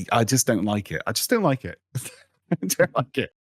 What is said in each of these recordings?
I just don't like it. I just don't like it. I don't like it.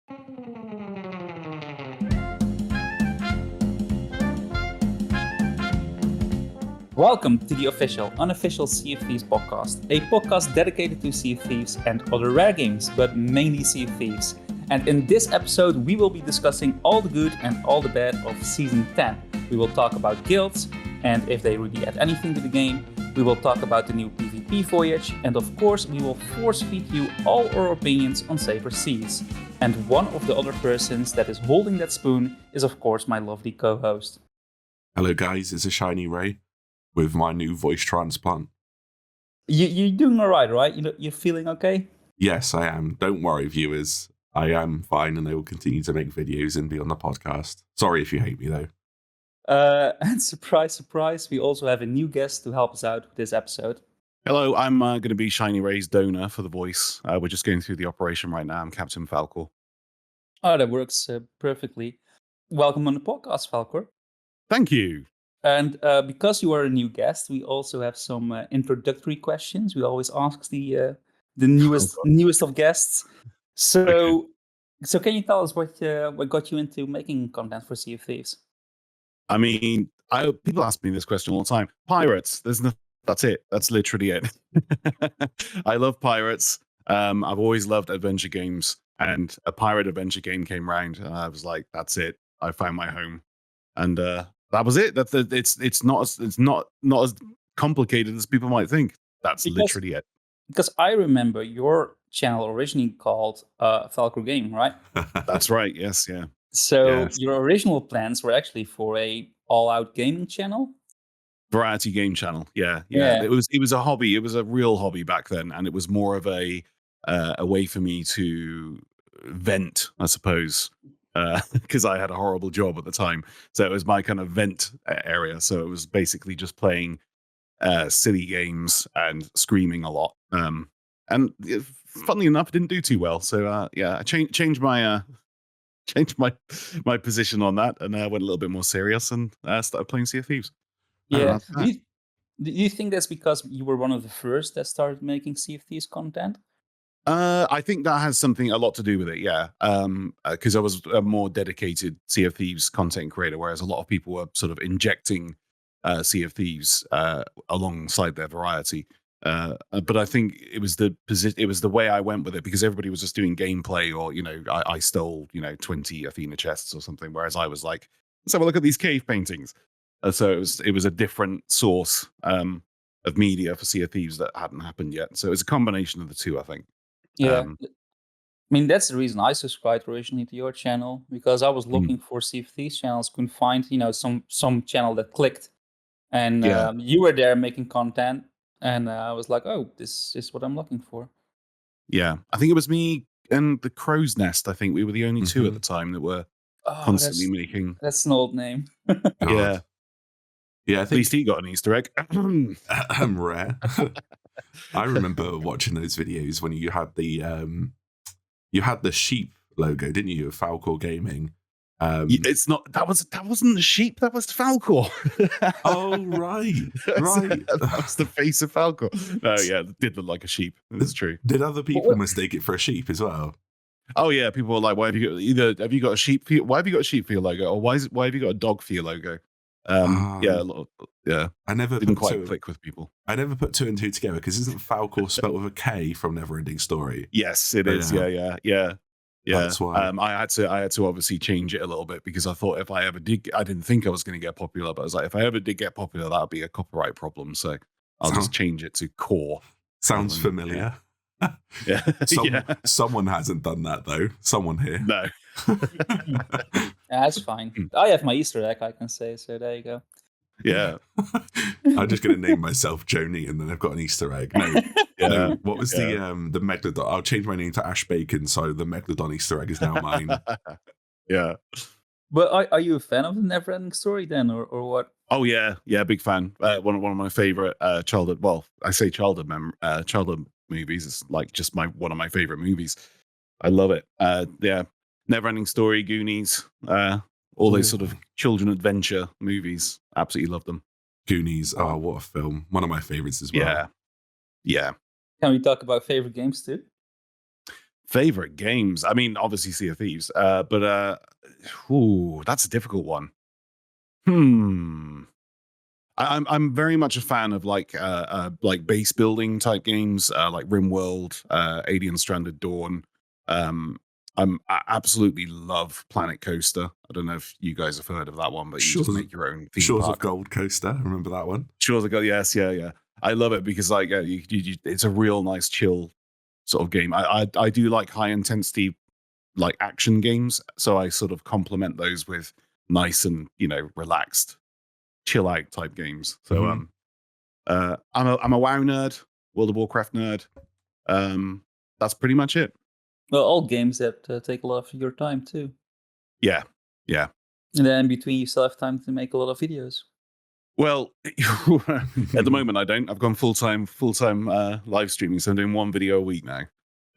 Welcome to the official, unofficial Sea of Thieves podcast, a podcast dedicated to Sea of Thieves and other rare games, but mainly Sea of Thieves. And in this episode, we will be discussing all the good and all the bad of Season 10. We will talk about guilds, and if they really add anything to the game. We will talk about the new PvP voyage, and of course, we will force feed you all our opinions on Saber Seas. And one of the other persons that is holding that spoon is, of course, my lovely co-host. Hello, guys. It's AShinyRay with my new voice transplant. You're doing all right? You're feeling okay? Yes, I am. Don't worry, viewers. I am fine, and I will continue to make videos and be on the podcast. Sorry if you hate me, though. And surprise, surprise, we also have a new guest to help us out with this episode. Hello, I'm going to be AShinyRay's donor for the voice. We're just going through the operation right now. I'm Captain Falcore. Oh, that works perfectly. Welcome on the podcast, Falcore. Thank you. And because you are a new guest, we also have some introductory questions. We always ask the newest of guests. So can you tell us what got you into making content for Sea of Thieves? I mean, people ask me this question all the time. Pirates. That's it. That's literally it. I love pirates. I've always loved adventure games, and a pirate adventure game came round, and I was like, "That's it. I found my home," and that was it. It's not as complicated as people might think. That's literally it. Because I remember your channel originally called Falcore Game, right? That's right. Yes. Yeah. So yes. Your original plans were actually for a all-out gaming channel? Variety game channel. Yeah. It was a hobby. It was a real hobby back then, and it was more of a way for me to vent, I suppose, because I had a horrible job at the time. So it was my kind of vent area. So it was basically just playing silly games and screaming a lot. And funnily enough, it didn't do too well. So I changed my position on that, and went a little bit more serious and started playing Sea of Thieves. Yeah. Do you think that's because you were one of the first that started making Sea of Thieves content? I think that has a lot to do with it, yeah. Because I was a more dedicated Sea of Thieves content creator, whereas a lot of people were sort of injecting Sea of Thieves alongside their variety. But I think it was the way I went with it, because everybody was just doing gameplay, or I stole 20 Athena chests or something, whereas I was like, let's have a look at these cave paintings. So it was a different source of media for Sea of Thieves that hadn't happened yet. So it was a combination of the two, I think. Yeah. I mean, that's the reason I subscribed originally to your channel, because I was looking for Sea of Thieves channels, couldn't find some channel that clicked, and you were there making content. And I was like, oh, this is what I'm looking for. Yeah. I think it was me and the Crow's Nest. I think we were the only two at the time that were constantly making. That's an old name. Yeah. Yeah, at least he got an Easter egg. Rare. I remember watching those videos when you had the sheep logo, didn't you, of Falcore Gaming? It's not. That wasn't the sheep. That was Falcore. Oh right. That was the face of Falcore. No, yeah, it did look like a sheep. That's true. Did other people mistake it for a sheep as well? Oh yeah, people were like, "Why have you got a sheep? Why have you got a sheep for your logo? Or why have you got a dog for your logo?" I never didn't quite click with people. I never put two and two together, because isn't Falcore spelled with a K from Neverending Story? Yes, it is. Yeah. That's why. I had to obviously change it a little bit, because I thought if I ever did, I didn't think I was going to get popular, but I was like, if I ever did get popular, that would be a copyright problem. So I'll just change it to Core. Sounds familiar. Yeah. Someone hasn't done that though. Someone here. No. That's fine. I have my Easter egg, I can say. So there you go. Yeah. I'm just going to name myself Joni, and then I've got an Easter egg. No, what was the Megalodon? I'll change my name to Ash Bacon, so the Megalodon Easter egg is now mine. Yeah. But are you a fan of the Neverending Story then, or what? Oh yeah, big fan. One of my favorite childhood. Well, I say childhood movies. It's like just one of my favorite movies. I love it. Neverending Story, Goonies, all those sort of children adventure movies. Absolutely love them. Goonies. Oh, what a film! One of my favorites as well. Yeah. Can we talk about favorite games too? Favorite games? I mean, obviously Sea of Thieves, but that's a difficult one. Hmm. I'm very much a fan of like base building type games, like RimWorld, Alien Stranded Dawn. Um, I absolutely love Planet Coaster. I don't know if you guys have heard of that one, but you just make your own theme Shores of park. Gold Coaster. Remember that one? Shores of Gold, yes, yeah. I love it because like it's a real nice chill sort of game. I do like high intensity like action games, so I sort of complement those with nice and relaxed chill out type games. So Mhm. I'm a WoW nerd, World of Warcraft nerd. That's pretty much it. Well, all games that take a lot of your time too. Yeah, yeah. And then in between, you still have time to make a lot of videos. Well, at the moment I don't. I've gone full time live streaming, so I'm doing one video a week now.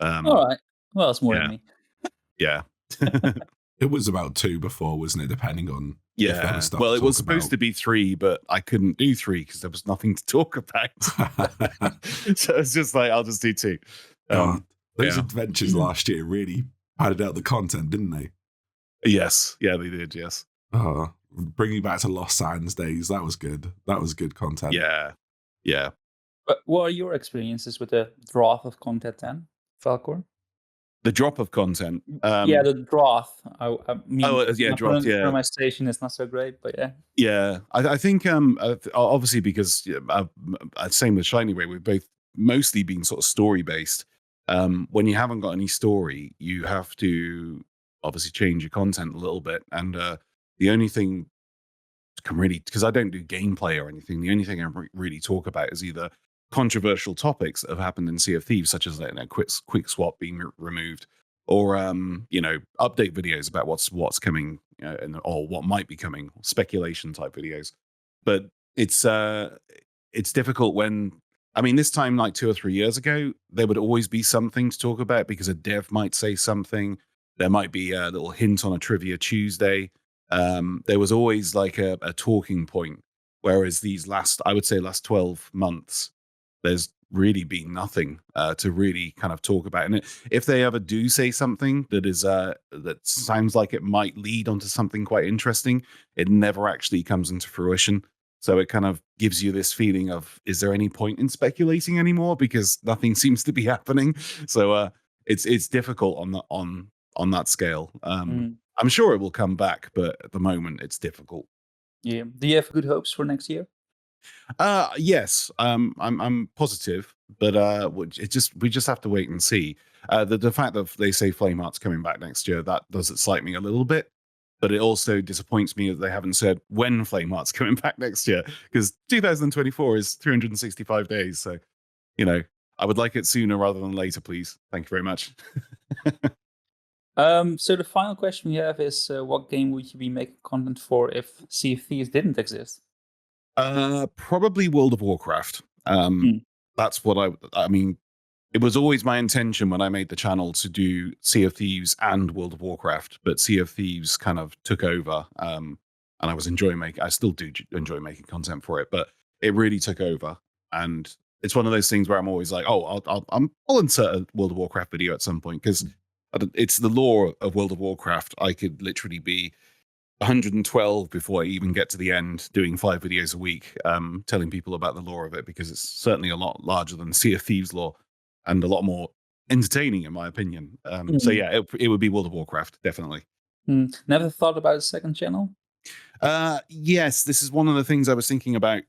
All right. Well, it's more than Yeah, me. yeah. It was about 2 before, wasn't it? Depending on if there was Yeah. stuff Well, to it was talk supposed to be 3, but I couldn't do 3 because there was nothing to talk about. about. So it's just like I'll just do 2. God, those Yeah. adventures last year really padded out the content, didn't they? Yes. Yeah, they did. Yes. Oh, bringing back to Lost Sands days, that was good. That was good content. Yeah. Yeah. But what are your experiences with the drought of content then, Falcor? The drop of content. Yeah, the drought. I mean, Yeah, my dropped. Yeah. pronunciation is not so great, but yeah. Yeah, I think obviously because same with AShinyRay, we've both mostly been sort of story based. When you haven't got any story, you have to obviously change your content a little bit, and the only thing can really, because I don't do gameplay or anything, the only thing I really talk about is either controversial topics that have happened in Sea of Thieves, such as quick swap being removed, or update videos about what's coming, or what might be coming, speculation type videos. But it's difficult when, I mean, this time like 2 or 3 years ago, there would always be something to talk about because a dev might say something. There might be a little hint on a Trivia Tuesday. There was always like a talking point. Whereas I would say last 12 months, there's really been nothing to really kind of talk about. And if they ever do say something that is that sounds like it might lead onto something quite interesting, it never actually comes into fruition. So it kind of gives you this feeling of, is there any point in speculating anymore? Because nothing seems to be happening. So it's difficult on that scale. Mm, I'm sure it will come back, but at the moment it's difficult. yeah. Do you have good hopes for next year? Yes, I'm positive, but we just have to wait and see. The fact that they say Flame Art's coming back next year, that does excite me a little bit, but it also disappoints me that they haven't said when Flame Art's coming back next year, because 2024 is 365 days. So I would like it sooner rather than later, please. Thank you very much. So the final question we have is, what game would you be making content for if Sea of Thieves didn't exist? Probably World of Warcraft. Mm. That's what I mean. It was always my intention when I made the channel to do Sea of Thieves and World of Warcraft, but Sea of Thieves kind of took over, and I was enjoying making. I still do enjoy making content for it, but it really took over, and it's one of those things where I'm always like, oh, I'll insert a World of Warcraft video at some point because it's the lore of World of Warcraft. I could literally be 112 before I even get to the end, doing 5 videos a week, telling people about the lore of it, because it's certainly a lot larger than Sea of Thieves lore and a lot more entertaining, in my opinion. So yeah, it would be World of Warcraft, definitely. Never thought about a second channel? Yes, this is one of the things I was thinking about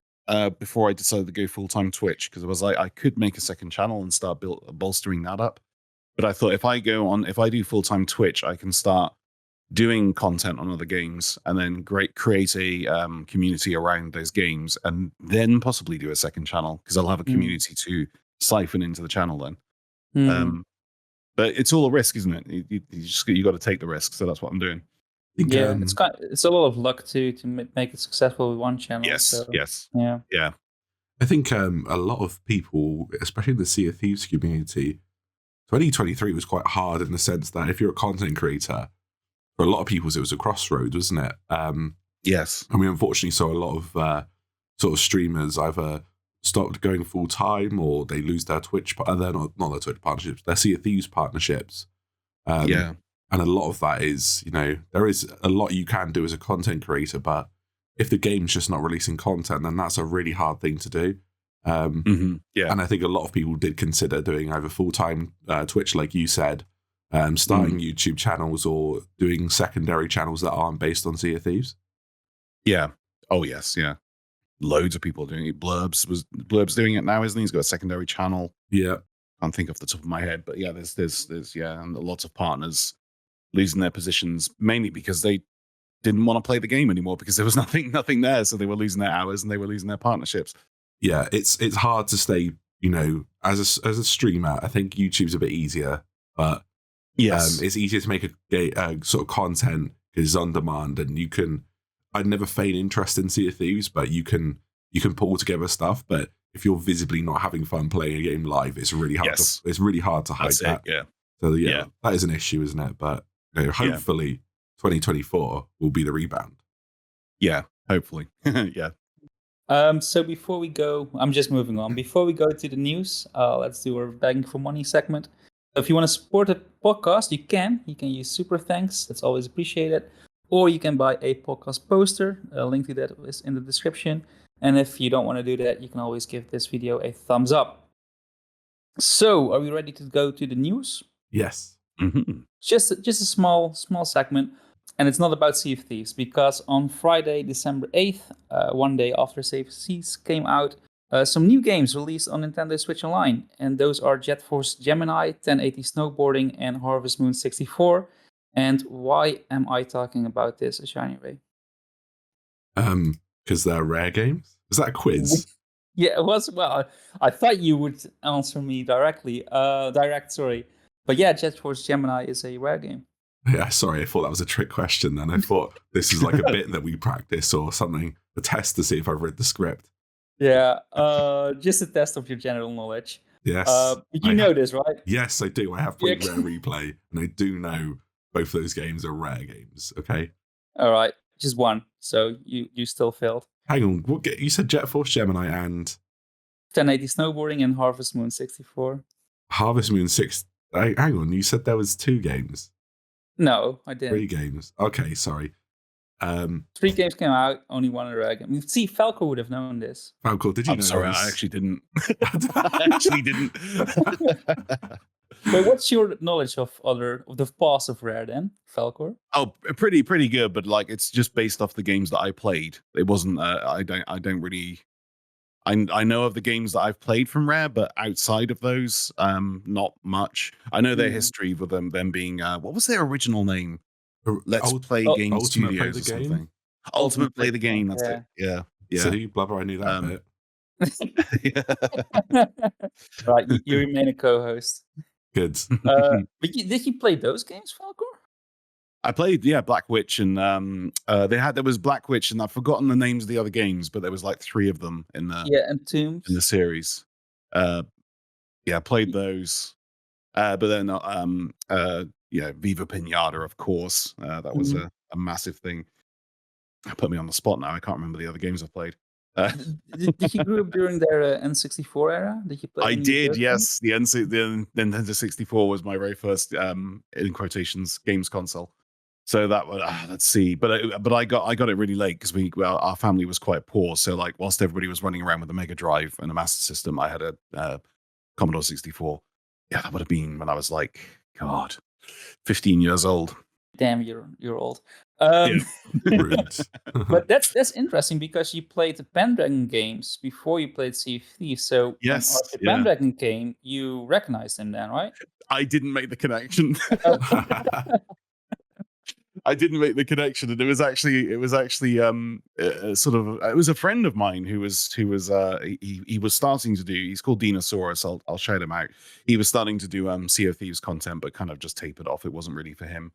before I decided to go full-time Twitch, because I was like, I could make a second channel and start bolstering that up. But I thought if I do full-time Twitch, I can start doing content on other games and then create a community around those games, and then possibly do a second channel, because I'll have a community to siphon into the channel then. But it's all a risk, isn't it? You got to take the risk. So that's what I'm doing. Yeah, it's a lot of luck to make it successful with one channel. Yes, so, yes, yeah. I think a lot of people, especially in the Sea of Thieves community, 2023 was quite hard in the sense that if you're a content creator, for a lot of people, it was a crossroads, wasn't it? Yes. And we unfortunately saw a lot of sort of streamers either stopped going full time, or they lose their Twitch. They're not their Twitch partnerships. Their Sea of Thieves partnerships. Yeah. And a lot of that is, there is a lot you can do as a content creator, but if the game's just not releasing content, then that's a really hard thing to do. Yeah. And I think a lot of people did consider doing either full-time Twitch, like you said, starting YouTube channels, or doing secondary channels that aren't based on Sea of Thieves. Yeah. Oh, yes. Yeah. Loads of people doing it. Blurb's doing it now, isn't he? He's got a secondary channel. Yeah. Can't think off the top of my head, but yeah, there's and lots of partners losing their positions, mainly because they didn't want to play the game anymore because there was nothing there, so they were losing their hours and they were losing their partnerships. Yeah, it's hard to stay, as a streamer. I think YouTube's a bit easier, but yes, it's easier to make a sort of content because it's on demand, and you can. I'd never feign interest in Sea of Thieves, but you can pull together stuff. But if you're visibly not having fun playing a game live, it's really hard. It's really hard to hide that. Yeah. So that is an issue, isn't it? But hopefully, 2024 will be the rebound. Yeah, hopefully. Yeah. So before we go, I'm just moving on. Before we go to the news, let's do our begging for money segment. If you want to support the podcast, you can. You can use super thanks. That's always appreciated. Or you can buy a podcast poster. A link to that is in the description. And if you don't want to do that, you can always give this video a thumbs up. So, are we ready to go to the news? Yes. Mm-hmm. Just a small segment. And it's not about Sea of Thieves, because on Friday, December 8th, one day after Sea of Thieves came out, some new games released on Nintendo Switch Online. And those are Jet Force Gemini, 1080 Snowboarding, and Harvest Moon 64. And why am I talking about this, AShinyRay? Because they're rare games. Is that a quiz? Yeah, it was. Well, I thought you would answer me directly. Sorry. But yeah, Jet Force Gemini is a rare game. Yeah, sorry, I thought that was a trick question. And I thought this is like a bit that we practice or something, a test to see if I've read the script. Yeah, just a test of your general knowledge. Yes. But you know this, right? Yes, I do. I have played Rare Replay, and I do know both those games are rare games, okay? All right, just one. So you still failed. Hang on, you said Jet Force Gemini and 1080 Snowboarding and Harvest Moon 64. Harvest Moon 6. Hang on, you said there was 2 games. No, I didn't. 3 games. Okay, sorry. 3 games came out, only one a rare game. See, Falcore would have known this. Falcore, did you know? I'm sorry, I actually didn't. I actually didn't. But what's your knowledge of the past of Rare then, Falcore? Oh, pretty good, but like it's just based off the games that I played. It wasn't. I don't really. I know of the games that I've played from Rare, but outside of those, not much. I know their history with them being what was their original name? Let's Play Game Ultimate Play Studios the or Game? something. Ultimate Play the Game. That's it. Yeah. See, Blubber, I knew that bit. Right, you remain a co-host. Good. But did you play those games, Falcore? I played, Black Witch, and there was Black Witch, and I've forgotten the names of the other games, but there was like 3 of them in the and Tombs in the series. I played those, but then Viva Pinata, of course, that was a massive thing. Put me on the spot now. I can't remember the other games I've played. Did you grow up during their N64 era? Did you play? I did, yes. The Nintendo 64 was my very first, in quotations, games console. So that was let's see, but I got it really late because our family was quite poor. So like, whilst everybody was running around with a Mega Drive and a Master System, I had a Commodore 64. Yeah, that would have been when I was like, 15 years old. Damn, you're old. Rude. But that's interesting because you played the Pendragon games before you played Sea of Thieves. So yes, when the Pendragon came, you recognized him then, right? I didn't make the connection. I didn't make the connection, and it was actually it was a friend of mine who was he was starting to do. He's called Dinosaurus. I'll shout him out. He was starting to do Sea of Thieves content, but kind of just tapered off. It wasn't really for him.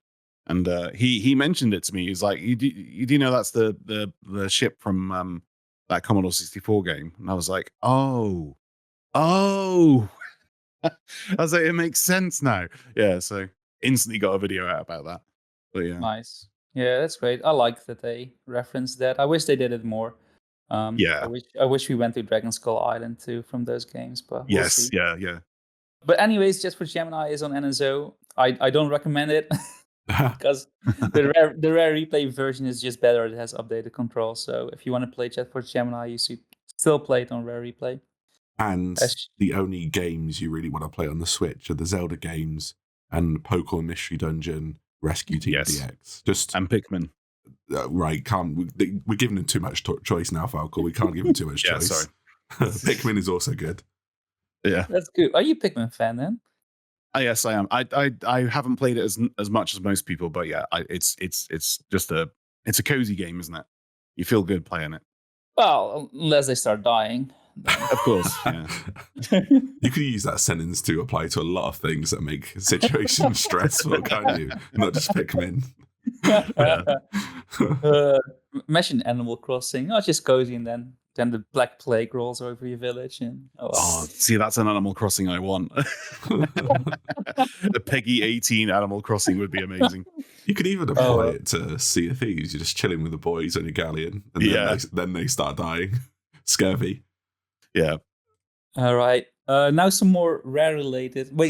And he mentioned it to me. He's like, you do know that's the ship from that Commodore 64 game? And I was like, oh. I was like, it makes sense now. Yeah, so instantly got a video out about that. But yeah, Nice. Yeah, that's great. I like that they referenced that. I wish they did it more. Yeah. I wish we went to Dragon Skull Island too from those games, but we'll Yes. see. Yeah. But anyways, Just for Gemini is on NSO. I don't recommend it because the rare replay version is just better. It has updated controls. So if you want to play Just for Gemini, you should still play it on rare replay. And the only games you really want to play on the Switch are the Zelda games and Falcore Mystery Dungeon, Rescue Team DX. Just and Pikmin. Right, we're giving them too much choice now, Falcore. We can't give them too much choice. Sorry. Pikmin is also good. Yeah, that's good. Are you a Pikmin fan then? Yes, I am. I haven't played it as much as most people, but yeah, it's just a cozy game, isn't it? You feel good playing it. Well, unless they start dying. Of course, yeah. You could use that sentence to apply to a lot of things that make situations stressful, can't you? Not just Pikmin. Mention Animal Crossing. Oh, it's just cozy, and then the Black Plague rolls over your village. And see, that's an Animal Crossing I want. The Peggy 18 Animal Crossing would be amazing. You could even apply it to Sea of Thieves. You're just chilling with the boys on your galleon, and then they start dying. Scurvy. Yeah. All right. Now some more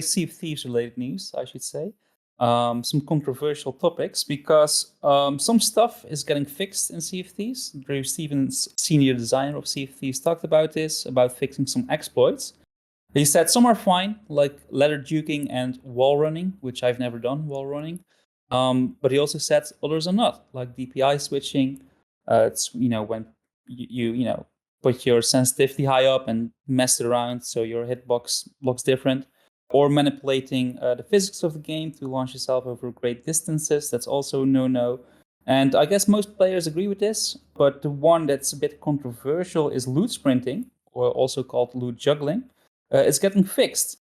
Sea of Thieves related news, I should say. Some controversial topics because some stuff is getting fixed in Sea of Thieves. Drew Stevens, senior designer of Sea of Thieves, talked about this, about fixing some exploits. He said some are fine, like ladder juking and wall running, which I've never done, wall running. But he also said others are not, like DPI switching. It's when you put your sensitivity high up and mess it around so your hitbox looks different. Or manipulating the physics of the game to launch yourself over great distances. That's also no. And I guess most players agree with this, but the one that's a bit controversial is loot sprinting, or also called loot juggling. It's getting fixed.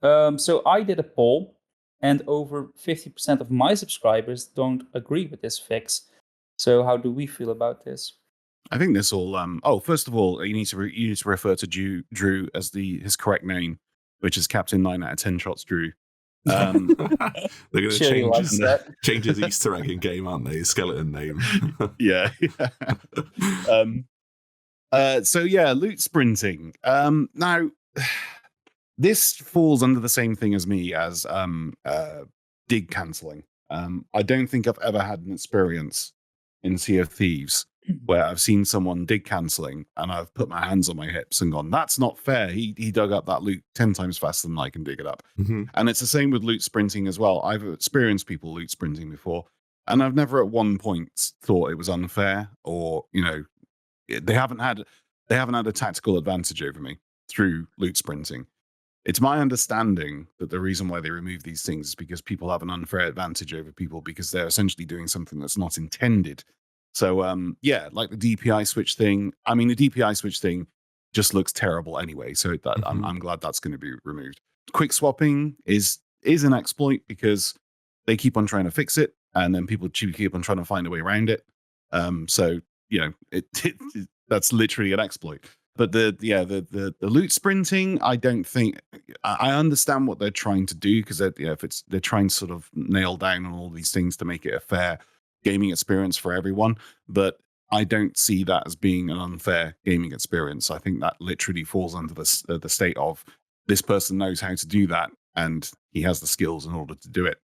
So I did a poll, and over 50% of my subscribers don't agree with this fix. So how do we feel about this? I think this all. First of all, you need to refer to Drew as his correct name, which is Captain 9 out of 10 Shots Drew. They're going to change his Easter egg in game, aren't they? His skeleton name. Yeah. Loot sprinting. Now, this falls under the same thing as me as dig cancelling. I don't think I've ever had an experience in Sea of Thieves where I've seen someone dig cancelling and I've put my hands on my hips and gone, that's not fair. He dug up that loot 10 times faster than I can dig it up. Mm-hmm. And it's the same with loot sprinting as well. I've experienced people loot sprinting before, and I've never at one point thought it was unfair or, they haven't had a tactical advantage over me through loot sprinting. It's my understanding that the reason why they remove these things is because people have an unfair advantage over people because they're essentially doing something that's not intended. So, like the DPI switch thing. I mean, the DPI switch thing just looks terrible anyway. So I'm glad that's going to be removed. Quick swapping is an exploit because they keep on trying to fix it, and then people keep on trying to find a way around it. That's literally an exploit. But the loot sprinting, I don't think I understand what they're trying to do because they're trying to sort of nail down on all these things to make it a fair gaming experience for everyone, but I don't see that as being an unfair gaming experience. I think that literally falls under the state of this person knows how to do that and he has the skills in order to do it.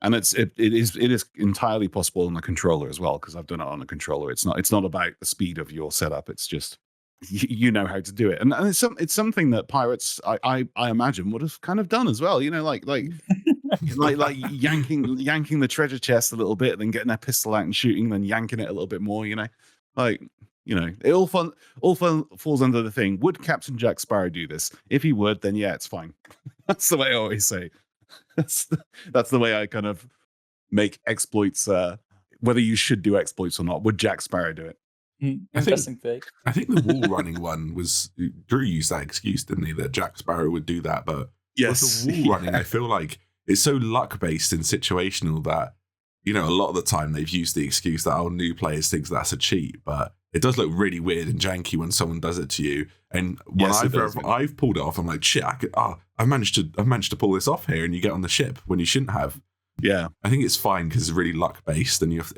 And it is entirely possible on the controller as well, because I've done it on a controller. It's not about the speed of your setup. It's just you know how to do it, and it's something that pirates I imagine would have kind of done as well. like yanking the treasure chest a little bit, then getting their pistol out and shooting, then yanking it a little bit more. It all falls under the thing. Would Captain Jack Sparrow do this? If he would, then yeah, it's fine. That's the way I always say. That's the way I kind of make exploits. Whether you should do exploits or not, would Jack Sparrow do it? Interesting take. I think the wall running one was Drew used that excuse, didn't he? That Jack Sparrow would do that, but yes, with the wall running, I feel like it's so luck based and situational that a lot of the time they've used the excuse that new players think that's a cheat, but it does look really weird and janky when someone does it to you. And when I've pulled it off, I'm like, shit, I've managed to pull this off here, and you get on the ship when you shouldn't have. Yeah, I think it's fine because it's really luck based, and you have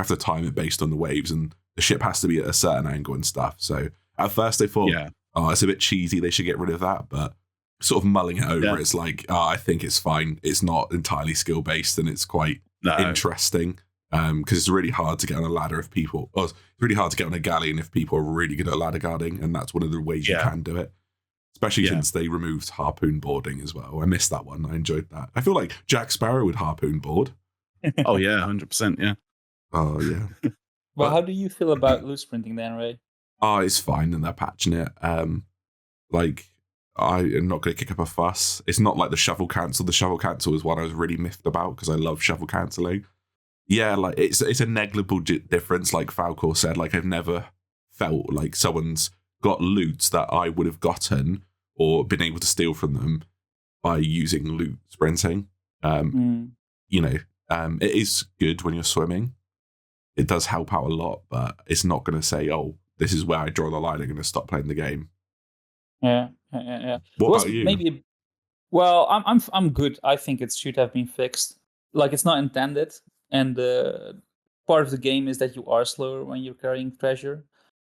to time it based on the waves, and the ship has to be at a certain angle and stuff. So at first I thought, Yeah. oh, it's a bit cheesy. They should get rid of that. But sort of mulling it over, it's like, oh, I think it's fine. It's not entirely skill based, and it's quite interesting. Because it's really hard to get on a ladder if people. Oh, it's really hard to get on a galleon if people are really good at ladder guarding, and that's one of the ways you can do it. Especially since they removed harpoon boarding as well. I missed that one. I enjoyed that. I feel like Jack Sparrow would harpoon board. Oh yeah, 100%. Yeah. Oh yeah. Well, how do you feel about loose printing then, Ray? Oh, it's fine, and they're patching it. Like, I am not going to kick up a fuss. It's not like the shovel cancel. The shovel cancel is one I was really miffed about because I love shovel cancelling. Yeah, like it's a negligible difference. Like Falcore said, like I've never felt like someone's got loot that I would have gotten or been able to steal from them by using loot sprinting. You know, it is good when you're swimming. It does help out a lot, but it's not going to say, oh, this is where I draw the line. I'm going to stop playing the game. Yeah. What about you? Well, I'm good. I think it should have been fixed. Like, it's not intended, and part of the game is that you are slower when you're carrying treasure.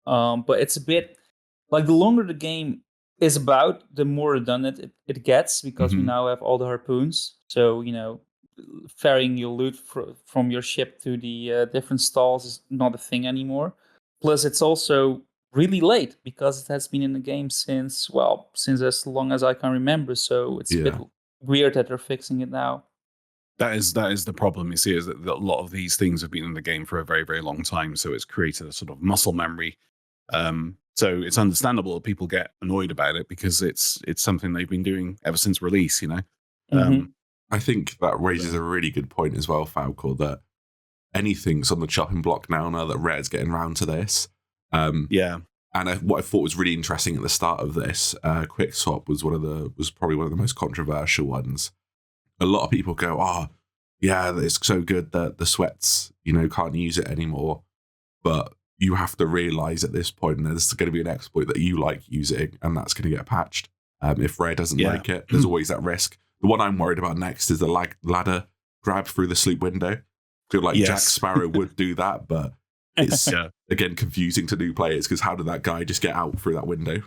But it's a bit like the longer the game is about, the more redundant it gets because we now have all the harpoons. So ferrying your loot from your ship to the different stalls is not a thing anymore. Plus, it's also really late because it has been in the game since as long as I can remember. So it's a bit weird that they're fixing it now. That is the problem you see, is that a lot of these things have been in the game for a very, very long time. So it's created a sort of muscle memory. So it's understandable that people get annoyed about it because it's something they've been doing ever since release, I think that raises a really good point as well, Falcore, that anything's on the chopping block now that Rare's getting around to this. And what I thought was really interesting at the start of this, Quick Swap was probably one of the most controversial ones. A lot of people go, oh, yeah, it's so good that the sweats, can't use it anymore. But you have to realize at this point there's going to be an exploit that you like using, and that's going to get patched. If Rare doesn't like it, there's always that risk. The one I'm worried about next is the ladder grab through the sloop window. I feel like Jack Sparrow would do that, but it's, again, confusing to new players because how did that guy just get out through that window?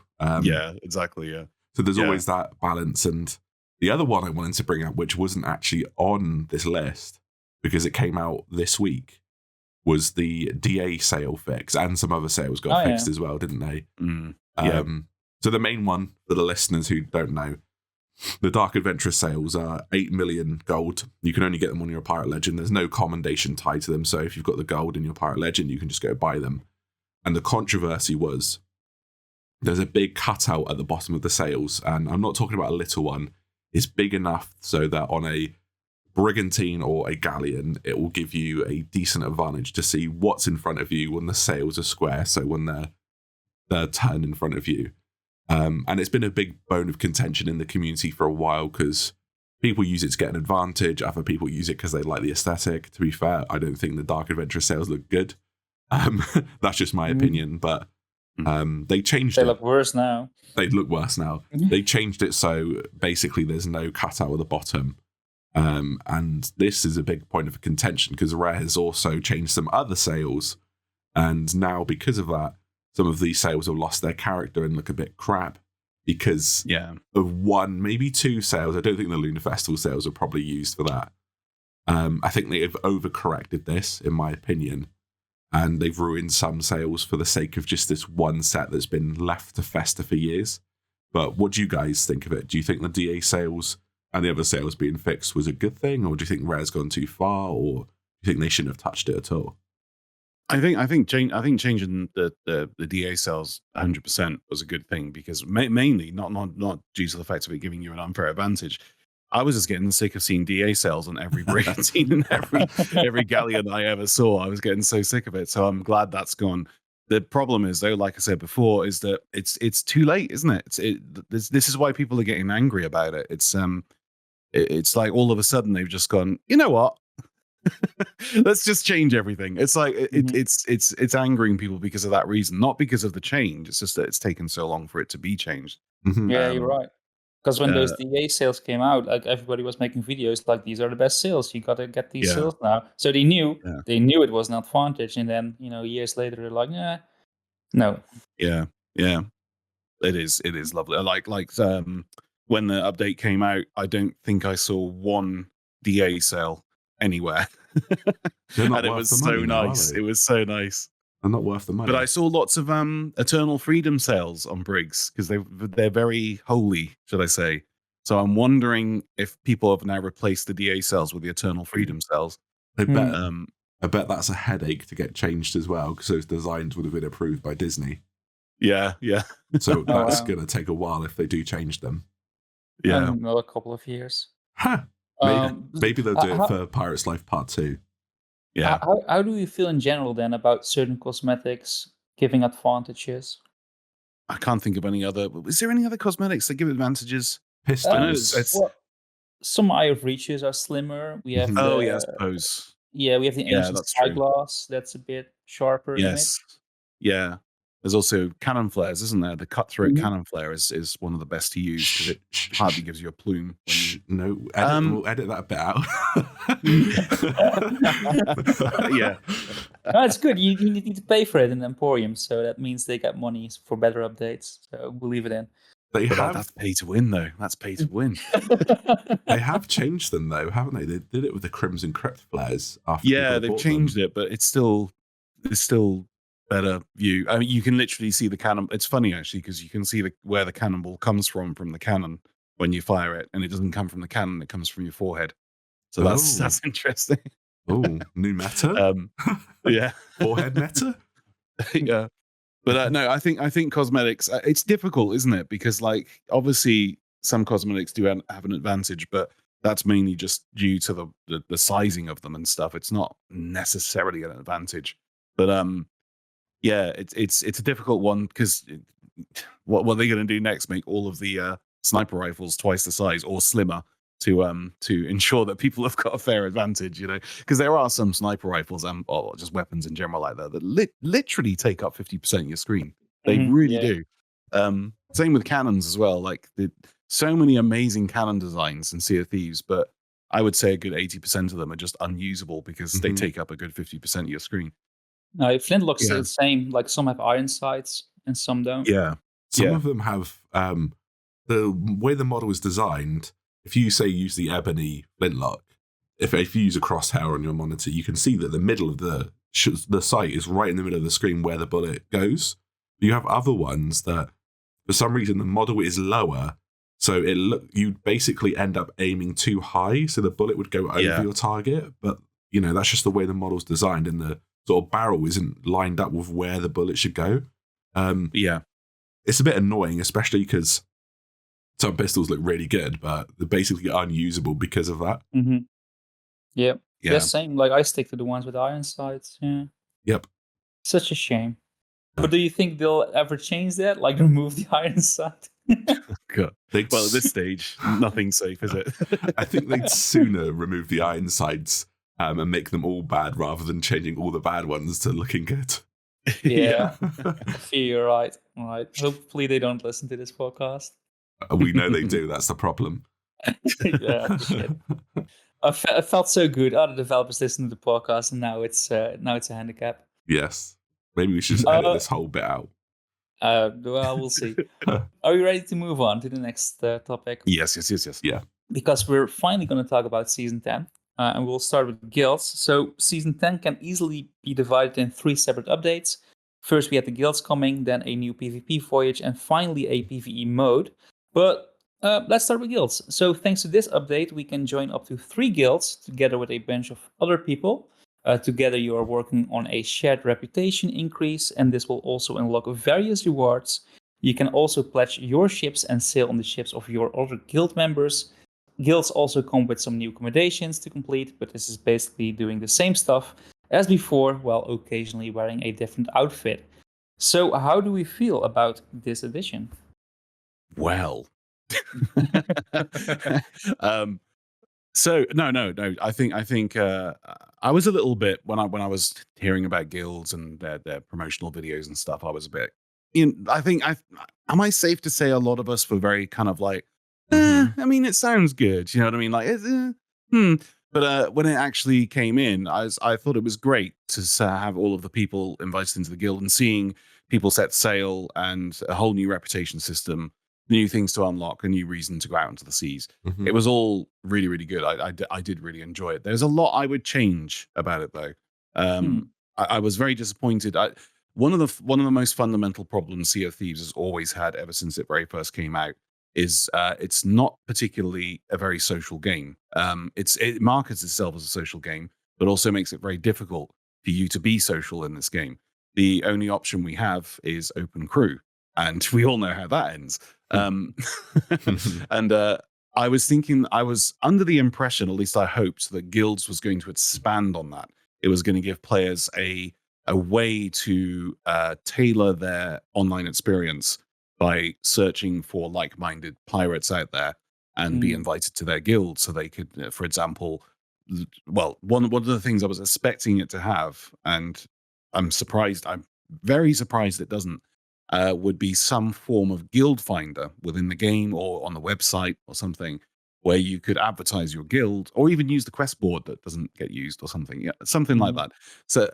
Exactly, yeah. So there's always that balance. And the other one I wanted to bring up, which wasn't actually on this list because it came out this week, was the DA sale fix, and some other sales got fixed as well, didn't they? So the main one, for the listeners who don't know, the Dark Adventurous sales are 8 million gold. You can only get them on your Pirate Legend. There's no commendation tied to them. So if you've got the gold in your Pirate Legend, you can just go buy them. And the controversy was there's a big cutout at the bottom of the sales. And I'm not talking about a little one. It's big enough so that on a brigantine or a galleon, it will give you a decent advantage to see what's in front of you when the sails are square. So when they're turned in front of you. And it's been a big bone of contention in the community for a while because people use it to get an advantage. Other people use it because they like the aesthetic. To be fair, I don't think the Dark Adventure sales look good. That's just my opinion. But they changed it. They look worse now. They look worse now. They changed it so basically there's no cutout at the bottom. And this is a big point of contention because Rare has also changed some other sales. And now because of that, some of these sales have lost their character and look a bit crap because of one, maybe two sales. I don't think the Lunar Festival sales are probably used for that. I think they have overcorrected this, in my opinion, and they've ruined some sales for the sake of just this one set that's been left to fester for years. But what do you guys think of it? Do you think the DA sales and the other sales being fixed was a good thing, or do you think Rare's gone too far, or do you think they shouldn't have touched it at all? I think changing the DA sales 100% was a good thing because mainly not due to the fact of it giving you an unfair advantage. I was just getting sick of seeing DA sales on every brigantine and every galleon I ever saw. I was getting so sick of it. So I'm glad that's gone. The problem is, though, like I said before, is that it's too late, isn't it? This is why people are getting angry about it. It's like all of a sudden they've just gone, you know what? Let's just change everything. It's like it's angering people because of that reason, not because of the change. It's just that it's taken so long for it to be changed. Yeah, you're right. Because when those DA sales came out, like everybody was making videos like these are the best sales. You gotta get these sales now. So they knew it was not Vantage, and then years later they're like, no. Yeah. It is lovely. Like when the update came out, I don't think I saw one DA sale anywhere. They're not and it worth was the so money now, are nice. they? It was so nice. They're not worth the money. But I saw lots of Eternal Freedom sales on Briggs because they're very holy, should I say. So I'm wondering if people have now replaced the DA sales with the Eternal Freedom sales. I bet that's a headache to get changed as well, because those designs would have been approved by Disney. Yeah. So that's going to take a while if they do change them. Yeah. A couple of years. Huh. Maybe they'll do it for Pirates Life Part 2. Yeah. How do you feel in general then about certain cosmetics giving advantages? I can't think of any other. Is there any other cosmetics that give advantages? Pistols. Well, some Eye of Reaches are slimmer. We have I suppose. Yeah, we have the Ancient Spyglass. That's a bit sharper. Yes. Yeah. There's also cannon flares, isn't there? The cutthroat cannon flare is one of the best to use because it hardly gives you a plume. We'll edit that bit out. Yeah. No, it's good. You need to pay for it in Emporium, so that means they got money for better updates. So we'll leave it in. That's pay to win, though. That's pay to win. They have changed them, though, haven't they? They did it with the Crimson Crypt flares. They've changed it, but it's still better view. I mean, you can literally see the cannon. It's funny actually because you can see where the cannonball comes from the cannon when you fire it, and it doesn't come from the cannon; it comes from your forehead. So that's interesting. Oh, new meta. Yeah, forehead meta. Yeah. But no, I think cosmetics. It's difficult, isn't it? Because like obviously some cosmetics do have an advantage, but that's mainly just due to the sizing of them and stuff. It's not necessarily an advantage. But yeah, it's a difficult one because what are they going to do next? Make all of the sniper rifles twice the size or slimmer to ensure that people have got a fair advantage, because there are some sniper rifles or just weapons in general like that literally take up 50% of your screen. They really do. Same with cannons as well. Like so many amazing cannon designs in Sea of Thieves, but I would say a good 80% of them are just unusable because they take up a good 50% of your screen. No, flintlocks are the same. Like some have iron sights and some don't. Yeah. Some of them have the way the model is designed. If you say use the ebony flintlock, if you use a crosshair on your monitor, you can see that the middle of the sight is right in the middle of the screen where the bullet goes. You have other ones that, for some reason, the model is lower, so you basically end up aiming too high, so the bullet would go over your target. But that's just the way the model's designed, and the sort of barrel isn't lined up with where the bullet should go. It's a bit annoying, especially because some pistols look really good, but they're basically unusable because of that. Mm-hmm. Yeah, same. Like I stick to the ones with iron sights. Yeah. Yep. Such a shame. But do you think they'll ever change that? Like remove the iron sight? God. Well, at this stage, nothing's safe, is it? I think they'd sooner remove the iron sights and make them all bad rather than changing all the bad ones to looking good. Yeah. I fear you're right. All right. Hopefully they don't listen to this podcast. We know they do. That's the problem. Yeah, shit. I felt so good. Other developers listen to the podcast, and now it's a handicap. Yes. Maybe we should just edit this whole bit out. Well, we'll see. Are you ready to move on to the next topic? Yes. Yeah. Because we're finally going to talk about Season 10. And we'll start with guilds. So Season 10 can easily be divided in 3 separate updates. First, we had the guilds coming, then a new PvP voyage, and finally a PvE mode. But let's start with guilds. So thanks to this update, we can join up to 3 guilds together with a bunch of other people. Together you are working on a shared reputation increase, and this will also unlock various rewards. You can also pledge your ships and sail on the ships of your other guild members. Guilds also come with some new accommodations to complete, but this is basically doing the same stuff as before, while occasionally wearing a different outfit. So how do we feel about this addition? Well, so no. I think I was a little bit when I was hearing about guilds and their promotional videos and stuff. I was a bit. I think am I safe to say a lot of us were very kind of like, I mean, it sounds good. You know what I mean? Like, hmm. But when it actually came in, I thought it was great to have all of the people invited into the guild and seeing people set sail and a whole new reputation system, new things to unlock, a new reason to go out into the seas. Hmm. It was all really, really good. I did really enjoy it. There's a lot I would change about it, though. Hmm. I was very disappointed. One of the most fundamental problems Sea of Thieves has always had ever since it very first came out is it's not particularly a very social game. It markets itself as a social game, but also makes it very difficult for you to be social in this game. The only option we have is open crew, and we all know how that ends. Um, and I was thinking, I was under the impression, at least I hoped, that Guilds was going to expand on that. It was going to give players a way to tailor their online experience by searching for like-minded pirates out there and be Hmm. invited to their guild so they could, for example, well, one of the things I was expecting it to have, and I'm very surprised it doesn't, would be some form of guild finder within the game or on the website or something where you could advertise your guild or even use the quest board that doesn't get used or something. Yeah, something like Hmm. that. So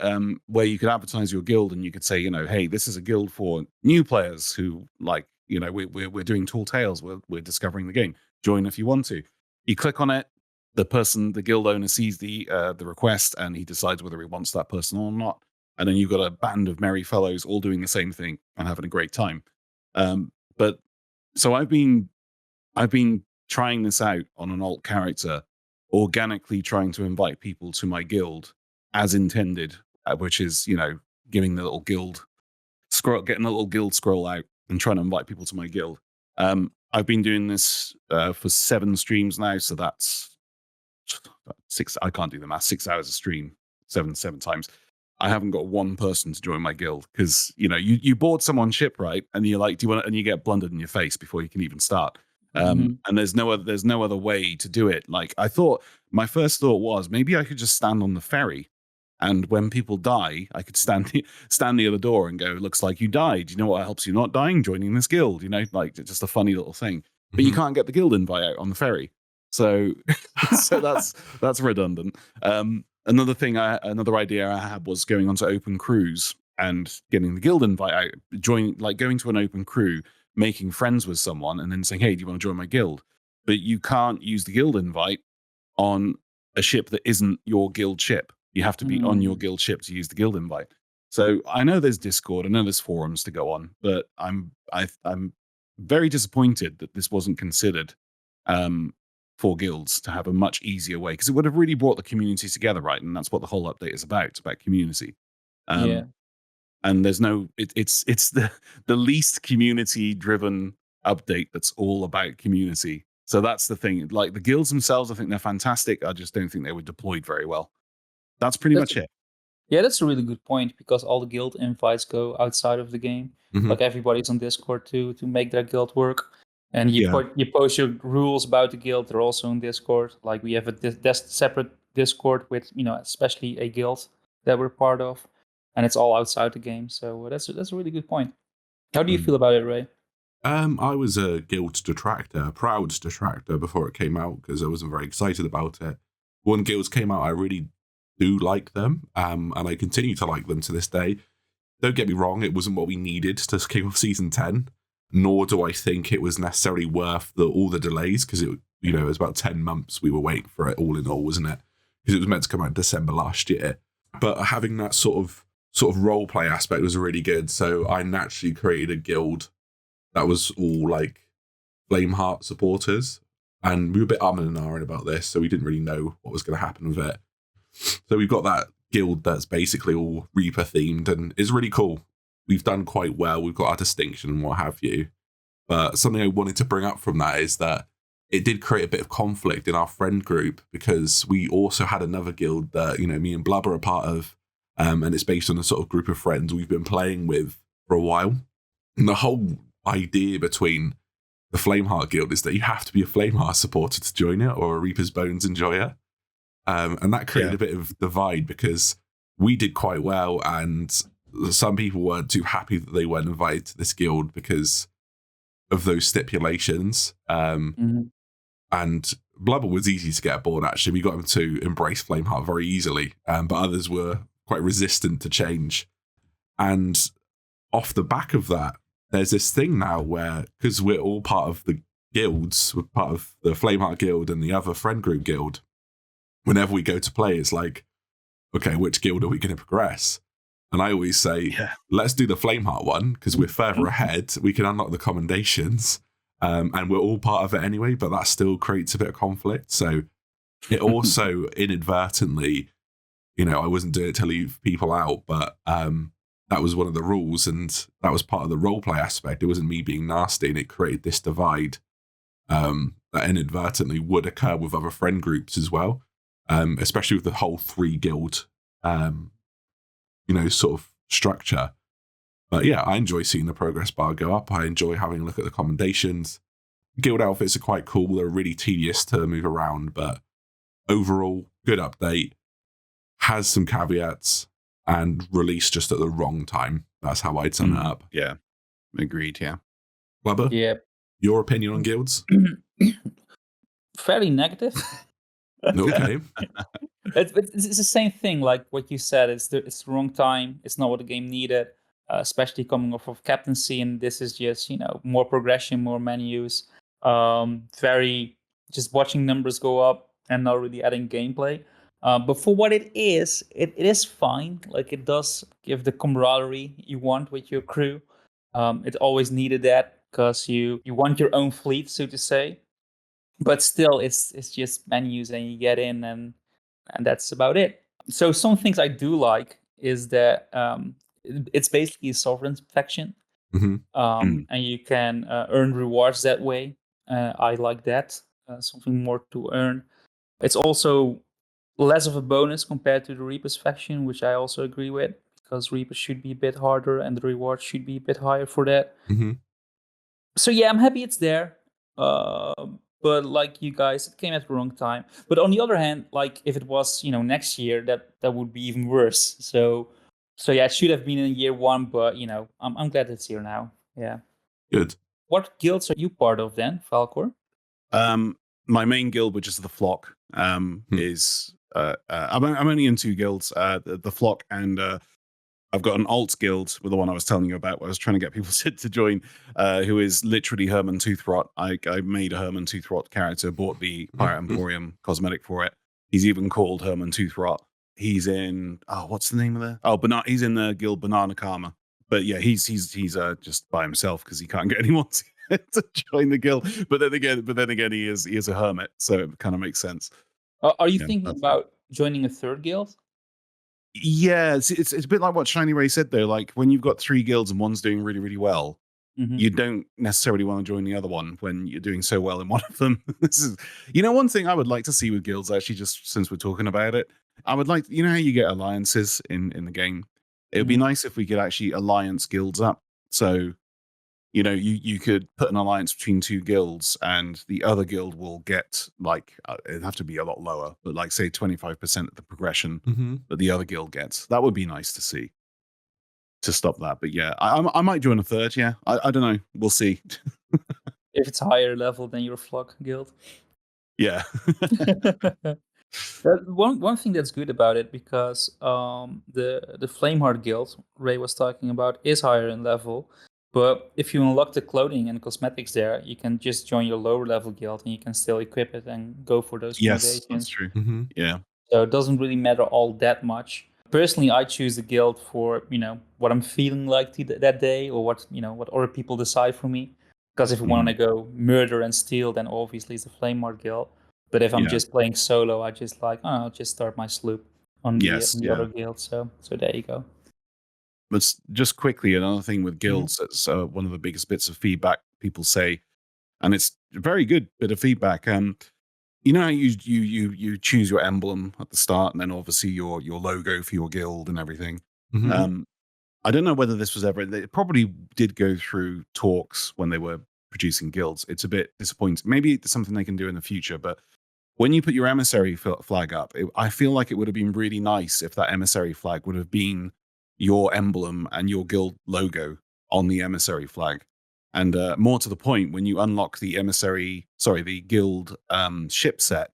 where you could advertise your guild and you could say, hey, this is a guild for new players who like, we're doing tall tales, we're discovering the game. Join if you want to. You click on it, the guild owner sees the request and he decides whether he wants that person or not. And then you've got a band of merry fellows all doing the same thing and having a great time. But so I've been trying this out on an alt character, organically trying to invite people to my guild as intended, which is, giving the little guild scroll, getting the little guild scroll out and trying to invite people to my guild. I've been doing this for 7 streams now, so that's 6. I can't do the math. 6 hours a stream, seven times. I haven't got one person to join my guild because you board someone's ship, right? And you're like, do you want? And you get blundered in your face before you can even start. Hmm. And there's no other way to do it. Like my first thought was maybe I could just stand on the ferry, and when people die, I could stand near the door and go, "Looks like you died. You know what helps you not dying? Joining this guild. Like just a funny little thing." But you Hmm. can't get the guild invite out on the ferry, so so that's redundant. Another idea I had was going onto open crews and getting the guild invite out, going to an open crew, making friends with someone, and then saying, "Hey, do you want to join my guild?" But you can't use the guild invite on a ship that isn't your guild ship. You have to be on your Hmm. guild ship to use the guild invite. So I know there's Discord, I know there's forums to go on, but I'm very disappointed that this wasn't considered um, for guilds to have a much easier way, because it would have really brought the community together, right? And that's what the whole update is about. It's about community. Yeah. Um, and there's no it's the least community driven update that's all about community. So that's the thing. Like the guilds themselves, I think they're fantastic. I just don't think they were deployed very well. That's pretty That's much it. Yeah, that's a really good point because all the guild invites go outside of the game. Hmm. Like everybody's on Discord to make their guild work, and Yeah. you post your rules about the guild. They're also on Discord. Like we have a separate Discord with especially a guild that we're part of, and it's all outside the game. So that's a really good point. How do you Mm. feel about it, Ray? I was a guild detractor, a proud detractor before it came out because I wasn't very excited about it. When guilds came out, I really do like them, and I continue to like them to this day. Don't get me wrong, it wasn't what we needed to kick off season 10, nor do I think it was necessarily worth all the delays because it was about 10 months we were waiting for it all in all, wasn't it? Because it was meant to come out in December last year. But having that sort of role play aspect was really good. So I naturally created a guild that was all like Flameheart supporters. And we were a bit umming and ahhing about this, so we didn't really know what was going to happen with it. So we've got that guild that's basically all Reaper themed and is really cool. We've done quite well. We've got our distinction and what have you. But something I wanted to bring up from that is that it did create a bit of conflict in our friend group because we also had another guild that, me and Blubber are part of. And it's based on a sort of group of friends we've been playing with for a while. And the whole idea between the Flameheart guild is that you have to be a Flameheart supporter to join it or a Reaper's Bones enjoyer. And that created Yeah. a bit of divide because we did quite well and some people weren't too happy that they weren't invited to this guild because those stipulations. Mhm. And Blubber was easy to get aboard, actually. We got him to embrace Flameheart very easily, but others were quite resistant to change. And off the back of that, there's this thing now where, because we're all part of the guilds, we're part of the Flameheart Guild and the other friend group guild, whenever we go to play, it's like, okay, which guild are we going to progress? And I always say, let's do the Flameheart one, because we're further ahead. We can unlock the commendations, and we're all part of it anyway, but that still creates a bit of conflict. So it also inadvertently, I wasn't doing it to leave people out, but that was one of the rules, and that was part of the roleplay aspect. It wasn't me being nasty, and it created this divide that inadvertently would occur with other friend groups as well, especially with the whole 3 guild sort of structure. But yeah, I enjoy seeing the progress bar go up. I enjoy having a look at the commendations. Guild outfits are quite cool. They're really tedious to move around, but overall, good update. Has some caveats and released just at the wrong time. That's how I'd sum it up. Yeah, agreed. Yeah, Blubber, Yeah. your opinion on guilds? Fairly negative. Okay. It's the same thing, like what you said. It's the wrong time. It's not what the game needed, especially coming off of captaincy. And this is just more progression, more menus. Very just watching numbers go up and not really adding gameplay. But for what it is fine. Like, it does give the camaraderie you want with your crew. It always needed that because you want your own fleet, so to say. But still, it's just menus, and you get in, and that's about it. So some things I do like is that it's basically a sovereign faction, and you can earn rewards that way. I like that. Something more to earn. It's also less of a bonus compared to the Reapers faction, which I also agree with, because Reapers should be a bit harder and the rewards should be a bit higher for that. So yeah, I'm happy it's there. But like you guys, it came at the wrong time. But on the other hand, like, if it was next year, that would be even worse. So yeah, it should have been in year 1, but I'm glad it's here now. Yeah. Good. What guilds are you part of then, Falcore? My main guild, which is the Flock, is I'm only in 2 guilds, the Flock, and I've got an alt guild with the one I was telling you about, where I was trying to get people to join, who is literally Herman Toothrot. I made a Herman Toothrot character, bought the Pirate Emporium cosmetic for it. He's even called Herman Toothrot. He's in, what's the name of the? He's in the guild Banana Karma. But yeah, he's just by himself because he can't get anyone to join the guild. But then again, he is a hermit, so it kind of makes sense. Are you thinking about joining a 3rd guild? Yeah, it's a bit like what AShinyRay said though. Like, when you've got 3 guilds and one's doing really, really well, you don't necessarily want to join the other one when you're doing so well in one of them. This is, one thing I would like to see with guilds, actually, just since we're talking about it, I would like, how you get alliances in the game. It would be nice if we could actually alliance guilds up. So, you could put an alliance between 2 guilds, and the other guild will get, like, it'd have to be a lot lower, but like, say 25% of the progression that the other guild gets. That would be nice to see, to stop that. But yeah, I might join a 3rd. Yeah, I don't know. We'll see. If it's higher level than your Flock guild. Yeah. One thing that's good about it, because the Flameheart guild Ray was talking about is higher in level, but if you unlock the clothing and cosmetics there, you can just join your lower level guild and you can still equip it and go for those Yes, that's accommodations. true. Yeah. So it doesn't really matter all that much. Personally, I choose the guild for what I'm feeling like that day, or what other people decide for me. Because if I want to go murder and steal, then obviously it's the Flameheart guild. But if I'm just playing solo, I just I'll just start my sloop on the other guild. So there you go. But just quickly, another thing with guilds, that's one of the biggest bits of feedback people say, and it's a very good bit of feedback. How you choose your emblem at the start, and then obviously your logo for your guild and everything. I don't know whether this was ever. It probably did go through talks when they were producing guilds. It's a bit disappointing. Maybe it's something they can do in the future, but when you put your emissary flag up, I feel like it would have been really nice if that emissary flag would have been your emblem and your guild logo on the emissary flag. And more to the point, when you unlock the the guild ship set,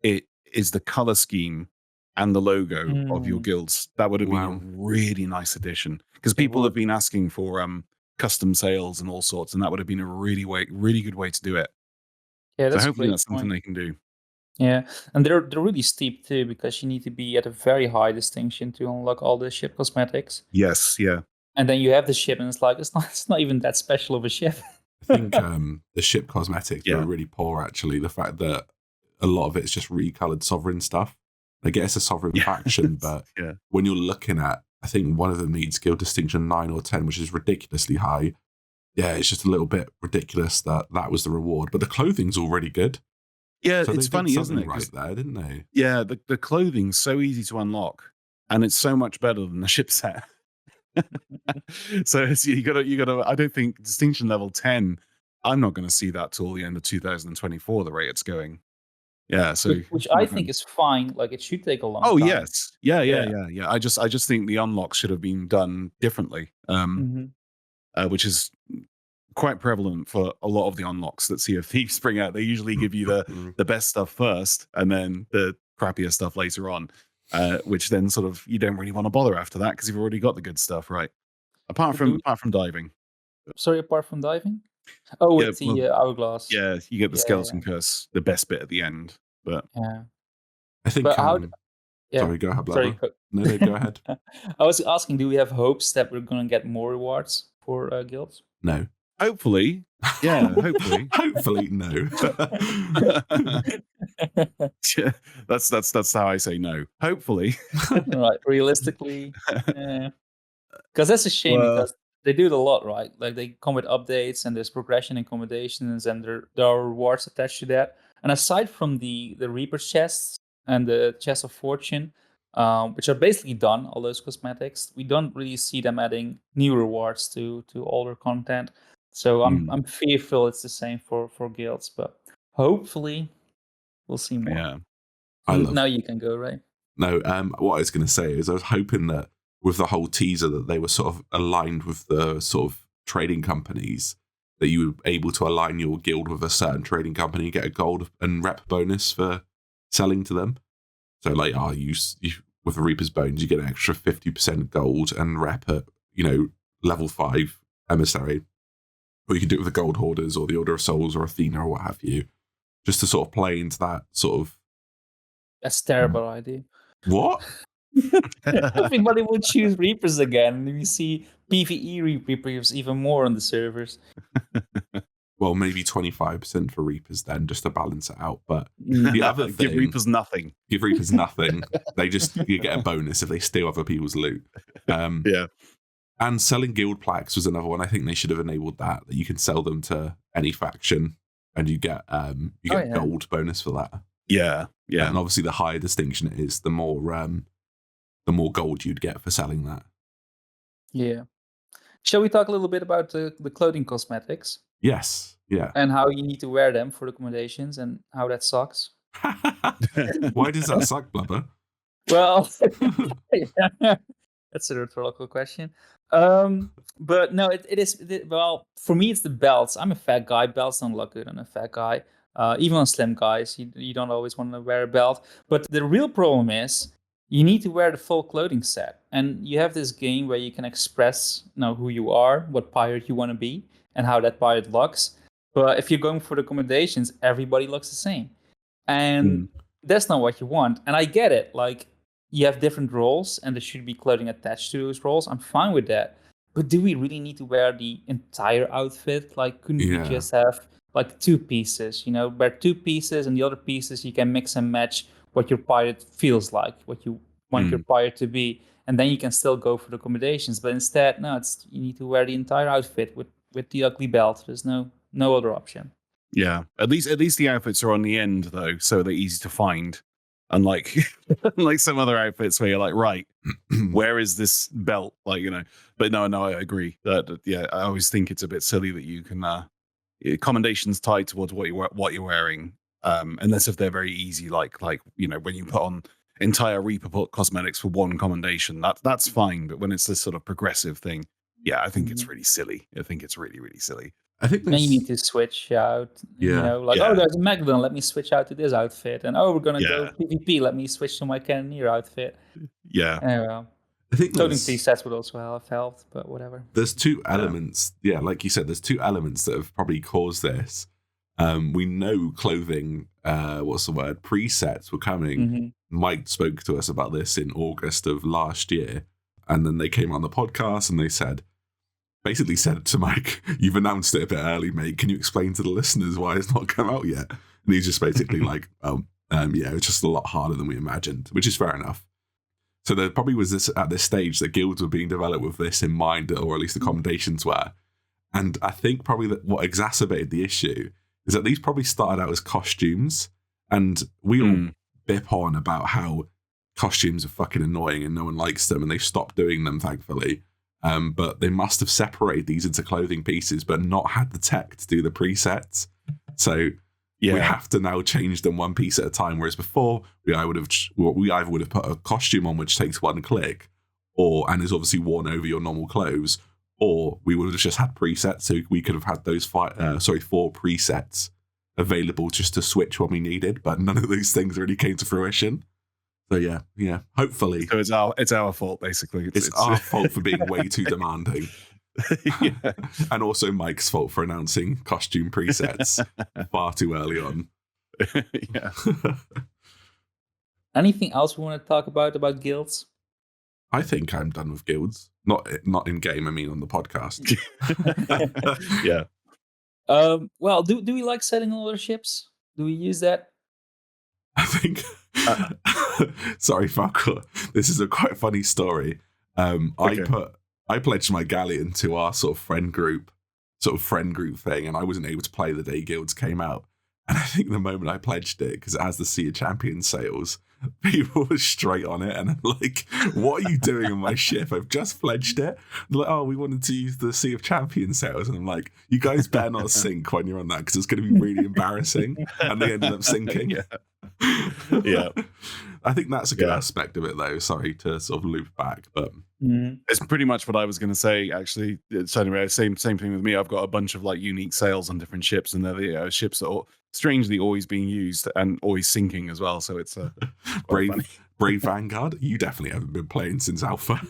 it is the color scheme and the logo of your Mm, guilds. That would have been a Wow. really nice addition, because it people have would. been asking for custom sails and all sorts, and that would have been a really good way to do it. Yeah, So that's a hopefully great that's something point. they can do. Yeah, and they're really steep too because you need to be at a very high distinction to unlock all the ship cosmetics. Yes, yeah. And then you have the ship, and it's like it's not even that special of a ship. I think the ship cosmetics were Yeah. really poor, actually. The fact that a lot of it's just recolored sovereign stuff. I guess a sovereign Yeah. faction, but Yeah. when you're looking at, I think one of them needs guild distinction 9 or 10, which is ridiculously high. Yeah, it's just a little bit ridiculous that was the reward. But the clothing's already good. Yeah, So they it's did funny, isn't something it? 'Cause right there, didn't they? yeah, the clothing's so easy to unlock, and it's so much better than the ship set. So you gotta. I don't think distinction level 10. I'm not going to see that till the end of 2024. The rate it's going. Yeah. So Which I think is fine. Like it should take a long oh time. yes, yeah, yeah, Yeah. yeah, yeah. I just think the unlock should have been done differently. Hmm. Which is quite prevalent for a lot of the unlocks that Sea of Thieves bring out. They usually give you the best stuff first, and then the crappier stuff later on. Which then sort of you don't really want to bother after that because you've already got the good stuff, right? Apart But do we, from diving. sorry, apart from diving? Oh, Yeah, with well, the hourglass. yeah, you get the Yeah, skeleton curse, the best bit at the end. But yeah. I think, But yeah. sorry, go ahead, Sorry. Blubber. No, go ahead. I was asking, do we have hopes that we're gonna get more rewards for guilds? No. hopefully, yeah, hopefully. Hopefully, no. That's how I say no. Hopefully. Right. Realistically, yeah. Because that's a shame Well, because they do it a lot, right? Like they come with updates and there's progression in accommodations and there are rewards attached to that. And aside from the Reaper chests and the Chest of Fortune, which are basically done, all those cosmetics, we don't really see them adding new rewards to older content. So mm, I'm fearful it's the same for guilds, but hopefully we'll see more. yeah. I Now love. you can go, right? No, what I was going to say is I was hoping that with the whole teaser that they were sort of aligned with the sort of trading companies, that you were able to align your guild with a certain trading company, get a gold and rep bonus for selling to them. So like, you with the Reaper's Bones, you get an extra 50% gold and rep at, level 5 emissary. Or you can do it with the Gold Hoarders or the Order of Souls or Athena or what have you, just to sort of play into that sort of, That's a terrible idea. what? Everybody would choose Reapers again. We see PvE Reapers even more on the servers. Well, maybe 25% for Reapers then, just to balance it out. But the other thing, Give Reapers nothing. give Reapers nothing. You get a bonus if they steal other people's loot. Yeah. And selling guild plaques was another one. I think they should have enabled that you can sell them to any faction, and you get yeah. gold bonus for that. Yeah. Yeah. And obviously, the higher distinction it is, the more gold you'd get for selling that. Yeah. Shall we talk a little bit about the clothing cosmetics Yes. Yeah. and how you need to wear them for the accommodations and how that sucks? Why does that suck, Blubber? Well, that's a rhetorical question. But no, it is. Well, for me, it's the belts. I'm a fat guy. Belts don't look good on a fat guy. Even on slim guys, you don't always want to wear a belt. But the real problem is you need to wear the full clothing set. And you have this game where you can express who you are, what pirate you want to be, and how that pirate looks. But if you're going for the accommodations, everybody looks the same. And that's not what you want. And I get it. Like, you have different roles and there should be clothing attached to those roles. I'm fine with that. But do we really need to wear the entire outfit? Like, couldn't we just have like 2 pieces? Wear 2 pieces and the other pieces you can mix and match what your pirate feels like, what you want your pirate to be, and then you can still go for the accommodations. But instead, no, you need to wear the entire outfit with the ugly belt. There's no other option. Yeah. At least the outfits are on the end though, so they're easy to find. Unlike like some other outfits where you're like, right, where is this belt? Like, But no, I agree that yeah, I always think it's a bit silly that you can commendations tied towards what you're wearing, unless if they're very easy, like when you put on entire Reaper cosmetics for one commendation, that's fine. But when it's this sort of progressive thing, yeah, I think it's really silly. I think it's really, really silly. I think Then you there's need to switch out, yeah. like, oh, there's a Magdalene, let me switch out to this outfit. And oh, we're gonna go Yeah. PvP, let me switch to my Cannoneer outfit. Yeah. Yeah. I think Clothing there's presets would also have helped, but whatever. there's two elements. Yeah, like you said, there's two elements that have probably caused this. We know clothing, what's the word, presets were coming. Mm-hmm. Mike spoke to us about this in August of last year, and then they came on the podcast and they basically said to Mike, "You've announced it a bit early, mate. Can you explain to the listeners why it's not come out yet?" And he's just basically like, yeah, it's just a lot harder than we imagined," which is fair enough. So there probably was this at this stage that guilds were being developed with this in mind, or at least the commendations were. And I think probably that what exacerbated the issue is that these probably started out as costumes, and we all bip on about how costumes are fucking annoying and no one likes them, and they've stopped doing them, thankfully. But they must have separated these into clothing pieces, but not had the tech to do the presets. So we have to now change them one piece at a time. Whereas before, we either would have put a costume on which takes one click, and is obviously worn over your normal clothes, or we would have just had presets. So we could have had those 4 presets available just to switch when we needed. But none of those things really came to fruition. So yeah. Hopefully, So it's our fault, basically. It's our fault for being way too demanding. Yeah. And also Mike's fault for announcing costume presets far too early on. Yeah. Anything else we want to talk about guilds? I think I'm done with guilds. Not in game, I mean on the podcast. Yeah. Well, do we like selling all our ships? Do we use that? I think sorry, Falcore. This is a quite funny story. Okay. I pledged my galleon to our sort of friend group thing, and I wasn't able to play the day guilds came out. And I think the moment I pledged it, because it has the Sea of Champions sales, people were straight on it, and I'm like, "What are you doing on my ship? I've just pledged it." They're like, "Oh, we wanted to use the Sea of Champions sales," and I'm like, "You guys better not sink when you're on that, because it's going to be really embarrassing." And they ended up sinking. Yeah. I think that's a good aspect of it, though. Sorry to sort of loop back, but it's pretty much what I was going to say. Actually, it's anyway, same thing with me. I've got a bunch of like unique sales on different ships, and they're the ships that are strangely always being used and always sinking as well. So it's Brave Vanguard. You definitely haven't been playing since Alpha.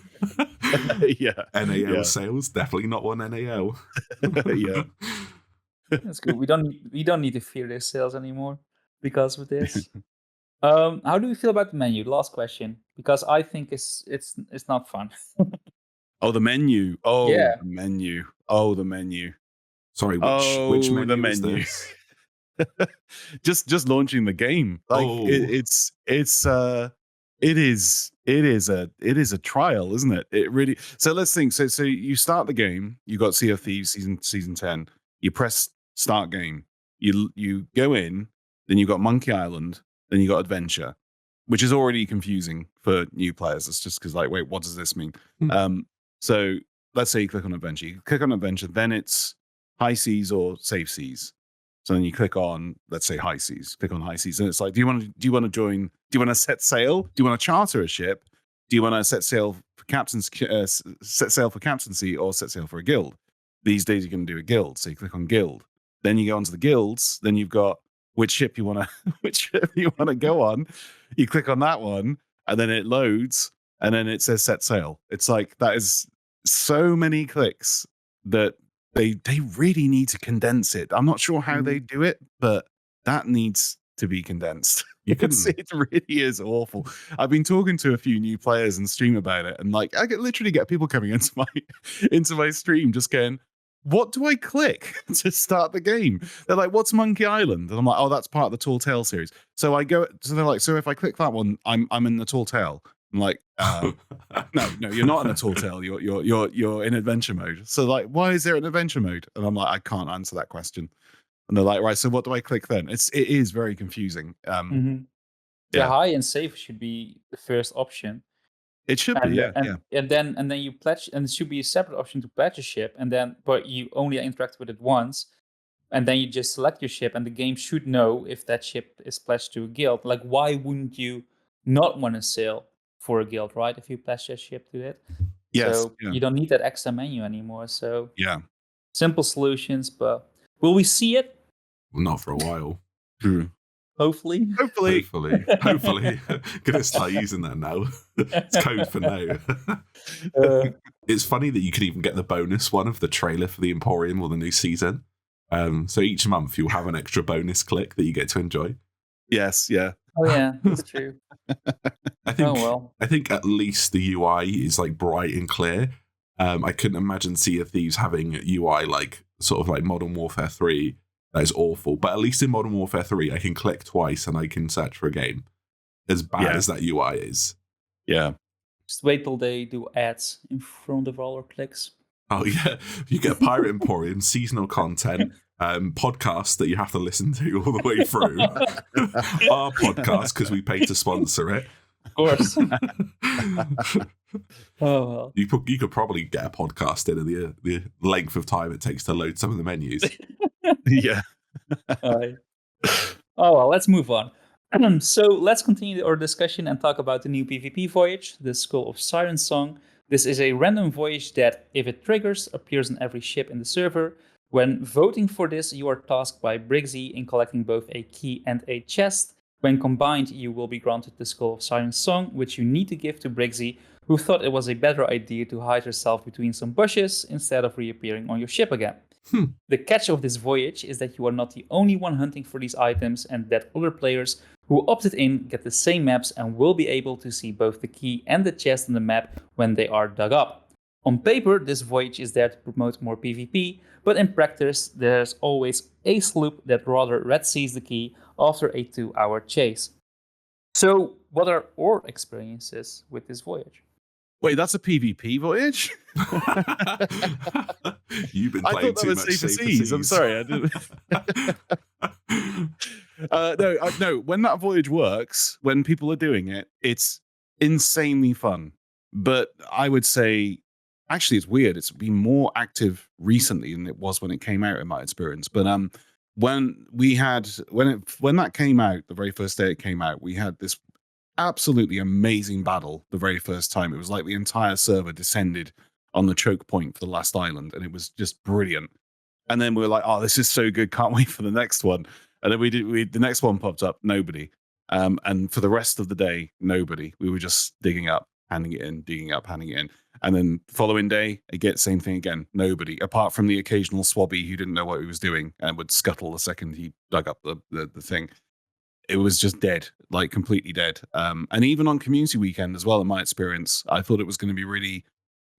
Yeah. NAL sales definitely not one NAL. Yeah. That's good. We don't need to fear their sales anymore because of this. How do we feel about the menu? Last question, because I think it's not fun. Oh, the menu. Oh, Yeah. the menu. Oh, the menu. Sorry, which menu the is menu. this? just launching the game. Like it is a trial, isn't it? It really. So let's think. So you start the game. You got Sea of Thieves season 10. You press start game. You go in. Then you got Monkey Island. Then you got Adventure, which is already confusing for new players. It's just because like, wait, what does this mean? So let's say you click on Adventure. You click on Adventure. Then it's High Seas or Safe Seas. So then you click on, let's say, High Seas. Click on High Seas, and it's like, do you want to join? Do you want to set sail? Do you want to charter a ship? Do you want to set sail for captaincy, or set sail for a guild? These days you can do a guild, so you click on guild. Then you go onto the guilds. Then you've got which ship you want to go on. You click on that one, and then it loads, and then it says set sail. It's like that is so many clicks that they really need to condense it. I'm not sure how they do it, but that needs to be condensed. It really is awful. I've been talking to a few new players and stream about it, and like I literally get people coming into my stream just going, "What do I click to start the game?" They're like, "What's Monkey Island?" And I'm like, "Oh, that's part of the Tall Tale series." So I go, so they're like, "So if I click that one, I'm in the Tall Tale." I'm like, no, you're not in a Tall Tale. You're in adventure mode. So like, why is there an adventure mode? And I'm like, I can't answer that question. And they're like, right, so what do I click then? It is very confusing. Yeah, high and safe should be the first option. It should be, yeah. And then you pledge, and it should be a separate option to pledge a ship, but you only interact with it once, and then you just select your ship, and the game should know if that ship is pledged to a guild. Like, why wouldn't you not want to sail for a guild, right? If you pledge your ship to it, Yes, so you don't need that extra menu anymore. So yeah. Simple solutions, but will we see it? Well, not for a while. True. Hopefully. Hopefully. Gonna start using that now. It's code for now. It's funny that you can even get the bonus one of the trailer for the Emporium or the new season. So each month you'll have an extra bonus click that you get to enjoy. Yes, yeah. Oh yeah, that's true. I think. Oh well. I think at least the UI is like bright and clear. I couldn't imagine Sea of Thieves having UI like sort of like Modern Warfare 3. That is awful. But at least in Modern Warfare 3, I can click twice and I can search for a game. As bad as that UI is. Yeah. Just wait till they do ads in front of all our clicks. Oh yeah, you get Pirate Emporium, seasonal content, podcasts that you have to listen to all the way through. Our podcast, because we pay to sponsor it. Of course. Oh well. You could probably get a podcast in the length of time it takes to load some of the menus. Yeah. Oh well, let's move on. So let's continue our discussion and talk about the new PvP voyage, the Skull of Siren song. This is a random voyage that, if it triggers, appears on every ship in the server. When voting for this, you are tasked by Briggsy in collecting both a key and a chest. When combined, you will be granted the Skull of Siren song, which you need to give to Briggsy, who thought it was a better idea to hide herself between some bushes instead of reappearing on your ship again. The catch of this voyage is that you are not the only one hunting for these items, and that other players who opted in get the same maps and will be able to see both the key and the chest on the map when they are dug up. On paper, this voyage is there to promote more PvP, but in practice, there's always a sloop that rather red sees the key after a 2-hour chase. So, what are our experiences with this voyage? Wait, that's a PvP voyage? You've been I playing thought that too was much Safer Safer Seas. I'm sorry, I didn't. No. When that voyage works, when people are doing it, it's insanely fun. But I would say, actually, it's weird. It's been more active recently than it was when it came out, in my experience. But when that came out, the very first day it came out, we had this absolutely amazing battle the very first time. It was like the entire server descended on the choke point for the last island, and it was just brilliant. And then we were like, oh, this is so good, can't wait for the next one. And then the next one popped up, nobody. And for the rest of the day, nobody. We were just digging up, handing it in, digging up, handing it in. And then the following day, again, same thing again, nobody, apart from the occasional swabby who didn't know what he was doing and would scuttle the second he dug up the thing. It was just dead, like completely dead. And even on community weekend as well, in my experience, I thought it was going to be really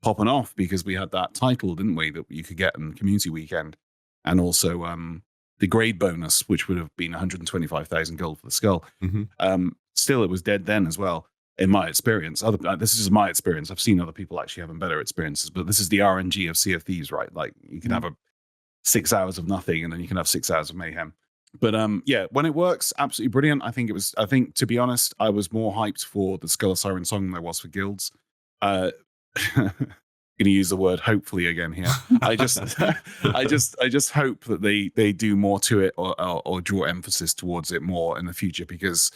popping off because we had that title, didn't we, that you could get on community weekend. And also the grade bonus, which would have been 125,000 gold for the skull. Mm-hmm. Still, it was dead then as well, in my experience. This is my experience. I've seen other people actually having better experiences, but this is the RNG of Sea of Thieves, right? Like you can have 6 hours of nothing and then you can have 6 hours of mayhem. But yeah, when it works, absolutely brilliant. I think to be honest, I was more hyped for the Skull of Siren song than I was for guilds. Gonna use the word hopefully again here. I just hope that they do more to it or draw emphasis towards it more in the future, because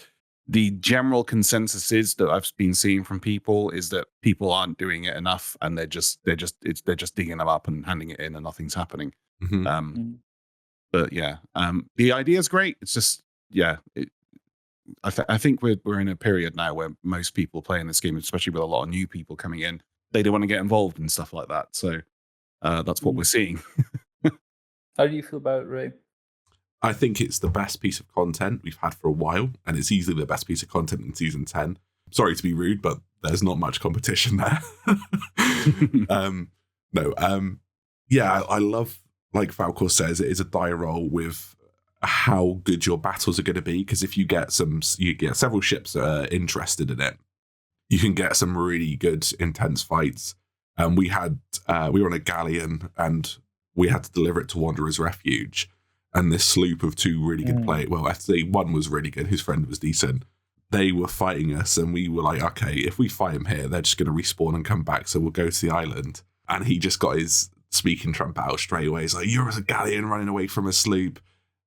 the general consensus is that I've been seeing from people is that people aren't doing it enough, and they're just digging them up and handing it in and nothing's happening. Mm-hmm. But yeah, the idea is great. It's just, yeah, I think we're in a period now where most people playing this game, especially with a lot of new people coming in, they don't want to get involved in stuff like that. So that's what we're seeing. How do you feel about it, Ray? I think it's the best piece of content we've had for a while, and it's easily the best piece of content in season 10. Sorry to be rude, but there's not much competition there. Yeah, I love, like Falcore says, it is a die roll with how good your battles are going to be, because if you get several ships that are interested in it, you can get some really good intense fights. We were on a galleon and we had to deliver it to Wanderer's Refuge, and this sloop of two really good players, well, I'd say one was really good, his friend was decent. They were fighting us, and we were like, okay, if we fight them here, they're just going to respawn and come back, so we'll go to the island. And he just got his speaking trumpet out straight away. He's like, you're a galleon running away from a sloop.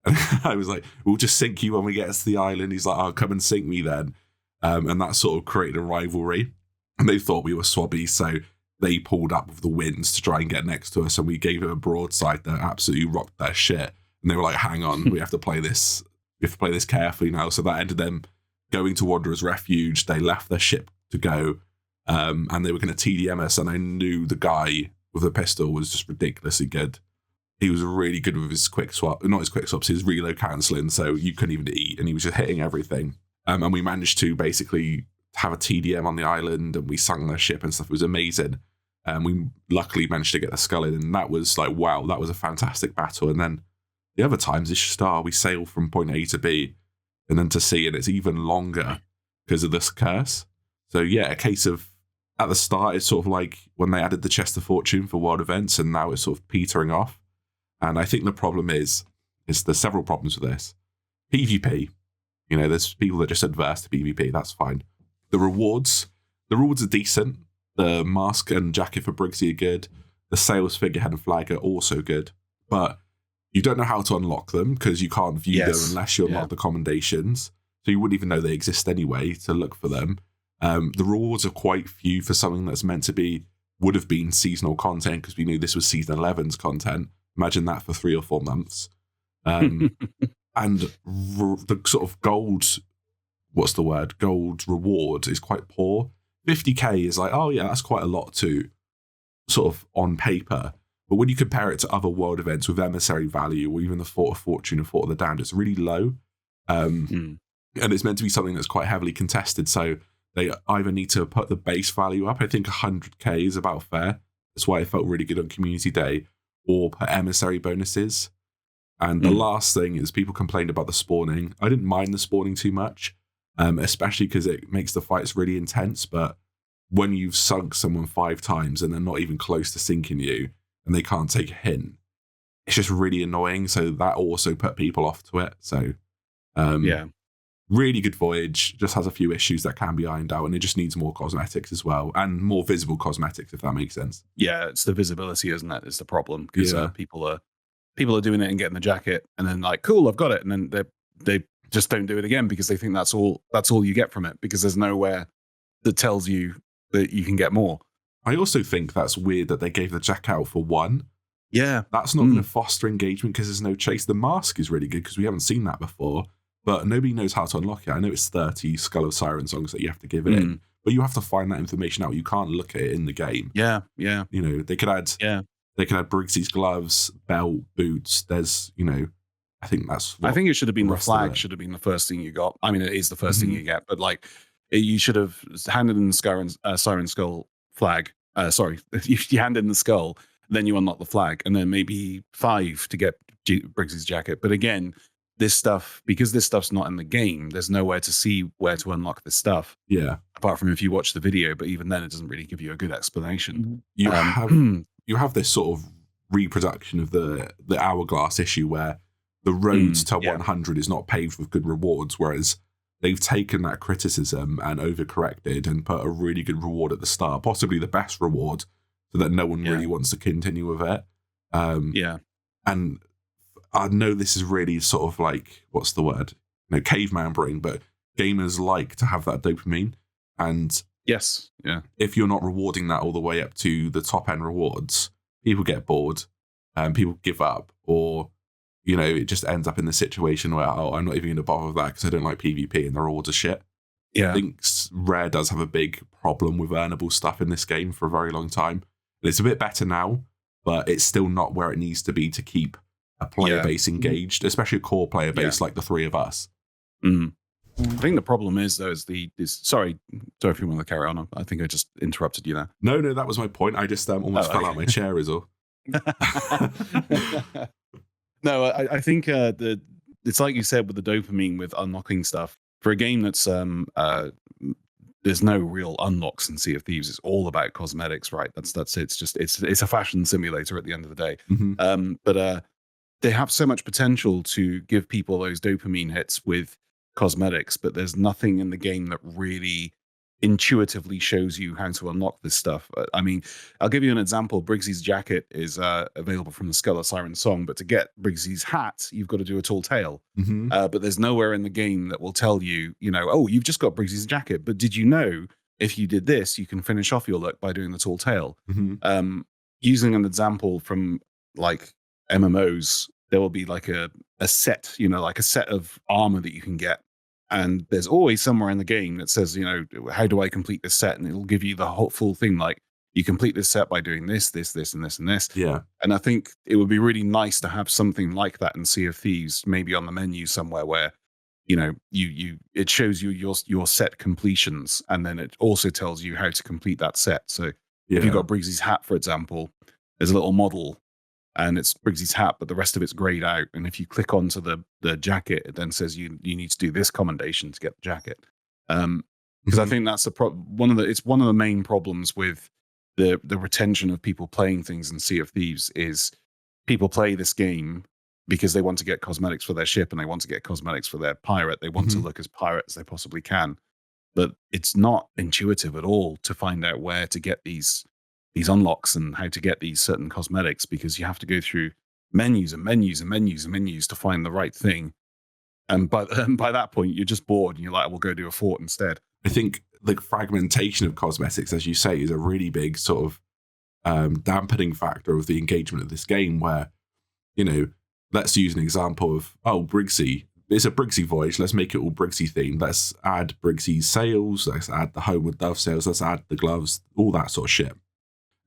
And I was like, we'll just sink you when we get to the island. He's like, oh, come and sink me then. And that sort of created a rivalry. And they thought we were swabbies, so they pulled up with the winds to try and get next to us, and we gave them a broadside that absolutely rocked their shit. And they were like, hang on, we have to play this. We have to play this carefully now. So that ended them going to Wanderer's Refuge. They left their ship to go, and they were going to TDM us. And I knew the guy with the pistol was just ridiculously good. He was really good with his quick swap, not his quick swaps, his reload cancelling. So you couldn't even eat, and he was just hitting everything. And we managed to basically have a TDM on the island, and we sunk their ship and stuff. It was amazing. And we luckily managed to get the skull in, and that was like, wow, that was a fantastic battle. And then the other times it's just, we sail from point A to B and then to C, and it's even longer because of this curse. So yeah, a case of, at the start, it's sort of like when they added the Chest of Fortune for world events, and now it's sort of petering off. And I think the problem is there's several problems with this. PvP, there's people that are just adverse to PvP, that's fine. The rewards are decent. The mask and jacket for Briggsy are good. The sales figurehead and flag are also good. But you don't know how to unlock them because you can't view them unless you unlock the commendations. So you wouldn't even know they exist anyway to look for them. The rewards are quite few for something that's meant to would have been seasonal content, because we knew this was season 11's content. Imagine that for 3 or 4 months. And the sort of gold reward is quite poor. 50k is like, oh yeah, that's quite a lot to sort of on paper. But when you compare it to other world events with emissary value, or even the Fort of Fortune and Fort of the Damned, it's really low. And it's meant to be something that's quite heavily contested. So they either need to put the base value up. I think 100k is about fair. That's why it felt really good on Community Day. Or put emissary bonuses. And the last thing is, people complained about the spawning. I didn't mind the spawning too much, especially because it makes the fights really intense. But when you've sunk someone 5 times and they're not even close to sinking you, and they can't take a hit, it's just really annoying. So that also put people off to it. So really good voyage, just has a few issues that can be ironed out, and it just needs more cosmetics as well, and more visible cosmetics, if that makes sense. Yeah, it's the visibility, isn't it? Is the problem, because people are doing it and getting the jacket, and then like, cool, I've got it, and then they just don't do it again because they think that's all you get from it, because there's nowhere that tells you that you can get more. I also think that's weird that they gave the jacket out for 1. Yeah, that's not going to foster engagement because there's no chase. The mask is really good because we haven't seen that before. But nobody knows how to unlock it. I know it's 30 Skull of Siren songs that you have to give in, but you have to find that information out. You can't look at it in the game. Yeah. They could add Briggsy's gloves, belt, boots. There's, I think that's I think it should have been the flag should have been the first thing you got. I mean, it is the first thing you get, but like, you should have handed in the Siren Skull flag. You hand in the skull, then you unlock the flag, and then maybe 5 to get Briggsy's jacket. But again, because this stuff's not in the game, there's nowhere to see where to unlock this stuff. Yeah. Apart from if you watch the video, but even then it doesn't really give you a good explanation. You have this sort of reproduction of the hourglass issue where the road to 100 is not paved with good rewards, whereas they've taken that criticism and overcorrected and put a really good reward at the start, possibly the best reward, so that no one really wants to continue with it. And I know this is really sort of like, what's the word? Caveman brain, but gamers like to have that dopamine. And yes, if you're not rewarding that all the way up to the top end rewards, people get bored and people give up, or, it just ends up in the situation where, I'm not even going to bother with that because I don't like PvP and the rewards are shit. Yeah. I think Rare does have a big problem with earnable stuff in this game for a very long time. And it's a bit better now, but it's still not where it needs to be to keep a player base engaged, especially a core player base like the 3 of us. I think the problem is, though, sorry if you want to carry on. I think I just interrupted you there. No, that was my point. I just almost fell out my chair is all. No, I think it's like you said with the dopamine, with unlocking stuff. For a game that's there's no real unlocks in Sea of Thieves. It's all about cosmetics, right? That's it. It's a fashion simulator at the end of the day. But they have so much potential to give people those dopamine hits with cosmetics, but there's nothing in the game that really intuitively shows you how to unlock this stuff. I mean, I'll give you an example. Briggsy's jacket is available from the Skull of Siren song, but to get Briggsy's hat, you've got to do a tall tale. But there's nowhere in the game that will tell you, oh, you've just got Briggsy's jacket, but did you know if you did this, you can finish off your look by doing the tall tale. Mm-hmm. Using an example from like MMOs, there will be like a set, like a set of armor that you can get. And there's always somewhere in the game that says, how do I complete this set? And it'll give you the whole full thing. Like, you complete this set by doing this, this, this, and this, and this. Yeah. And I think it would be really nice to have something like that in Sea of Thieves, maybe on the menu somewhere where, it shows you your set completions, and then it also tells you how to complete that set. So if you've got Briggsy's hat, for example, there's a little model and it's Briggsy's hat, but the rest of it's grayed out. And if you click onto the jacket, it then says you need to do this commendation to get the jacket. Because I think that's it's one of the main problems with the retention of people playing things in Sea of Thieves is people play this game because they want to get cosmetics for their ship and they want to get cosmetics for their pirate. They want to look as pirate as they possibly can. But it's not intuitive at all to find out where to get these unlocks and how to get these certain cosmetics, because you have to go through menus and menus and menus and menus to find the right thing. And by that point, you're just bored and you're like, we'll go do a fort instead. I think the fragmentation of cosmetics, as you say, is a really big sort of dampening factor of the engagement of this game where, let's use an example of, Briggsy. It's a Briggsy voyage. Let's make it all Briggsy themed. Let's add Briggsy's sails. Let's add the Homeward Dove sails. Let's add the gloves, all that sort of shit.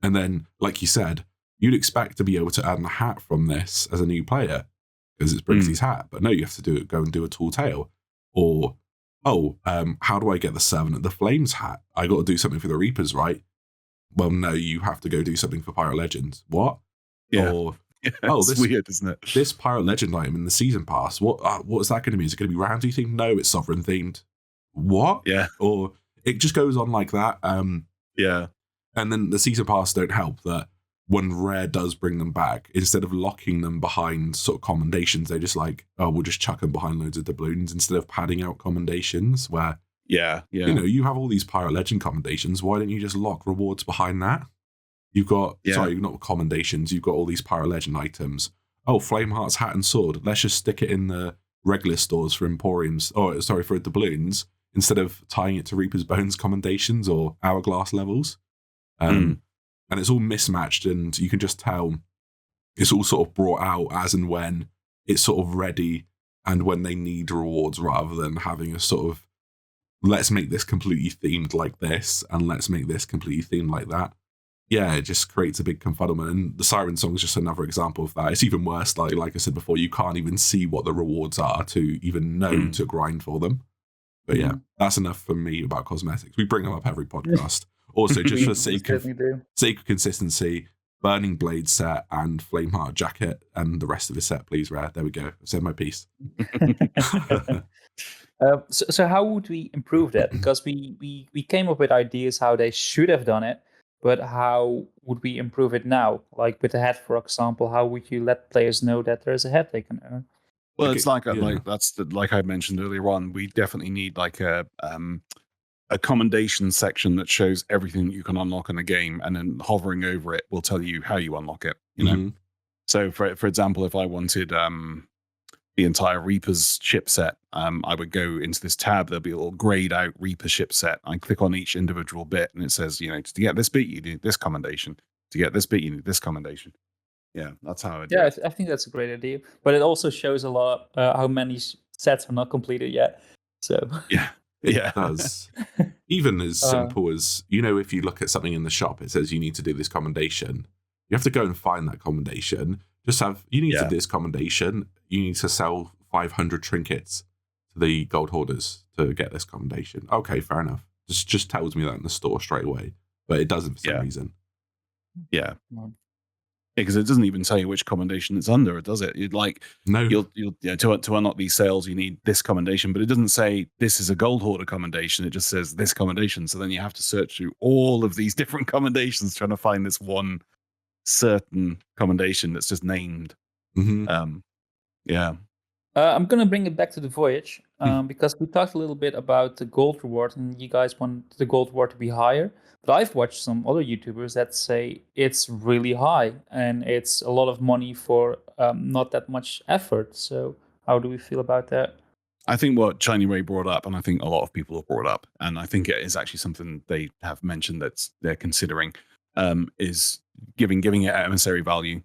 And then, like you said, you'd expect to be able to earn a hat from this as a new player because it's Briggsy's hat. But no, you have to go and do a tall tale. Or, how do I get the Servant of the Flames hat? I got to do something for the Reapers, right? Well, no, you have to go do something for Pirate Legends. What? Yeah. Or, it's weird, isn't it? This Pirate Legend item in the season pass, what is that going to be? Is it going to be Ramsey themed? No, it's Sovereign themed. What? Yeah. Or it just goes on like that. Yeah. And then the season pass don't help that when Rare does bring them back, instead of locking them behind sort of commendations, they're just like, we'll just chuck them behind loads of doubloons instead of padding out commendations where, you have all these Pirate Legend commendations. Why don't you just lock rewards behind that? You've got, not commendations, you've got all these Pirate Legend items. Flameheart's hat and sword. Let's just stick it in the regular stores for Emporiums, for doubloons, instead of tying it to Reaper's Bones commendations or Hourglass levels. And it's all mismatched, and you can just tell it's all sort of brought out as and when it's sort of ready and when they need rewards, rather than having a sort of, let's make this completely themed like this and let's make this completely themed like that. Yeah, it just creates a big confuddlement. And the Siren song is just another example of that. It's even worse, like I said before, you can't even see what the rewards are to even know to grind for them. But yeah, that's enough for me about cosmetics. We bring them up every podcast. Also, just for sake of consistency, Burning Blade set and Flameheart jacket and the rest of the set, please, Rare. There we go. I've said my piece. So how would we improve that? Because we came up with ideas how they should have done it, but how would we improve it now? Like with the hat, for example, how would you let players know that there's a hat they can earn? Well, it's like I mentioned earlier on, we definitely need like a commendation section that shows everything that you can unlock in a game, and then hovering over it will tell you how you unlock it. So for example, if I wanted the entire Reaper's ship set, I would go into this tab. There'll be a little grayed out Reaper ship set. I click on each individual bit, and it says, to get this bit, you need this commendation. To get this bit, you need this commendation. Yeah, that's how I do it. I think that's a great idea. But it also shows a lot how many sets are not completed yet. So it does. Even as simple as, if you look at something in the shop, it says you need to do this commendation. You have to go and find that commendation. You need to do this commendation. You need to sell 500 trinkets to the gold hoarders to get this commendation. Okay, fair enough. Just tells me that in the store straight away, but it doesn't for some reason. Yeah. Because it doesn't even tell you which commendation it's under, does it? To unlock these sales, you need this commendation, but it doesn't say this is a gold hoarder commendation. It just says this commendation. So then you have to search through all of these different commendations trying to find this one certain commendation that's just named. I'm gonna bring it back to the voyage because we talked a little bit about the gold reward, and you guys want the gold reward to be higher. But I've watched some other YouTubers that say it's really high and it's a lot of money for not that much effort. So how do we feel about that? I think what AShinyRay brought up, and I think a lot of people have brought up, and I think it is actually something they have mentioned that they're considering, is giving it emissary value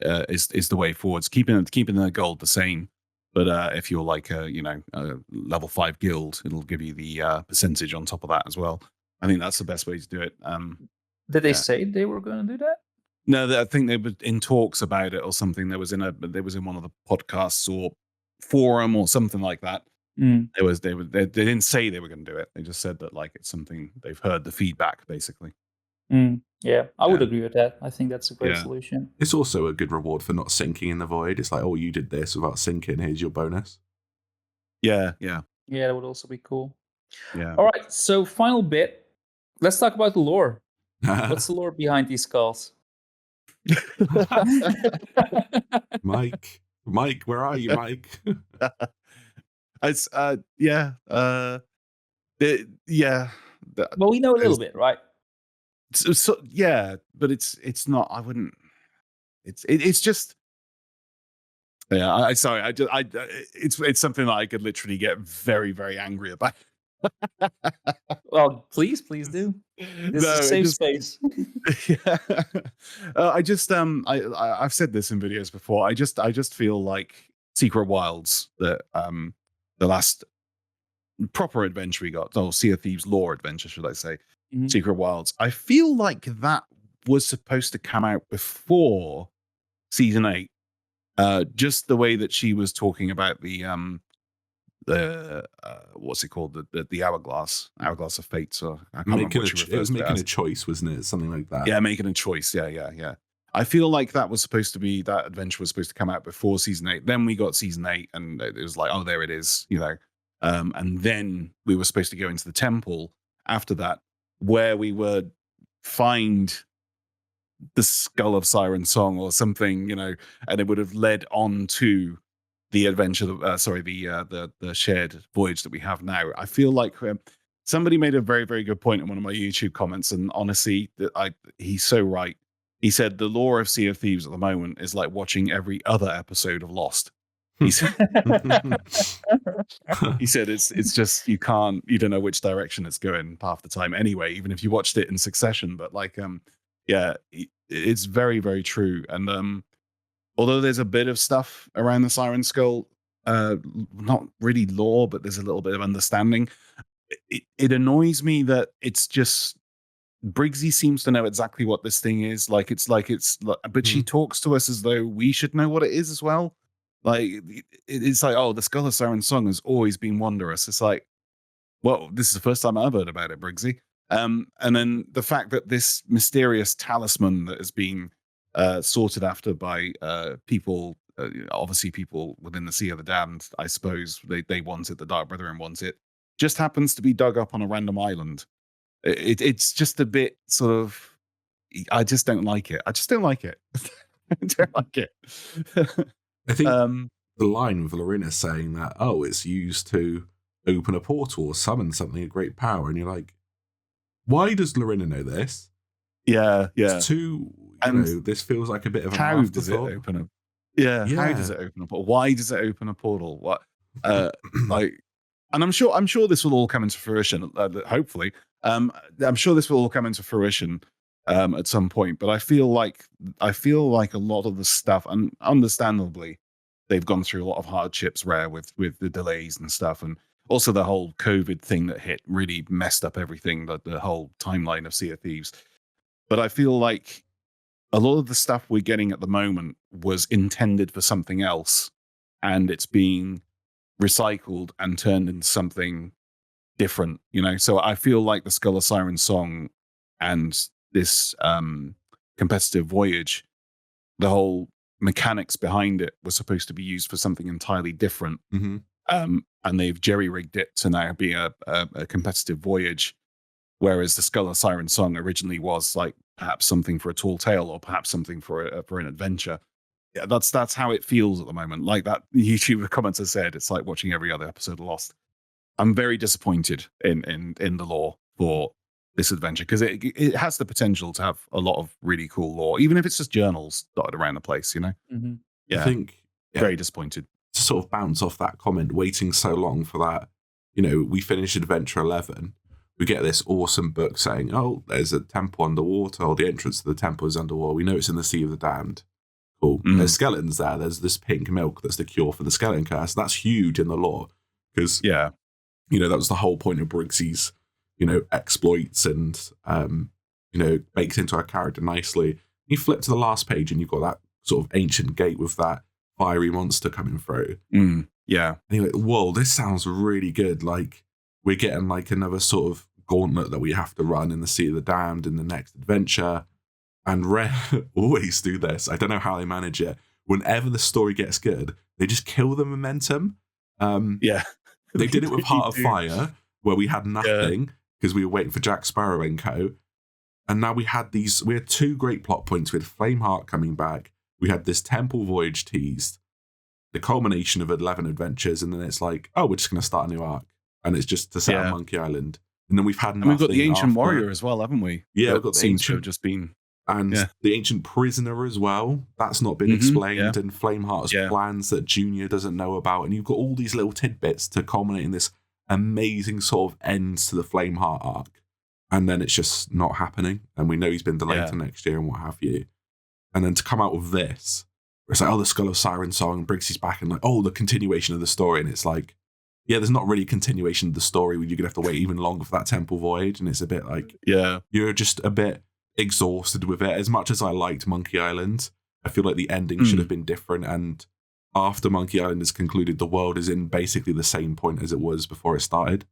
is the way forwards. Keeping the gold the same, but if you're like a level 5 guild, it'll give you the percentage on top of that as well. I think that's the best way to do it. Did they say they were going to do that? No, I think they were in talks about it or something. There was in one of the podcasts or forum or something like that. Mm. They didn't say they were going to do it. They just said that like it's something they've heard the feedback basically. Yeah, I would agree with that. I think that's a great solution. It's also a good reward for not sinking in the void. It's like, oh, you did this without sinking. Here's your bonus. Yeah. Yeah, that would also be cool. Yeah. All right, so final bit. Let's talk about the lore. What's the lore behind these skulls? Mike, where are you, Mike? It's Well, we know a little bit, right? So but it's not. I wouldn't. It's just. Yeah, it's something that I could literally get very, very angry about. Well, please do. This is a safe space. Yeah. I've said this in videos before. I just feel like Secret Wilds, the last proper adventure we got, Sea of Thieves lore adventure, should I say, Secret Wilds. I feel like that was supposed to come out before season 8. Just the way that she was talking about the what's it called, the hourglass of fate. So I can't remember what it was making a choice, wasn't it? Something like that. Yeah, making a choice. Yeah. I feel like that adventure was supposed to come out before season 8. Then we got season 8, and it was like, oh, there it is, and then we were supposed to go into the temple after that, where we would find the Skull of Siren song or something, and it would have led on to the adventure, the shared voyage that we have now. I feel like somebody made a very, very good point in one of my YouTube comments, and honestly, he's so right. He said the lore of Sea of Thieves at the moment is like watching every other episode of Lost. He said, it's just you don't know which direction it's going half the time anyway, even if you watched it in succession. But like, it's very, very true. And although there's a bit of stuff around the Siren Skull, not really lore, but there's a little bit of understanding. It annoys me that it's just Briggsy seems to know exactly what this thing is. But she talks to us as though we should know what it is as well. Like it's like, oh, the Skull of Siren song has always been wondrous. It's like, well, this is the first time I've heard about it, Briggsy. And then the fact that this mysterious talisman that has been sorted after by people, obviously people within the Sea of the Damned, I suppose they want it, the Dark Brethren want it, just happens to be dug up on a random island. It's just a bit sort of, I just don't like it. I don't like it. I think the line with Lorena saying that, oh, it's used to open a portal or summon something of great power, and you're like, why does Lorena know this? Yeah. It's too, this feels like a bit of an how does it open up? Yeah, how does it open up? Why does it open a portal? What? And I'm sure this will all come into fruition. Hopefully, I'm sure this will all come into fruition at some point. But I feel like a lot of the stuff, and understandably, they've gone through a lot of hardships, Rare, with the delays and stuff, and also the whole COVID thing that hit really messed up everything, the whole timeline of Sea of Thieves. But I feel like a lot of the stuff we're getting at the moment was intended for something else, and it's being recycled and turned into something different, So I feel like the Skull of Siren song and this competitive voyage, the whole mechanics behind it was supposed to be used for something entirely different. And they've jerry-rigged it to now be a competitive voyage, whereas the Skull of Siren song originally was like perhaps something for a tall tale or perhaps something for an adventure. Yeah, that's how it feels at the moment. Like that YouTube commenter said, it's like watching every other episode of Lost. I'm very disappointed in the lore for this adventure, because it has the potential to have a lot of really cool lore, even if it's just journals dotted around the place, I think very disappointed. To sort of bounce off that comment, waiting so long for that. We finished Adventure 11. We get this awesome book saying, oh, there's a temple underwater, or the entrance to the temple is underwater. We know it's in the Sea of the Damned. Cool. There's skeletons there. There's this pink milk that's the cure for the skeleton curse. That's huge in the lore because, that was the whole point of Briggsy's, exploits and, bakes into our character nicely. You flip to the last page and you've got that sort of ancient gate with that fiery monster coming through. Yeah. And you're like, whoa, this sounds really good. Like, we're getting like another sort of gauntlet that we have to run in the Sea of the Damned in the next adventure. And Rare always do this. I don't know how they manage it. Whenever the story gets good, they just kill the momentum. They did it with Heart of Fire, where we had nothing because we were waiting for Jack Sparrow and co. And now we had two great plot points. We had Flameheart coming back. We had this Temple Voyage teased, the culmination of 11 adventures, and then it's like, oh, we're just going to start a new arc. And it's just to set up Monkey Island. And then we've had nothing. We've got the Ancient after. Warrior as well, haven't we? Yeah, we've got the seems to Ancient. have just been... And the Ancient Prisoner as well. That's not been explained. And Flameheart's plans that Junior doesn't know about. And you've got all these little tidbits to culminate in this amazing sort of ends to the Flameheart arc. And then it's just not happening. And we know he's been delayed to next year and what have you. And then to come out with this, where it's like, oh, the Skull of Siren song, and Briggsy's back, and like, oh, the continuation of the story. And it's like, yeah, there's not really a continuation of the story. You're going to have to wait even longer for that Temple Voyage. And it's a bit like, you're just a bit exhausted with it. As much as I liked Monkey Island, I feel like the ending should have been different. And after Monkey Island is concluded, the world is in basically the same point as it was before it started.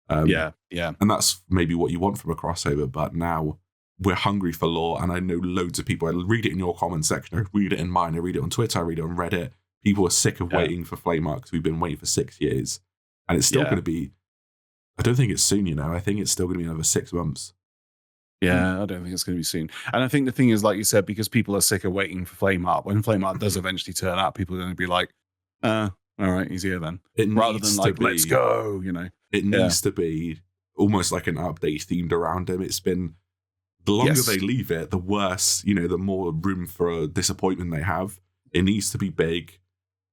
And that's maybe what you want from a crossover. But now we're hungry for lore. And I know loads of people, I read it in your comment section, I read it in mine, I read it on Twitter, I read it on Reddit. People are sick of waiting for Flameheart because we've been waiting for 6 years. And it's still going to be, I don't think it's soon, I think it's still going to be another 6 months. Yeah, I don't think it's going to be soon. And I think the thing is, like you said, because people are sick of waiting for Flameheart, when Flameheart does eventually turn up, people are going to be like, all right, he's here then. Rather than like, let's go, It needs to be almost like an update themed around him. It's been, the longer they leave it, the worse, the more room for disappointment they have. It needs to be big.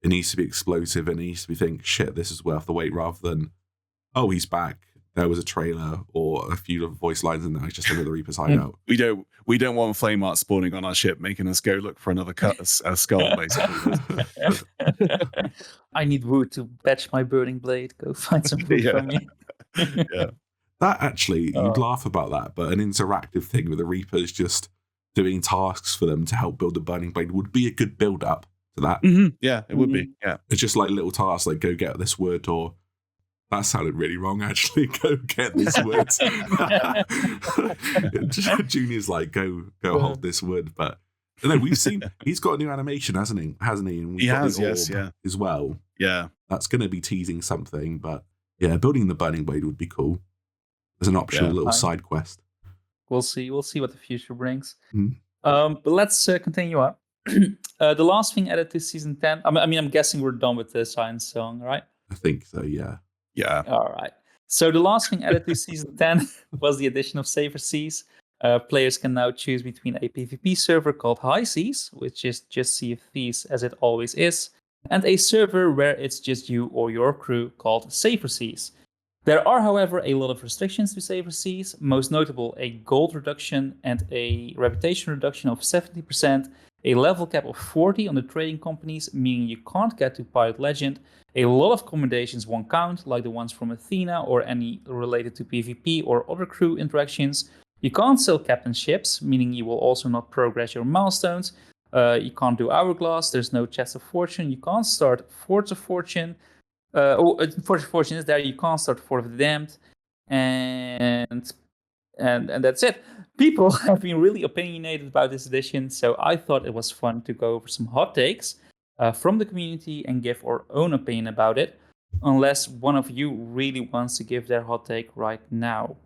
It needs to be explosive. It needs to be think, shit, this is worth the wait, rather than, oh, he's back. There was a trailer or a few voice lines in there. It's just under the Reaper's hideout. We don't want Flameheart spawning on our ship, making us go look for another skull, basically. I need wood to patch my burning blade. Go find some wood for me. That actually, you'd laugh about that, but an interactive thing with the Reapers just doing tasks for them to help build the burning blade would be a good build-up to that. Yeah, it would be. Yeah, it's just like little tasks, like go get this wood, or that sounded really wrong. Actually, go get this wood. Junior's like, go hold this wood, but no, we've seen he's got a new animation, hasn't he? And he has, yes, as well. Yeah, that's going to be teasing something, but yeah, building the burning blade would be cool as an optional little side quest. We'll see what the future brings. But let's continue on. The last thing added to season 10. I mean, I'm guessing we're done with the science song, right? I think so. Yeah. All right. So the last thing added to season 10 was the addition of Safer Seas. Players can now choose between a PvP server called High Seas, which is just Sea of Thieves as it always is, and a server where it's just you or your crew called Safer Seas. There are, however, a lot of restrictions to Safer Seas, most notable a gold reduction and a reputation reduction of 70%, a level cap of 40 on the trading companies, meaning you can't get to Pirate Legend. A lot of commendations won't count, like the ones from Athena or any related to PvP or other crew interactions. You can't sell captain ships, meaning you will also not progress your milestones. You can't do Hourglass, there's no Chest of Fortune, you can't start Forts of Fortune. Forts of Fortune is there, you can't start Fort of the Damned. And that's it. People have been really opinionated about this edition, so I thought it was fun to go over some hot takes from the community and give our own opinion about it, unless one of you really wants to give their hot take right now.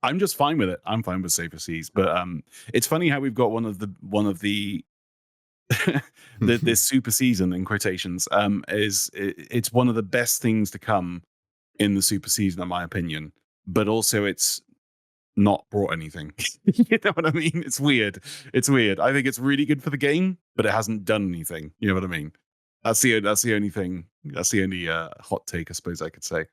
I'm just fine with it. I'm fine with Safer Seas, but it's funny how we've got one of the this super season in quotations it's one of the best things to come in the super season, in my opinion, but also it's not brought anything. You know what I mean? It's weird. I think it's really good for the game, but it hasn't done anything. You know what I mean? That's the only thing. That's the only hot take, I suppose I could say.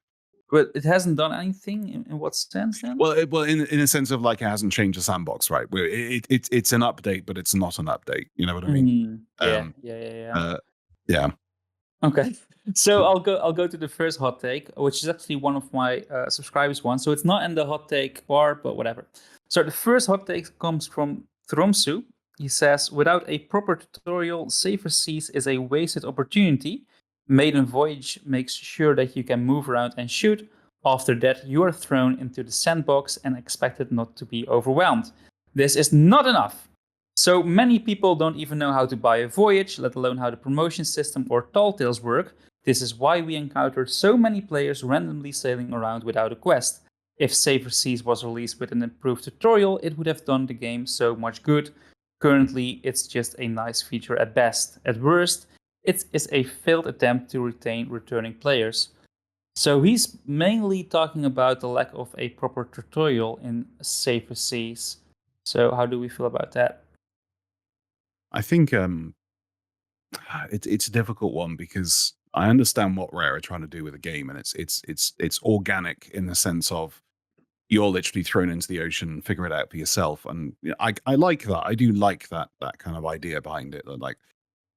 But it hasn't done anything in what sense then? Well, in a sense of like it hasn't changed the sandbox, right? Where it's an update, but it's not an update. You know what I mean? Yeah, Um, yeah. yeah. Okay, so I'll go to the first hot take, which is actually one of my subscribers one. So it's not in the hot take bar, but whatever. So the first hot take comes from Tromsu. He says, without a proper tutorial, Safer Seas is a wasted opportunity. Maiden Voyage makes sure that you can move around and shoot. After that, you are thrown into the sandbox and expected not to be overwhelmed. This is not enough. So many people don't even know how to buy a voyage, let alone how the promotion system or tall tales work. This is why we encountered so many players randomly sailing around without a quest. If Safer Seas was released with an improved tutorial, it would have done the game so much good. Currently, it's just a nice feature at best. At worst, it is a failed attempt to retain returning players. So he's mainly talking about the lack of a proper tutorial in Safer Seas. So how do we feel about that? I think it's a difficult one because I understand what Rare are trying to do with the game, and it's organic in the sense of you're literally thrown into the ocean, figure it out for yourself, and I like that. I do like that kind of idea behind it. That like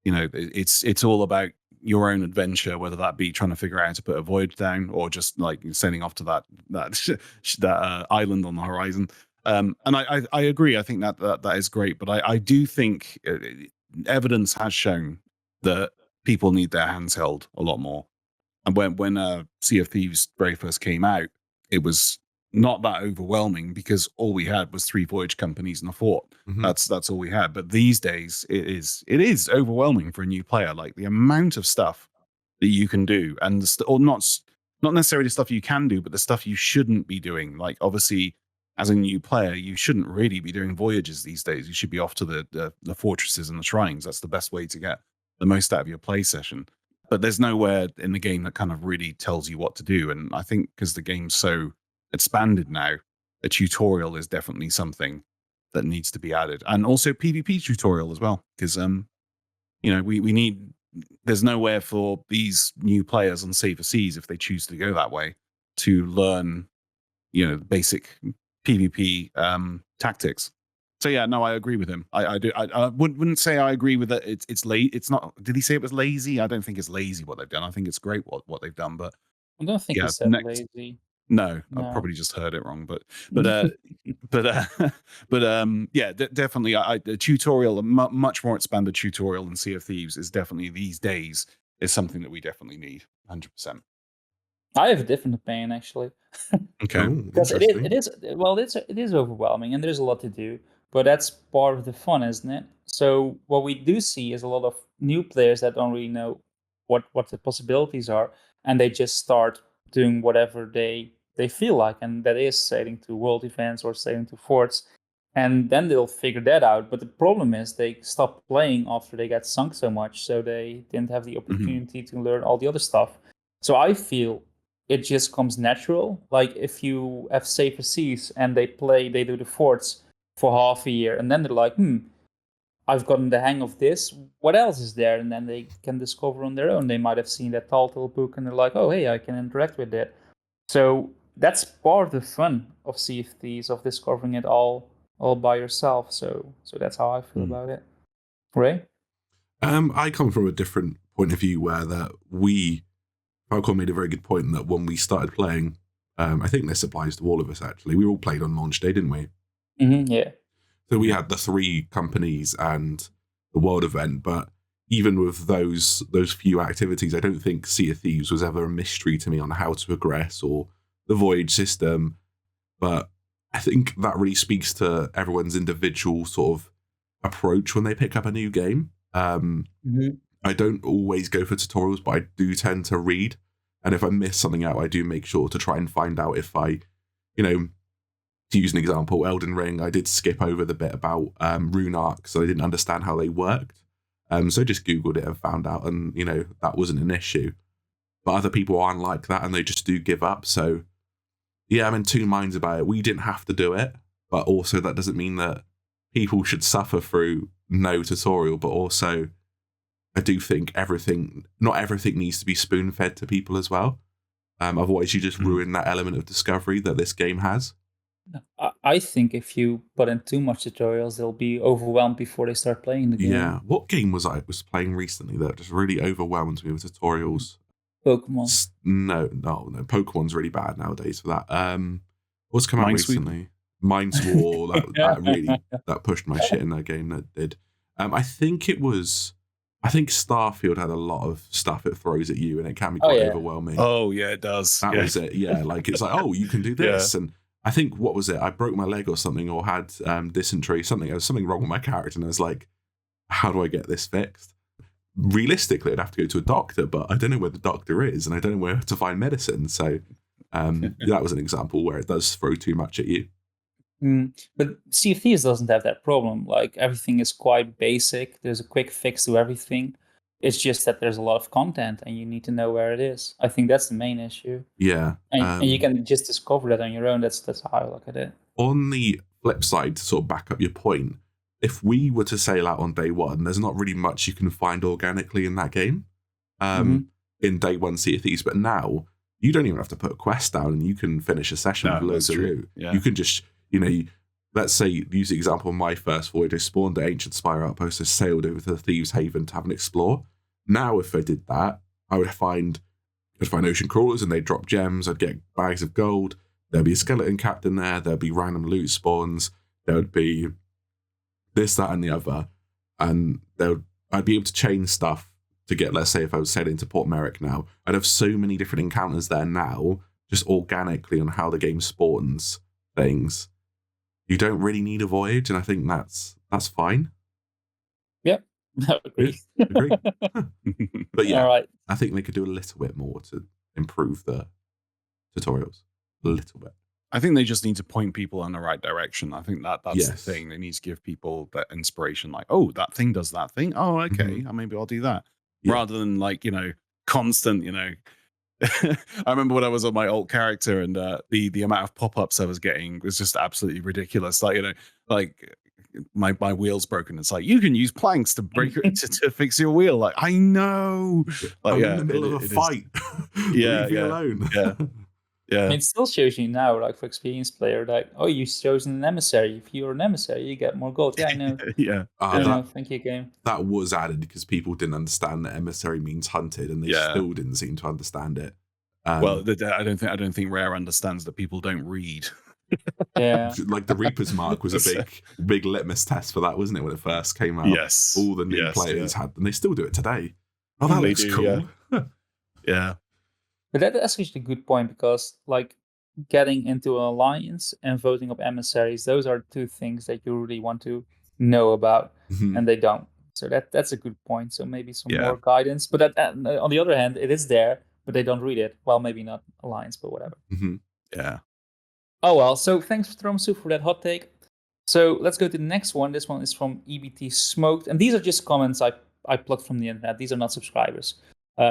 it's all about your own adventure, whether that be trying to figure out how to put a voyage down or just like sailing off to that island on the horizon. And I agree. I think that is great, but I do think evidence has shown that people need their hands held a lot more. And when Sea of Thieves very first came out, it was not that overwhelming because all we had was 3 voyage companies and a fort. Mhm. That's all we had. But these days, it is overwhelming for a new player. Like the amount of stuff that you can do, and or not necessarily stuff you can do, but the stuff you shouldn't be doing. Like obviously, as a new player, you shouldn't really be doing voyages these days. You should be off to the fortresses and the shrines. That's the best way to get the most out of your play session. But there's nowhere in the game that kind of really tells you what to do. And I think because the game's so expanded now, a tutorial is definitely something that needs to be added. And also PvP tutorial as well. Because we need there's nowhere for these new players on Safer Seas, if they choose to go that way, to learn, basic PvP tactics. So yeah, no, I agree with him. I do. I wouldn't say I agree with it. It's late. It's not. Did he say it was lazy? I don't think it's lazy what they've done. I think it's great what they've done. But I don't think he yeah, said next. lazy. No, I No. probably just heard it wrong. Yeah, definitely. A tutorial, a much more expanded tutorial in Sea of Thieves is definitely these days is something that we definitely need. 100%. I have a different opinion actually. Okay. Oh, Because interesting. it is overwhelming and there's a lot to do, but that's part of the fun, isn't it? So what we do see is a lot of new players that don't really know what the possibilities are, and they just start doing whatever they feel like, and that is sailing to world events or sailing to forts, and then they'll figure that out. But the problem is they stop playing after they get sunk so much, so they didn't have the opportunity to learn all the other stuff. So I feel it just comes natural. Like if you have Safer Seas and they do the forts for half a year, and then they're like, I've gotten the hang of this. What else is there? And then they can discover on their own. They might have seen that Telltale book and they're like, oh, hey, I can interact with it. So that's part of the fun of Sea of Thieves, of discovering it all by yourself. So that's how I feel about it. Ray? I come from a different point of view where Falcore made a very good point that when we started playing, I think this applies to all of us actually. We all played on launch day, didn't we? Yeah. So we had the 3 companies and the world event, but even with those few activities, I don't think Sea of Thieves was ever a mystery to me on how to progress or the voyage system. But I think that really speaks to everyone's individual sort of approach when they pick up a new game. I don't always go for tutorials, but I do tend to read. And if I miss something out, I do make sure to try and find out if I, to use an example, Elden Ring, I did skip over the bit about rune arcs, so I didn't understand how they worked. So I just Googled it and found out, and, that wasn't an issue. But other people aren't like that, and they just do give up. So, yeah, I'm in 2 minds about it. We didn't have to do it, but also that doesn't mean that people should suffer through no tutorial, but also I do think not everything needs to be spoon fed to people as well. Otherwise, you just ruin that element of discovery that this game has. I think if you put in too much tutorials, they'll be overwhelmed before they start playing the game. Yeah. What game was I playing recently that just really overwhelmed me with tutorials? Pokemon. No. Pokemon's really bad nowadays for that. What's come out Minesweeper? recently? Minesweeper. that really pushed my shit in that game. That did. I think Starfield had a lot of stuff it throws at you, and it can be quite overwhelming. Oh yeah, it does. That was it. Yeah, like it's like, oh, you can do this, and I think what was it? I broke my leg or something, or had dysentery. There was something wrong with my character, and I was like, how do I get this fixed? Realistically, I'd have to go to a doctor, but I don't know where the doctor is, and I don't know where to find medicine. So that was an example where it does throw too much at you. But Sea of Thieves doesn't have that problem. Like, everything is quite basic. There's a quick fix to everything. It's just that there's a lot of content and you need to know where it is. I think that's the main issue. Yeah. And you can just discover that on your own. That's how I look at it. On the flip side, to sort of back up your point, if we were to sail out on day one, there's not really much you can find organically in that game in day one Sea of Thieves. But now, you don't even have to put a quest down and you can finish a session with loads of loot. Yeah. You can just... let's say, use the example of my first voyage, I spawned at Ancient Spire Outpost, I sailed over to the Thieves' Haven to have an explore. Now, if I did that, I'd find ocean crawlers and they'd drop gems, I'd get bags of gold, there'd be a skeleton captain there'd be random loot spawns, there would be this, that, and the other, and I'd be able to chain stuff to get, let's say, if I was sailing to Port Merrick now, I'd have so many different encounters there now, just organically on how the game spawns things. You don't really need a voyage, and I think that's fine. Yep, agree. But yeah, all right. I think they could do a little bit more to improve the tutorials. A little bit. I think they just need to point people in the right direction. I think that's the Yes. thing. They need to give people that inspiration, like, oh, that thing does that thing. Oh, okay, maybe I'll do that. Yeah. Rather than like, constant, I remember when I was on my alt character and the amount of pop-ups I was getting was just absolutely ridiculous. Like, like my wheel's broken. It's like, you can use planks to break to fix your wheel. Like, I know. Like, I'm in the middle of a fight. Leave me alone. Yeah. It still shows you now, like for experienced player, like, oh, you've chosen an emissary. If you're an emissary, you get more gold. Yeah, I know. Yeah. I don't know. Thank you, game. That was added because people didn't understand that emissary means hunted, and they still didn't seem to understand it. Well, I don't think Rare understands that people don't read. Yeah. Like the Reaper's Mark was a big litmus test for that, wasn't it, when it first came out? Yes. All the new players had, and they still do it today. Oh, that looks cool. Yeah. But that's actually a good point, because like getting into an alliance and voting up emissaries, those are two things that you really want to know about, and they don't. So that's a good point. So maybe some more guidance. But on the other hand, it is there, but they don't read it. Well, maybe not alliance, but whatever. Yeah. Oh well. So thanks, Tromsu, for that hot take. So let's go to the next one. This one is from EBT Smoked, and these are just comments I plucked from the internet. These are not subscribers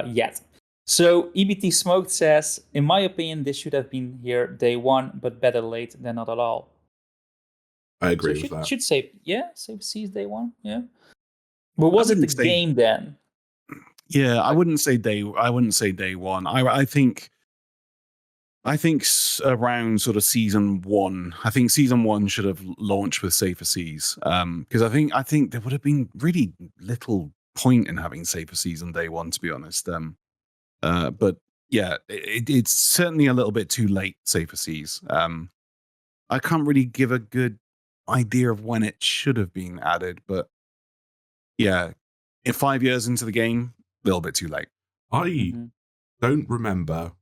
yet. So EBT Smoked says, in my opinion, this should have been here day one, but better late than not at all. I agree with that. Should say Seas day one, yeah. But was it the game then? Yeah, I wouldn't say day one. I think around sort of season one. I think season one should have launched with Safer Seas. Because I think there would have been really little point in having Safer Seas on day one, to be honest. But yeah, it's certainly a little bit too late, Safer Seas. I can't really give a good idea of when it should have been added, but yeah, in 5 years into the game, a little bit too late. I don't remember,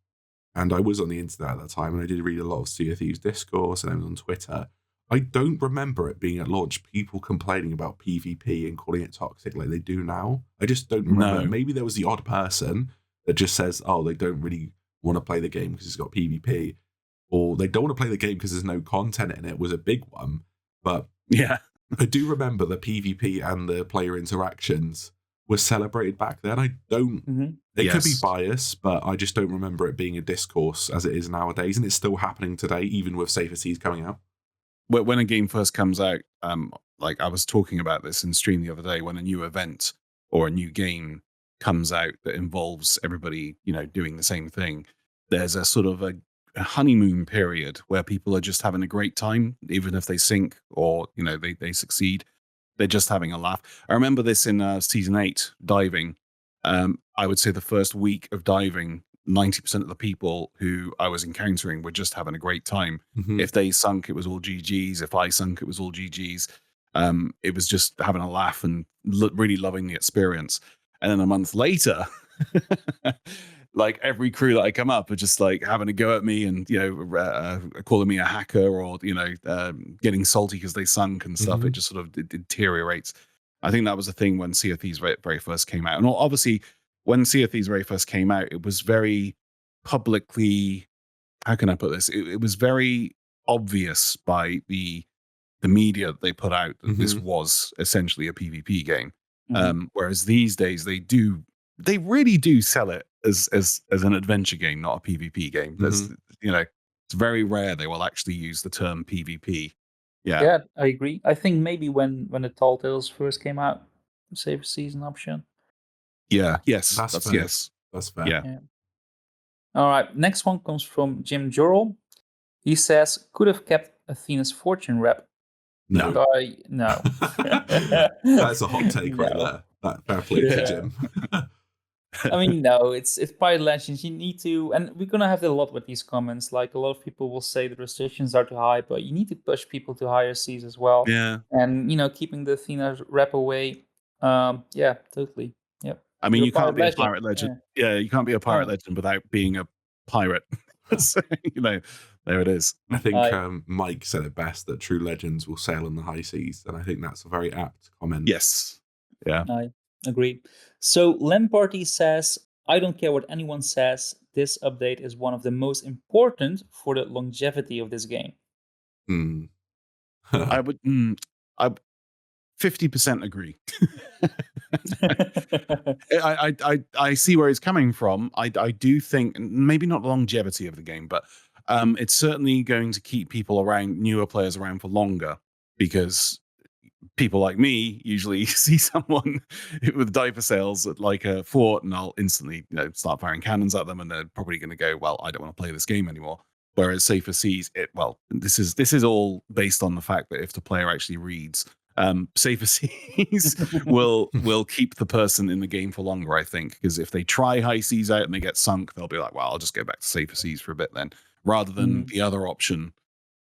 and I was on the internet at that time, and I did read a lot of Sea of Thieves discourse, and I was on Twitter. I don't remember it being at launch, people complaining about PvP and calling it toxic like they do now. I just don't remember. No. Maybe there was the odd person that just says, oh, they don't really want to play the game because it's got PvP, or they don't want to play the game because there's no content in it, was a big one. But yeah, I do remember the PvP and the player interactions were celebrated back then. I don't, it could be bias, but I just don't remember it being a discourse as it is nowadays. And it's still happening today, even with Safer Seas coming out. When a game first comes out, like I was talking about this in stream the other day, when a new event or a new game comes out that involves everybody, doing the same thing, there's a sort of a honeymoon period where people are just having a great time, even if they sink or, they succeed. They're just having a laugh. I remember this in season 8, diving. I would say the first week of diving, 90% of the people who I was encountering were just having a great time. Mhm. If they sunk, it was all GGs. If I sunk, it was all GGs. It was just having a laugh and really loving the experience. And then a month later, like every crew that I come up are just like having a go at me and, calling me a hacker or, getting salty because they sunk and stuff. It Mhm. just sort of deteriorates. I think that was the thing when Sea of Thieves very first came out. And obviously, when Sea of Thieves very first came out, it was very publicly, how can I put this? It was very obvious by the media that they put out that this Mhm. was essentially a PvP game. Mhm. Whereas these days they really do sell it as an adventure game, not a PvP game. There's Mhm. it's very rare they will actually use the term PvP. Yeah. Yeah, I agree. I think maybe when the Tall Tales first came out, save season option. Yeah. Yes. That's That's fair. yes. That's fair. Yeah. Yeah. All right. Next one comes from Jim Jorrell. He says, could have kept Athena's fortune rep. No. But no. That's a hot take right No. there. That fair play to Yeah. Jim. I mean, no, it's Pirate Legends. You need to, and we're gonna have a lot with these comments. Like a lot of people will say the restrictions are too high, but you need to push people to higher seas as well. Yeah. And keeping the Athena rep away. Yeah, totally. Yep. I mean, You're you can't be a legend. pirate legend. Yeah. Yeah, you can't be a pirate No. legend without being a pirate. So, there it is. I think I- Mike said it best that true legends will sail on the high seas, and I think that's a very apt comment. Yes. Yeah. I agree. So Lamparty says, I don't care what anyone says. This update is one of the most important for the longevity of this game. Hmm. I would. I 50% agree. I see where he's coming from. I do think maybe not the longevity of the game, but it's certainly going to keep people around, newer players around for longer, because people like me usually see someone with diaper sales at like a fort, and I'll instantly start firing cannons at them, and they're probably going to go, well, I don't want to play this game anymore. Whereas Safer Seas, this is all based on the fact that if the player actually reads, Safer Seas will keep the person in the game for longer, I think, because if they try high seas out and they get sunk, they'll be like, well, I'll just go back to Safer Seas for a bit then, rather than the other option,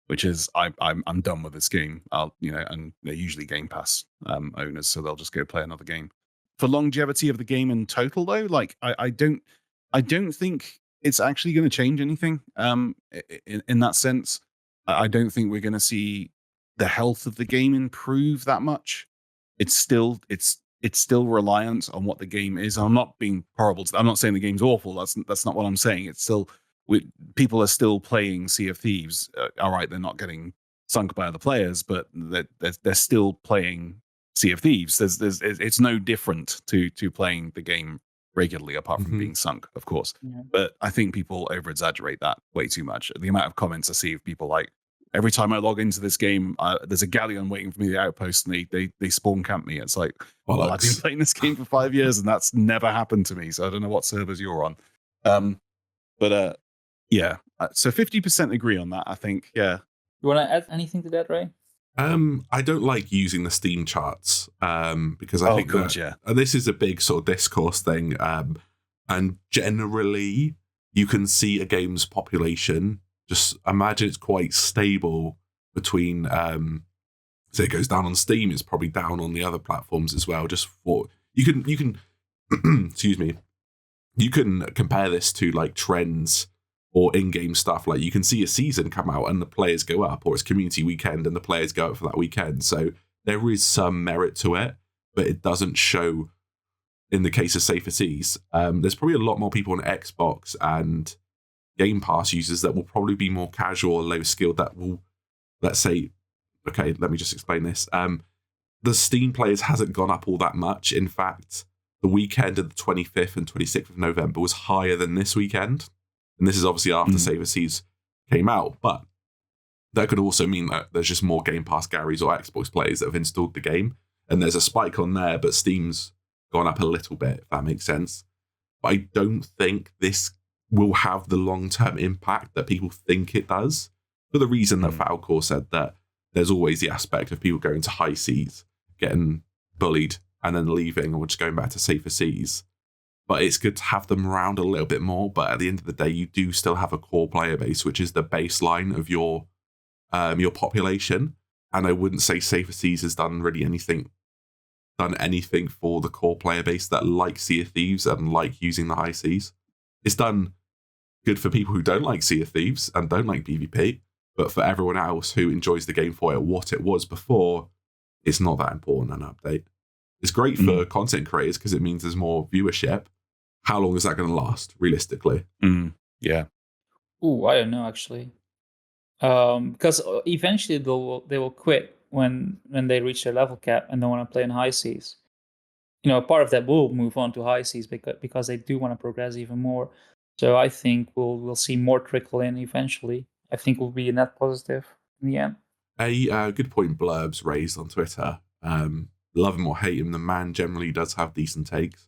which is I'm done with this game. And they're usually Game Pass owners, so they'll just go play another game. For longevity of the game in total, though, like I don't think it's actually going to change anything. In that sense, I don't think we're going to see the health of the game improve that much. It's still reliant on what the game is. I'm not being horrible. I'm not saying the game's awful. That's not what I'm saying. It's still people are still playing Sea of Thieves. All right, they're not getting sunk by other players, but they're still playing Sea of Thieves. It's no different to playing the game regularly, apart from being sunk, of course. Yeah. But I think people over exaggerate that way too much. The amount of comments I see of people like, every time I log into this game, there's a galleon waiting for me at the outpost, and they spawn camp me. It's like, well, I've been playing this game for 5 years, and that's never happened to me. So I don't know what servers you're on. Yeah. So 50% agree on that, I think. Yeah. You want to add anything to that, Ray? I don't like using the Steam charts because I think this is a big sort of discourse thing. And generally, you can see a game's population. Just imagine it's quite stable between, so it goes down on Steam, it's probably down on the other platforms as well. Just for you can excuse me, you can compare this to like trends or in-game stuff. Like you can see a season come out and the players go up, or it's community weekend and the players go up for that weekend. So there is some merit to it, but it doesn't show in the case of Safer Seas. There's probably a lot more people on Xbox and Game Pass users that will probably be more casual or low skilled that will, let's say, okay, let me just explain this. The Steam players hasn't gone up all that much. In fact, the weekend of the 25th and 26th of November was higher than this weekend. And this is obviously after Safer Seas came out. But that could also mean that there's just more Game Pass Garys or Xbox players that have installed the game. And there's a spike on there, but Steam's gone up a little bit, if that makes sense. But I don't think this will have the long-term impact that people think it does, for the reason that Falcore said that there's always the aspect of people going to high seas, getting bullied, and then leaving, or just going back to safer seas. But it's good to have them around a little bit more. But at the end of the day, you do still have a core player base, which is the baseline of your population. And I wouldn't say Safer Seas has done anything for the core player base that like Sea of Thieves and like using the high seas. It's done good for people who don't like Sea of Thieves and don't like PvP, but for everyone else who enjoys the game for what it was before, it's not that important an update. It's great for content creators because it means there's more viewership. How long is that going to last, realistically? Yeah. Ooh, I don't know actually. Because eventually they will quit when they reach their level cap and don't want to play in high seas. Part of that will move on to high seas because they do want to progress even more. So I think we'll see more trickle in eventually. I think it will be a net positive in the end. A good point Blurbs raised on Twitter. Love him or hate him, the man generally does have decent takes.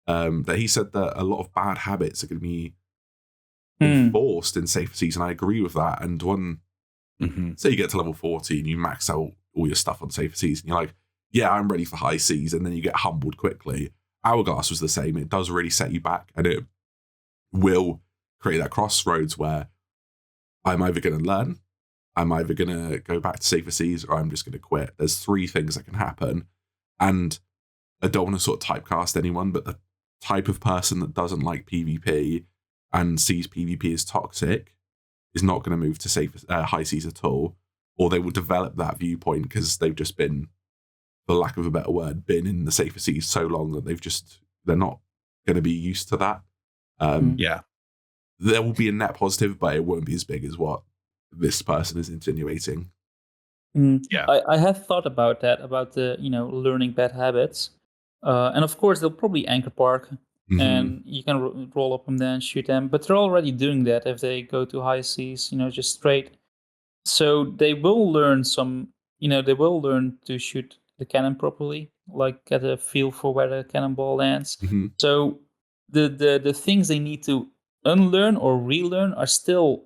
That he said that a lot of bad habits are going to be enforced in Safer Seas, and I agree with that. And say you get to level 40 and you max out all your stuff on Safer Seas, and you're like, yeah, I'm ready for high seas, and then you get humbled quickly. Hourglass was the same. It does really set you back, and it will create that crossroads where I'm either going to learn, I'm either going to go back to Safer Seas, or I'm just going to quit. There's 3 things that can happen. And I don't want to sort of typecast anyone, but the type of person that doesn't like PvP and sees PvP as toxic is not going to move to high seas at all, or they will develop that viewpoint because they've just been, for lack of a better word, been in the Safer Seas so long that they're not going to be used to that. There will be a net positive, but it won't be as big as what this person is insinuating. Yeah. I have thought about that, about the learning bad habits, and of course they'll probably anchor park, and you can roll up on them and shoot them. But they're already doing that if they go to high seas, just straight. So they will learn they will learn to shoot the cannon properly, like get a feel for where the cannonball lands. So the things they need to unlearn or relearn are still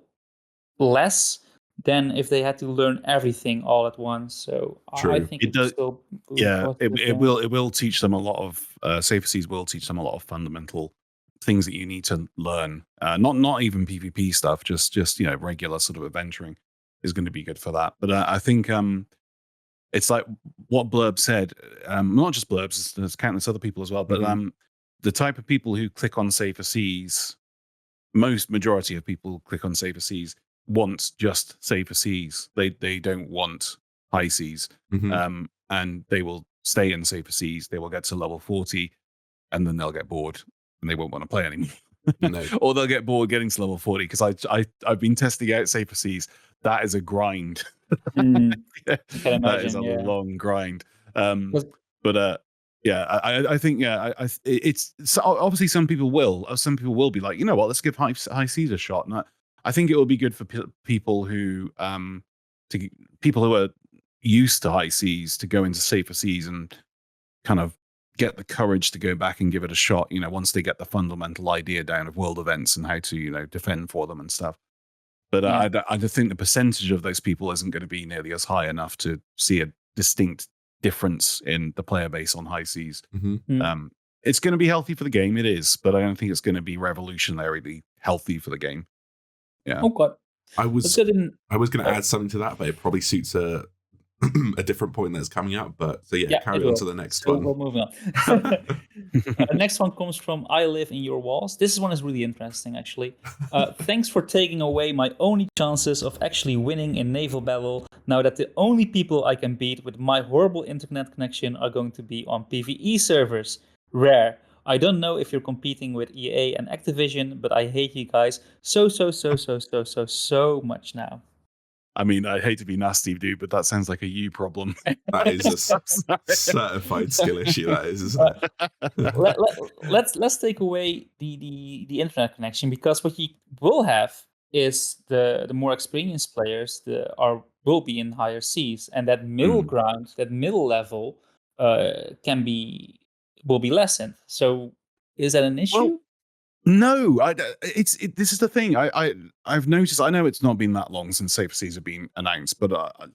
less than if they had to learn everything all at once. So I think it does. Still It will teach them a lot of Safer Seas will teach them a lot of fundamental things that you need to learn. Not even PvP stuff, just regular sort of adventuring is going to be good for that. But I think it's like what Blurb said. Not just Blurbs, there's countless other people as well. But the type of people who click on Safer Seas, majority of people click on Safer Seas want just Safer Seas. They don't want high seas. And they will stay in Safer Seas. They will get to level 40 and then they'll get bored and they won't want to play anymore. Or they'll get bored getting to level 40 because I've been testing out Safer Seas. That is a grind. I can imagine, that is a long grind. But I think it's so obviously some people will be like, you know what, let's give high seas a shot. And I think it will be good for people who are used to high seas to go into Safer Seas and kind of get the courage to go back and give it a shot. Once they get the fundamental idea down of world events and how to defend for them and stuff. But I think the percentage of those people isn't going to be nearly as high enough to see a distinct difference in the player base on high seas. It's going to be healthy for the game, it is, but I don't think it's going to be revolutionarily healthy for the game. Yeah. Okay. I was going to add something to that, but it probably suits a different point that's coming up. But so carry on to the next one. We'll move on. The next one comes from I Live in Your Walls. This one is really interesting, actually. Thanks for taking away my only chances of actually winning in naval battle. Now that the only people I can beat with my horrible internet connection are going to be on PvE servers. Rare. I don't know if you're competing with EA and Activision, but I hate you guys so much now. I mean, I hate to be nasty, dude, but that sounds like a you problem. That is a certified skill issue. That is, isn't it? Let's take away the internet connection, because what you will have is the more experienced players will be in higher seas, and that middle ground, that middle level, can be will be lessened. So is that an issue? Well, no, this is the thing. I've noticed. I know it's not been that long since Safer Seas have been announced, but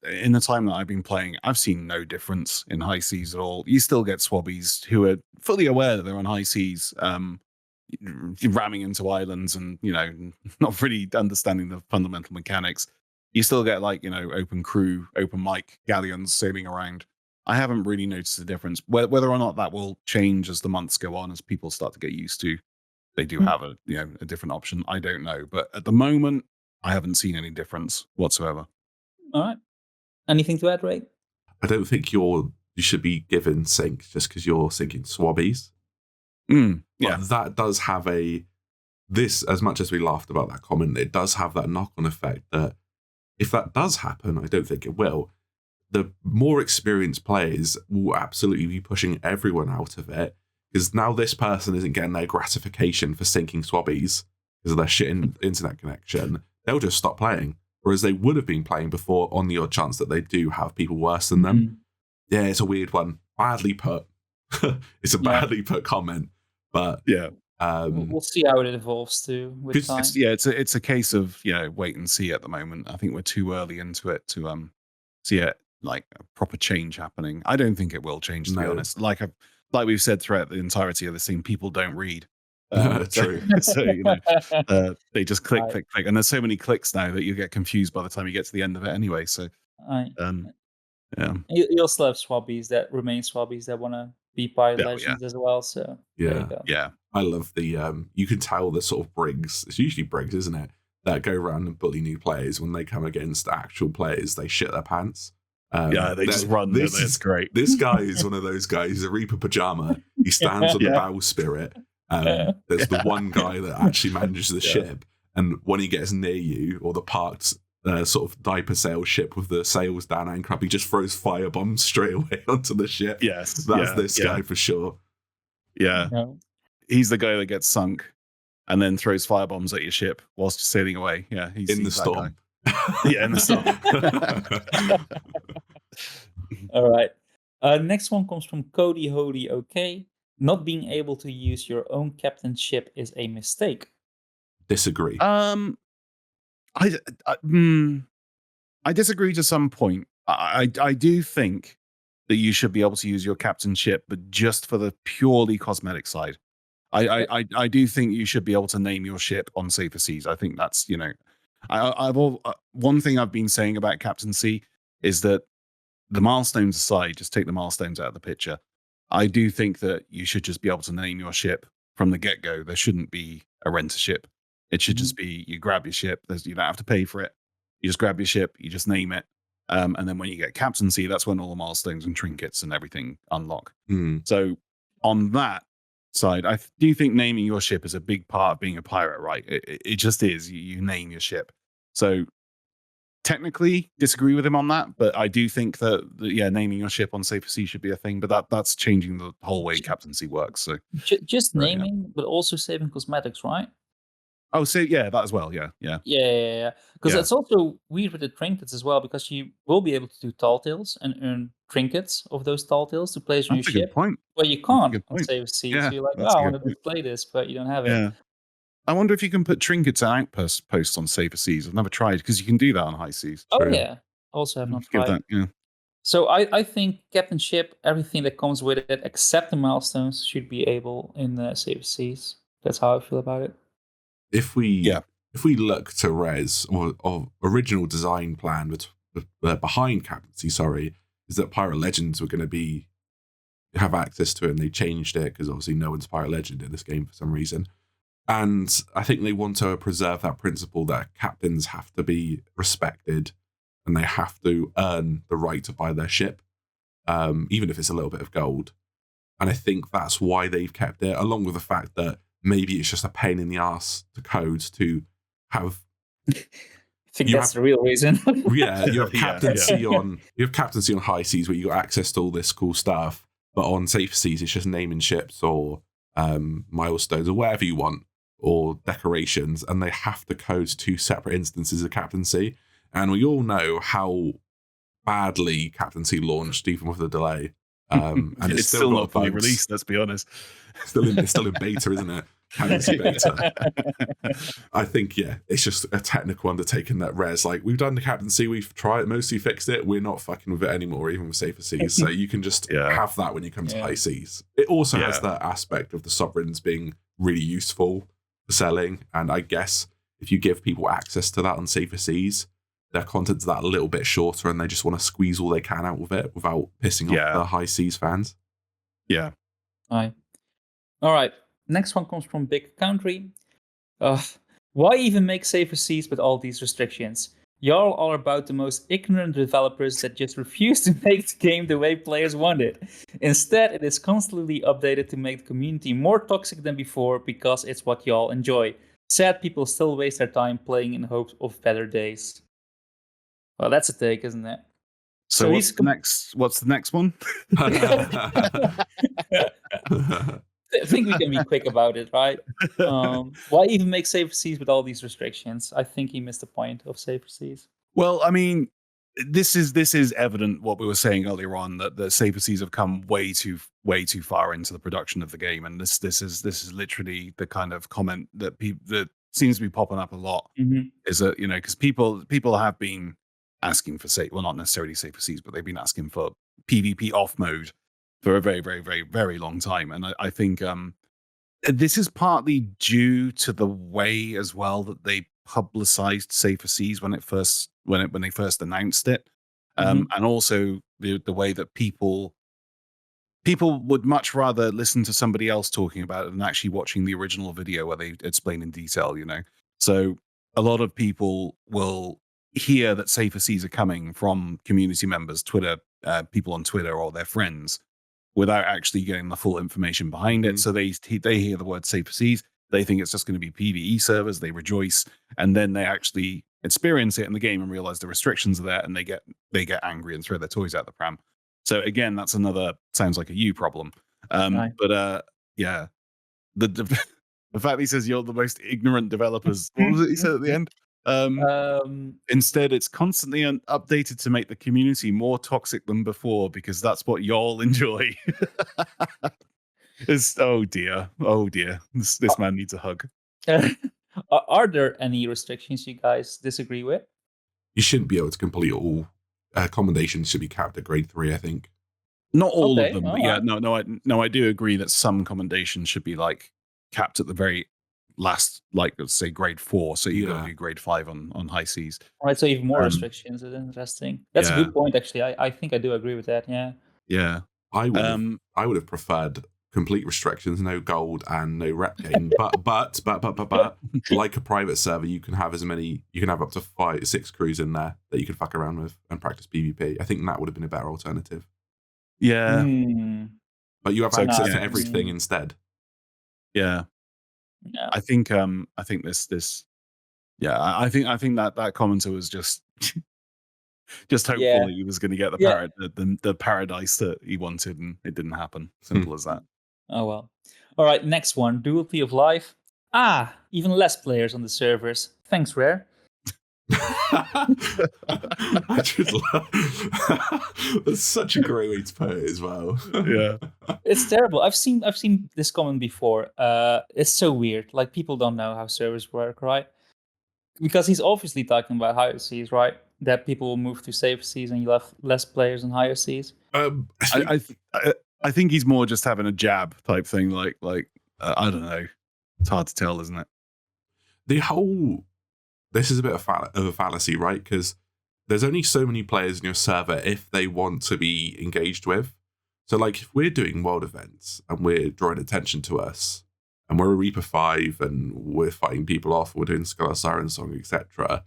in the time that I've been playing, I've seen no difference in high seas at all. You still get swabbies who are fully aware that they're on high seas, ramming into islands, and not really understanding the fundamental mechanics. You still get open crew, open mic galleons sailing around. I haven't really noticed a difference. Whether or not that will change as the months go on, as people start to get used to. They do have a different option. I don't know, but at the moment, I haven't seen any difference whatsoever. All right. Anything to add, Ray? I don't think you should be given sync just because you're syncing swabbies. Yeah, but that does have this. As much as we laughed about that comment, it does have that knock-on effect that if that does happen, I don't think it will. The more experienced players will absolutely be pushing everyone out of it. Because now this person isn't getting their gratification for syncing swabbies because of their shit internet connection. They'll just stop playing. Whereas they would have been playing before on the odd chance that they do have people worse than them. Yeah, it's a weird one. Badly put. It's a badly put comment. But yeah, we'll see how it evolves too with time. It's a case of wait and see at the moment. I think we're too early into it to see it like a proper change happening. I don't think it will change, to be honest. Like we've said throughout the entirety of this thing, people don't read. True. So they just click, and there's so many clicks now that you get confused by the time you get to the end of it anyway. So, yeah, you also have swabbies that remain swabbies that want to be pirate legends as well. So yeah. I love the you can tell the sort of brigs. It's usually brigs, isn't it? That go around and bully new players when they come against actual players. They shit their pants. They just run. It's great. This guy is one of those guys. He's a Reaper pajama. He stands on the bowsprit. There's the one guy that actually manages the ship, and when he gets near you or the parked sort of diaper sail ship with the sails down anchor up, he just throws fire bombs straight away onto the ship. Yes, that's this guy for sure. Yeah, he's the guy that gets sunk and then throws fire bombs at your ship whilst you're sailing away. Yeah, he's in the storm. Yeah, in the storm. All right. Next one comes from Cody Holy. Okay, not being able to use your own captain's ship is a mistake. Disagree. I disagree to some point. I do think that you should be able to use your captain's ship, but just for the purely cosmetic side. I do think you should be able to name your ship on Safer Seas. I think that's one thing I've been saying about captaincy is that the milestones aside, just take the milestones out of the picture. I do think that you should just be able to name your ship from the get-go. There shouldn't be a renter ship. It should just be you grab your ship. You don't have to pay for it. You just grab your ship. You just name it. And then when you get captaincy, that's when all the milestones and trinkets and everything unlock. So on that side, I do think naming your ship is a big part of being a pirate, right? It just is. You name your ship. So technically disagree with him on that, but I do think that naming your ship on Safer Sea should be a thing, but that's changing the whole way captaincy works. So just naming, but also saving cosmetics, right? Oh, so that as well. Yeah. Because it's also weird with the trinkets as well, because you will be able to do tall tales and earn trinkets of those tall tales to place on your ship. Point. Well, you can't on Safer Sea. So you're like, I want to display this, but you don't have it. Yeah. I wonder if you can put trinkets and outposts on Safer Seas. I've never tried, because you can do that on high seas. Oh, yeah. Also have not tried. So I think Captain Ship, everything that comes with it, except the milestones, should be able in the Safer Seas. That's how I feel about it. If we look to Res or original design plan behind captaincy, is that Pirate Legends were going to have access to it, and they changed it because obviously no one's Pirate Legend in this game for some reason. And I think they want to preserve that principle that captains have to be respected and they have to earn the right to buy their ship, even if it's a little bit of gold. And I think that's why they've kept it, along with the fact that maybe it's just a pain in the ass to code to have. I think that's the real reason. You have captaincy on high seas where you got access to all this cool stuff, but on Safer Seas it's just naming ships or milestones or whatever you want, or decorations, and they have to code two separate instances of captaincy. And we all know how badly captaincy launched, even with the delay. And It's still not fully released, let's be honest. It's still in beta, isn't it? Captaincy beta. I think, it's just a technical undertaking that Rare's like, we've done the captaincy, we've tried, mostly fixed it, we're not fucking with it anymore, even with safer seas. So you can just have that when you come to high seas. It also has that aspect of the sovereigns being really useful for selling. And I guess if you give people access to that on safer seas, their content's that a little bit shorter and they just want to squeeze all they can out of it without pissing off the high seas fans. Yeah. All right. Next one comes from Big Country. Why even make safer seas with all these restrictions? Y'all are about the most ignorant developers that just refuse to make the game the way players want it. Instead, it is constantly updated to make the community more toxic than before because it's what y'all enjoy. Sad people still waste their time playing in hopes of better days. Well, that's a take, isn't it? So what's the next one? I think we can be quick about it, right? Why even make safer seas with all these restrictions? I think he missed the point of safer seas. Well, I mean, this is evident what we were saying earlier on, that the safer seas have come way too far into the production of the game, and this is literally the kind of comment that that seems to be popping up a lot. Is that, because people have been asking for not necessarily safer seas, but they've been asking for PvP off mode for a very, very, very, very long time. And I think this is partly due to the way as well that they publicized safer seas when they first announced it, and also the way that people would much rather listen to somebody else talking about it than actually watching the original video where they explain in detail. So a lot of people will hear that safer seas are coming from community members, Twitter, people on Twitter, or their friends, without actually getting the full information behind it. So they hear the word safer seas, they think it's just going to be PvE servers, they rejoice, and then they actually experience it in the game and realize the restrictions are there, and they get angry and throw their toys out the pram. So again, that's another, sounds like a you problem. But the fact that he says you're the most ignorant developers, what was it he said at the end? Instead, it's constantly updated to make the community more toxic than before because that's what y'all enjoy. Oh dear. This man needs a hug. Are there any restrictions you guys disagree with? You shouldn't be able to complete all accommodations. Should be capped at grade 3, I think. Not all of them, but I do agree that some commendations should be like capped at the very last, like, let's say grade 4, so you don't do grade 5 on high seas. All right, so even more restrictions is interesting. That's a good point, actually. I think I do agree with that. Yeah. I would have preferred complete restrictions, no gold and no rep gain. but like a private server, you can have up to 5-6 crews in there that you can fuck around with and practice PvP. I think that would have been a better alternative. Yeah. But you have access to everything instead. Yeah. No. I think this I think that commenter was just hopeful that he was going to get the paradise that he wanted, and it didn't happen. Simple as that. Oh well. All right, next one. Duality of life. Even less players on the servers. Thanks, Rare. I just that's such a great way to put it as well. Yeah. It's terrible. I've seen this comment before. It's so weird. Like, people don't know how servers work, right? Because he's obviously talking about higher seas, right? That people will move to safer seas and you'll have less players in higher seas. I think he's more just having a jab type thing. Like I don't know. It's hard to tell, isn't it? This is a bit of a fallacy, right? Because there's only so many players in your server if they want to be engaged with. So, like, if we're doing world events and we're drawing attention to us, and we're a Reaper 5 and we're fighting people off, we're doing Skull Siren Song, etc.,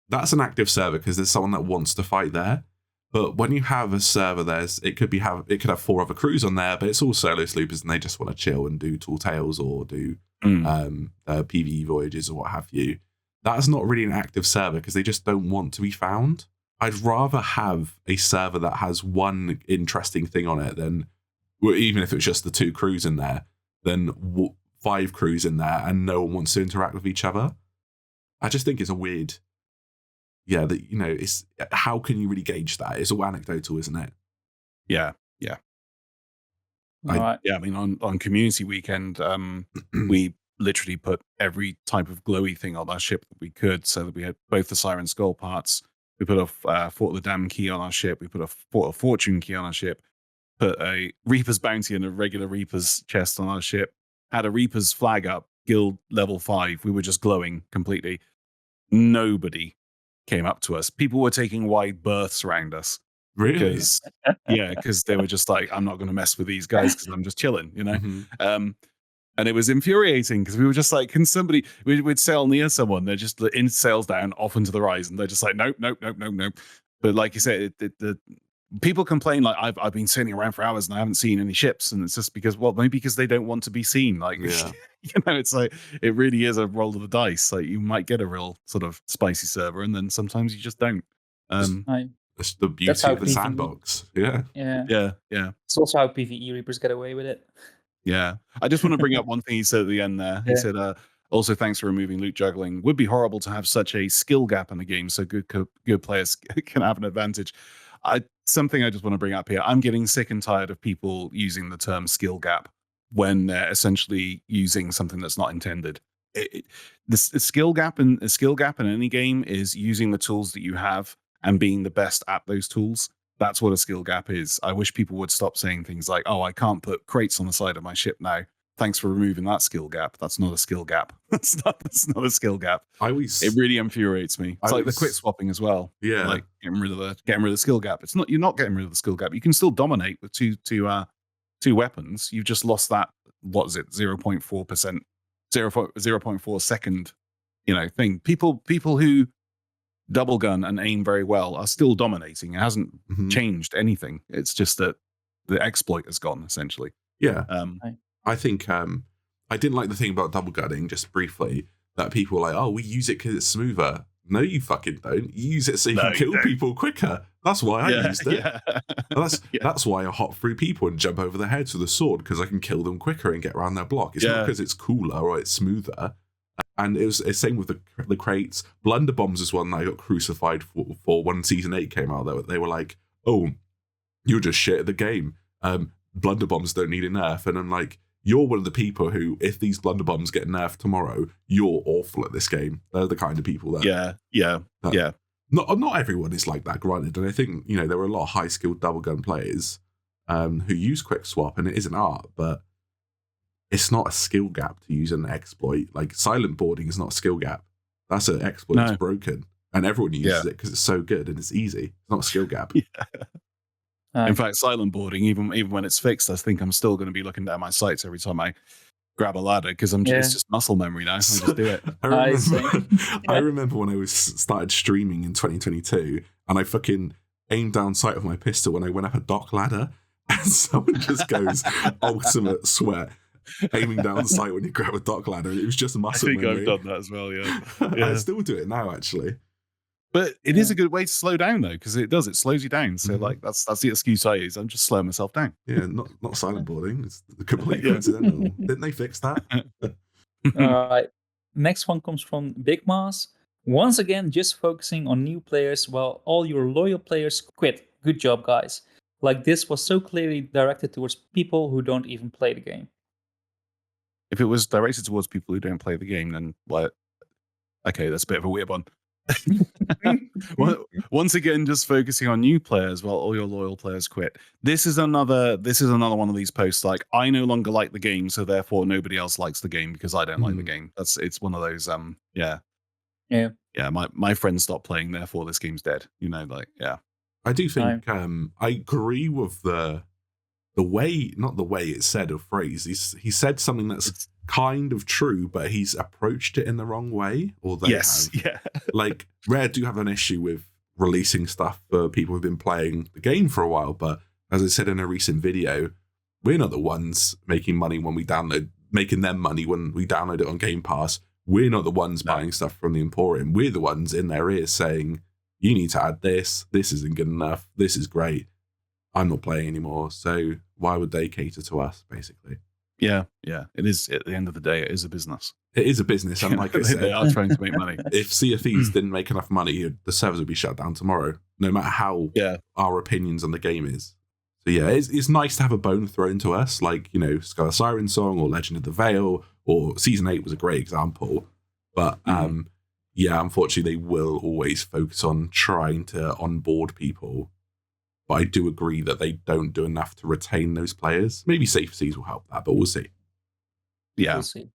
that's an active server because there's someone that wants to fight there. But when you have a server, it could have 4 other crews on there, but it's all solo sloopers and they just want to chill and do Tall Tales or do PvE voyages or what have you. That's not really an active server because they just don't want to be found. I'd rather have a server that has one interesting thing on it than, even if it's just the 2 crews in there, than 5 crews in there and no one wants to interact with each other. I just think it's a weird... Yeah, that, it's how can you really gauge that? It's all anecdotal, isn't it? Yeah. All right. Yeah, I mean, on community weekend, we literally put every type of glowy thing on our ship that we could, so that we had both the Siren Skull parts. We put a Fort of the Damned key on our ship. We put a Fort of Fortune key on our ship. Put a Reaper's Bounty and a regular Reaper's chest on our ship. Had a Reaper's flag up, guild level 5. We were just glowing completely. Nobody came up to us. People were taking wide berths around us. Really? Because they were just like, I'm not going to mess with these guys because I'm just chilling, you know? Mm-hmm. And it was infuriating because we were just like, can somebody, we'd sail near someone, they're just in sails down, off into the horizon. They're just like, nope. But like you said, the people complain like, I've been sailing around for hours and I haven't seen any ships. And it's just because, well, maybe because they don't want to be seen. Like, it's like, it really is a roll of the dice. Like, you might get a real sort of spicy server and then sometimes you just don't. That's the beauty of the sandbox. Yeah. It's also how PvE Reapers get away with it. Yeah. I just want to bring up one thing he said at the end there. He said, also, thanks for removing loot juggling. Would be horrible to have such a skill gap in the game so good players can have an advantage. Something I just want to bring up here. I'm getting sick and tired of people using the term skill gap when they're essentially using something that's not intended. The skill gap in any game is using the tools that you have and being the best at those tools. That's what a skill gap is. I wish people would stop saying things like, oh, I can't put crates on the side of my ship now. Thanks for removing that skill gap. That's not a skill gap. That's not a skill gap. It really infuriates me. It's like the quit swapping as well. Yeah. Like getting rid of the skill gap. You're not getting rid of the skill gap. You can still dominate with two weapons. You've just lost that, what is it, 0.4%, 0.4 second, thing. People who double gun and aim very well are still dominating. It hasn't changed anything. It's just that the exploit has gone, essentially. Yeah. I think I didn't like the thing about double gunning, just briefly, that people were like, oh, we use it because it's smoother. No, you fucking don't. You use it so you can kill people quicker. That's why I used it. That's why I hop through people and jump over their heads with a sword, because I can kill them quicker and get around their block. It's not because it's cooler or it's smoother. And it's the same with the crates. Blunderbombs is one that I got crucified for when Season 8 came out. They were like, oh, you're just shit at the game. Blunderbombs don't need a nerf. And I'm like, you're one of the people who, if these blunderbombs get nerfed tomorrow, you're awful at this game. They're the kind of people that... Yeah. Not everyone is like that, granted. And I think, there are a lot of high-skilled double gun players who use quick swap, and it is an art, but it's not a skill gap to use an exploit. Like, silent boarding is not a skill gap. That's an exploit that's broken. And everyone uses it because it's so good and it's easy. It's not a skill gap. In fact, silent boarding, even when it's fixed, I think I'm still going to be looking down my sights every time I grab a ladder, because it's just muscle memory now. I just do it. I remember when I started streaming in 2022, and I fucking aimed down sight of my pistol when I went up a dock ladder, and someone just goes ultimate sweat. Aiming down sight when you grab a dock ladder. It was just muscle memory. I think I've done that as well, yeah. I still do it now, actually. But it is a good way to slow down, though, because it slows you down. So, that's the excuse I use. I'm just slowing myself down. Yeah, not silent boarding. It's completely coincidental. Didn't they fix that? All right. Next one comes from Big Mas. Once again, just focusing on new players while all your loyal players quit. Good job, guys. Like, this was so clearly directed towards people who don't even play the game. If it was directed towards people who don't play the game, then what? Okay, that's a bit of a weird one. Once again, just focusing on new players while all your loyal players quit. This is another one of these posts like, I no longer like the game, so therefore nobody else likes the game because I don't like the game. It's one of those my friends stopped playing, therefore this game's dead. I do think I agree with the way, not the way it's said or phrased. He said something that's kind of true, but he's approached it in the wrong way. Or they have. Like, Rare do have an issue with releasing stuff for people who've been playing the game for a while. But as I said in a recent video, we're not the ones making money when we making them money when we download it on Game Pass. We're not the ones buying stuff from the Emporium. We're the ones in their ears saying, you need to add this. This isn't good enough. This is great. I'm not playing anymore. So why would they cater to us, basically? Yeah. It is, at the end of the day, it is a business. It is a business. And like I said, they are trying to make money. If Sea of Thieves didn't make enough money, the servers would be shut down tomorrow, no matter how our opinions on the game is. So yeah, it's nice to have a bone thrown to us, like, you know, Siren Song or Legend of the Veil, or Season 8 was a great example. But yeah, unfortunately, they will always focus on trying to onboard people. But I do agree that they don't do enough to retain those players. Maybe Safe Seas will help that, but we'll see. Yeah. We'll see.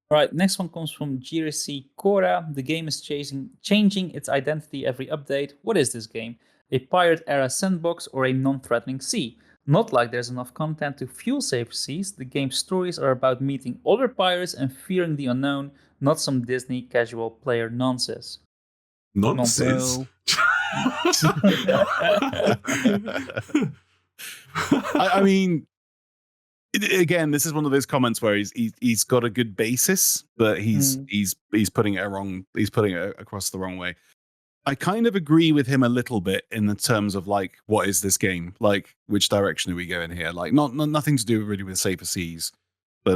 All right, next one comes from GRC Cora. The game is changing its identity every update. What is this game? A pirate era sandbox or a non-threatening sea? Not like there's enough content to fuel Safe Seas. The game's stories are about meeting other pirates and fearing the unknown, not some Disney casual player nonsense. Nonsense. I mean, again, this is one of those comments where he's got a good basis, but he's putting it wrong. He's putting it across the wrong way. I kind of agree with him a little bit in the terms of like, what is this game? Like, which direction are we going here? Like, nothing to do really with Safer Seas, but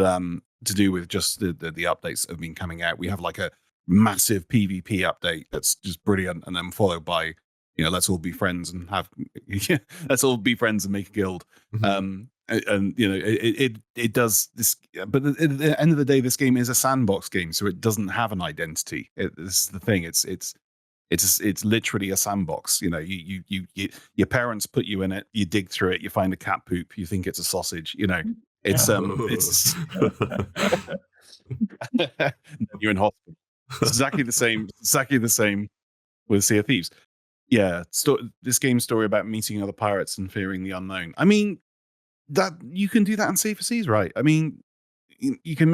to do with just the updates that have been coming out. We have like a massive PvP update that's just brilliant, and then followed by, you know, let's all be friends and have let's all be friends and make a guild. And you know, it does this, but at the end of the day, this game is a sandbox game, so it doesn't have an identity. This is the thing. It's literally a sandbox. You know, you your parents put you in it, you dig through it, you find a cat poop, you think it's a sausage. You know, it's you're in hospital. It's exactly the same. Exactly the same with Sea of Thieves. Yeah, this game's story about meeting other pirates and fearing the unknown. I mean, that you can do that in Safer Seas, right? I mean, you can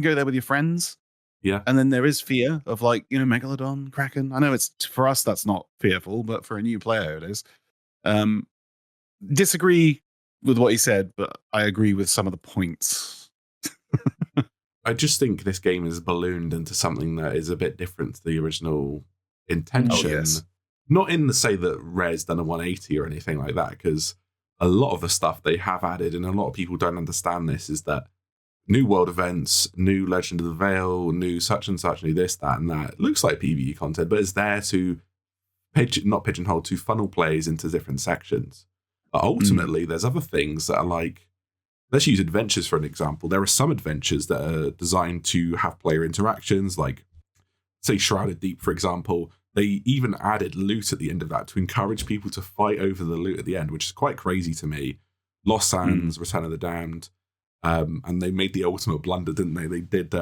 go there with your friends. Yeah. And then there is fear of, like, you know, Megalodon, Kraken. I know it's, for us, that's not fearful, but for a new player, it is. Disagree with what he said, but I agree with some of the points. I just think this game is ballooned into something that is a bit different to the original intention. Oh, yes. Not in the say that Rare's done a 180 or anything like that, because a lot of the stuff they have added, and a lot of people don't understand this, is that new world events, new Legend of the Veil, new such and such, new this, that, and that. It looks like PvE content, but it's there to not pigeonhole, to funnel players into different sections. But ultimately, there's other things that are like, let's use adventures for an example. There are some adventures that are designed to have player interactions, like, say, Shrouded Deep, for example. They even added loot at the end of that to encourage people to fight over the loot at the end, which is quite crazy to me. Lost Sands, Return of the Damned. And they made the ultimate blunder, didn't they? They did,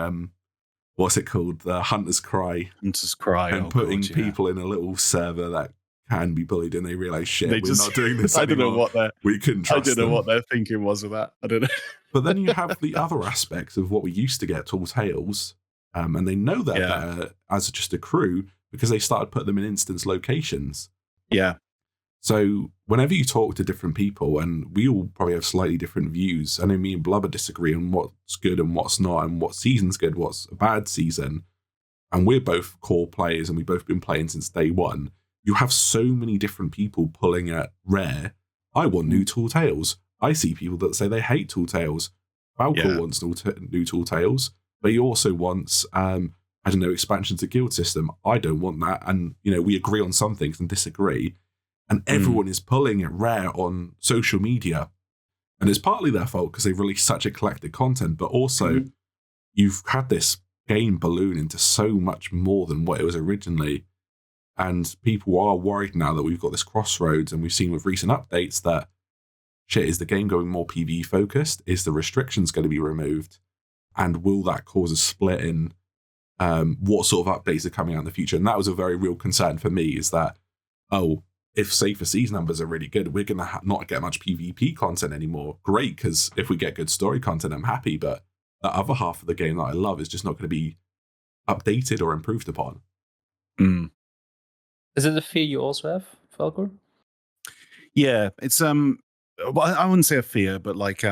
what's it called? The Hunter's Cry. Hunter's Cry. And putting people in a little server that can be bullied, and they realize, shit, we're not doing this I anymore. don't know what we couldn't trust I don't know them. what their thinking was with that. I don't know. But then you have the other aspects of what we used to get, Tall Tales, and they know that better as just a crew, because they started putting them in instance locations. Yeah. So whenever you talk to different people, and we all probably have slightly different views. I know me and Blubber disagree on what's good and what's not, and what season's good, what's a bad season. And we're both core players, and we've both been playing since day one. You have so many different people pulling at Rare. I want new Tall Tales. I see people that say they hate Tall Tales. Falcore wants new Tall Tales, but he also wants, I don't know, expansion to guild system. I don't want that. And, you know, we agree on some things and disagree. And everyone is pulling at Rare on social media. And it's partly their fault because they've released such eclectic content, but also you've had this game balloon into so much more than what it was originally. And people are worried now that we've got this crossroads, and we've seen with recent updates that, shit, is the game going more PvE focused? Is the restrictions going to be removed? And will that cause a split in what sort of updates are coming out in the future? And that was a very real concern for me, is that, if Safer Seas numbers are really good, we're going to not get much PvP content anymore. Great, because if we get good story content, I'm happy. But the other half of the game that I love is just not going to be updated or improved upon. Is it a fear you also have, Falcore? Yeah, it's well, I wouldn't say a fear, but like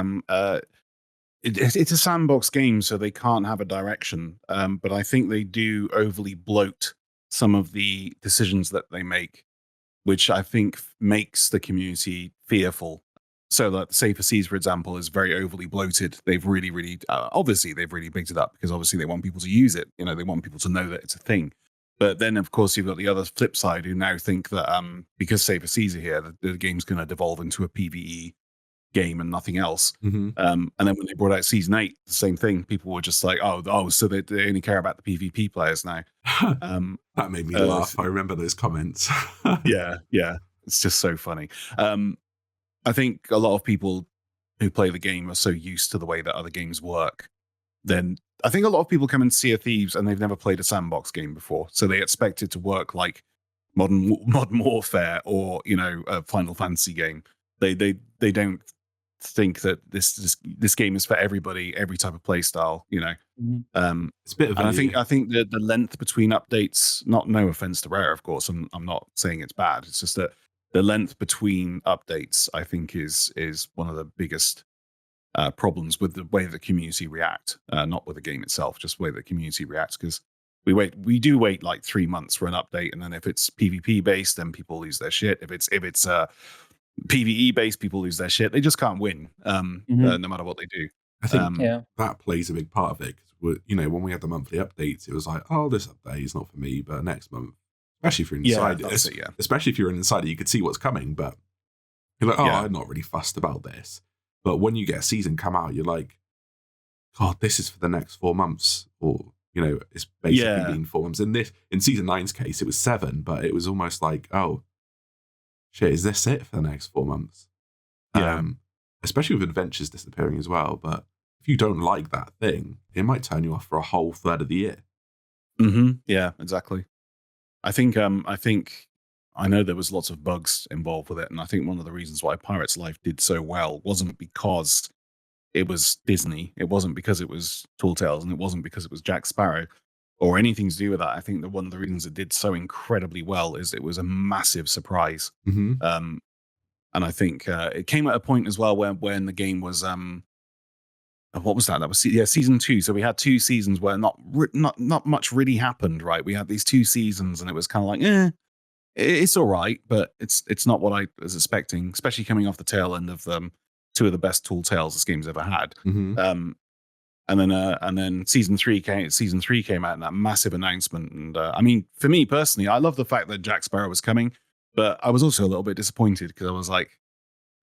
it's a sandbox game, so they can't have a direction. But I think they do overly bloat some of the decisions that they make, which I think makes the community fearful. So that Safer Seas, for example, is very overly bloated. They've really, obviously, they've really bigged it up because obviously they want people to use it. You know, they want people to know that it's a thing. But then, of course, you've got the other flip side who now think that because Saber Seas are here, the game's going to devolve into a PvE game and nothing else. Mm-hmm. And then when they brought out Season 8, the same thing. People were just like, so they only care about the PvP players now. That made me laugh. I remember those comments. Yeah. It's just so funny. I think a lot of people who play the game are so used to the way that other games work. Then I think a lot of people come into Sea of Thieves and they've never played a sandbox game before, so they expect it to work like modern warfare or a Final Fantasy game. They don't think that this game is for everybody, every type of play style. Mm-hmm. It's a bit of and I think that the length between updates, no offense to Rare, of course, I'm not saying it's bad. It's just that the length between updates, I think, is one of the biggest problems with the way the community react, not with the game itself, just the way the community reacts. Because we do wait like 3 months for an update, and then if it's PvP based, then people lose their shit. If it's PvE based, people lose their shit. They just can't win, no matter what they do. I think that plays a big part of it. Because when we had the monthly updates, it was like, oh, this update is not for me, but next month, especially if you're inside, especially if you're an insider, you could see what's coming, but you're like, I'm not really fussed about this. But when you get a season come out, you're like, God, this is for the next 4 months, or it's basically been 4 months. In season 9's case, it was 7, but it was almost like, oh, shit, is this it for the next 4 months? Yeah. Especially with adventures disappearing as well. But if you don't like that thing, it might turn you off for a whole third of the year. Mm-hmm. Yeah, exactly. I think I know there was lots of bugs involved with it, and I think one of the reasons why Pirates Life did so well wasn't because it was Disney, it wasn't because it was Tall Tales, and it wasn't because it was Jack Sparrow or anything to do with that. I think that one of the reasons it did so incredibly well is it was a massive surprise. Mm-hmm. And I think it came at a point as well when the game was what was that? That was season 2. So we had 2 seasons where not much really happened, right? We had these 2 seasons, and it was kind of like, it's all right, but it's not what I was expecting, especially coming off the tail end of 2 of the best Tall Tales this game's ever had. Mm-hmm. And then season 3 came out, and that massive announcement. And I mean, for me personally, I love the fact that Jack Sparrow was coming, but I was also a little bit disappointed because I was like,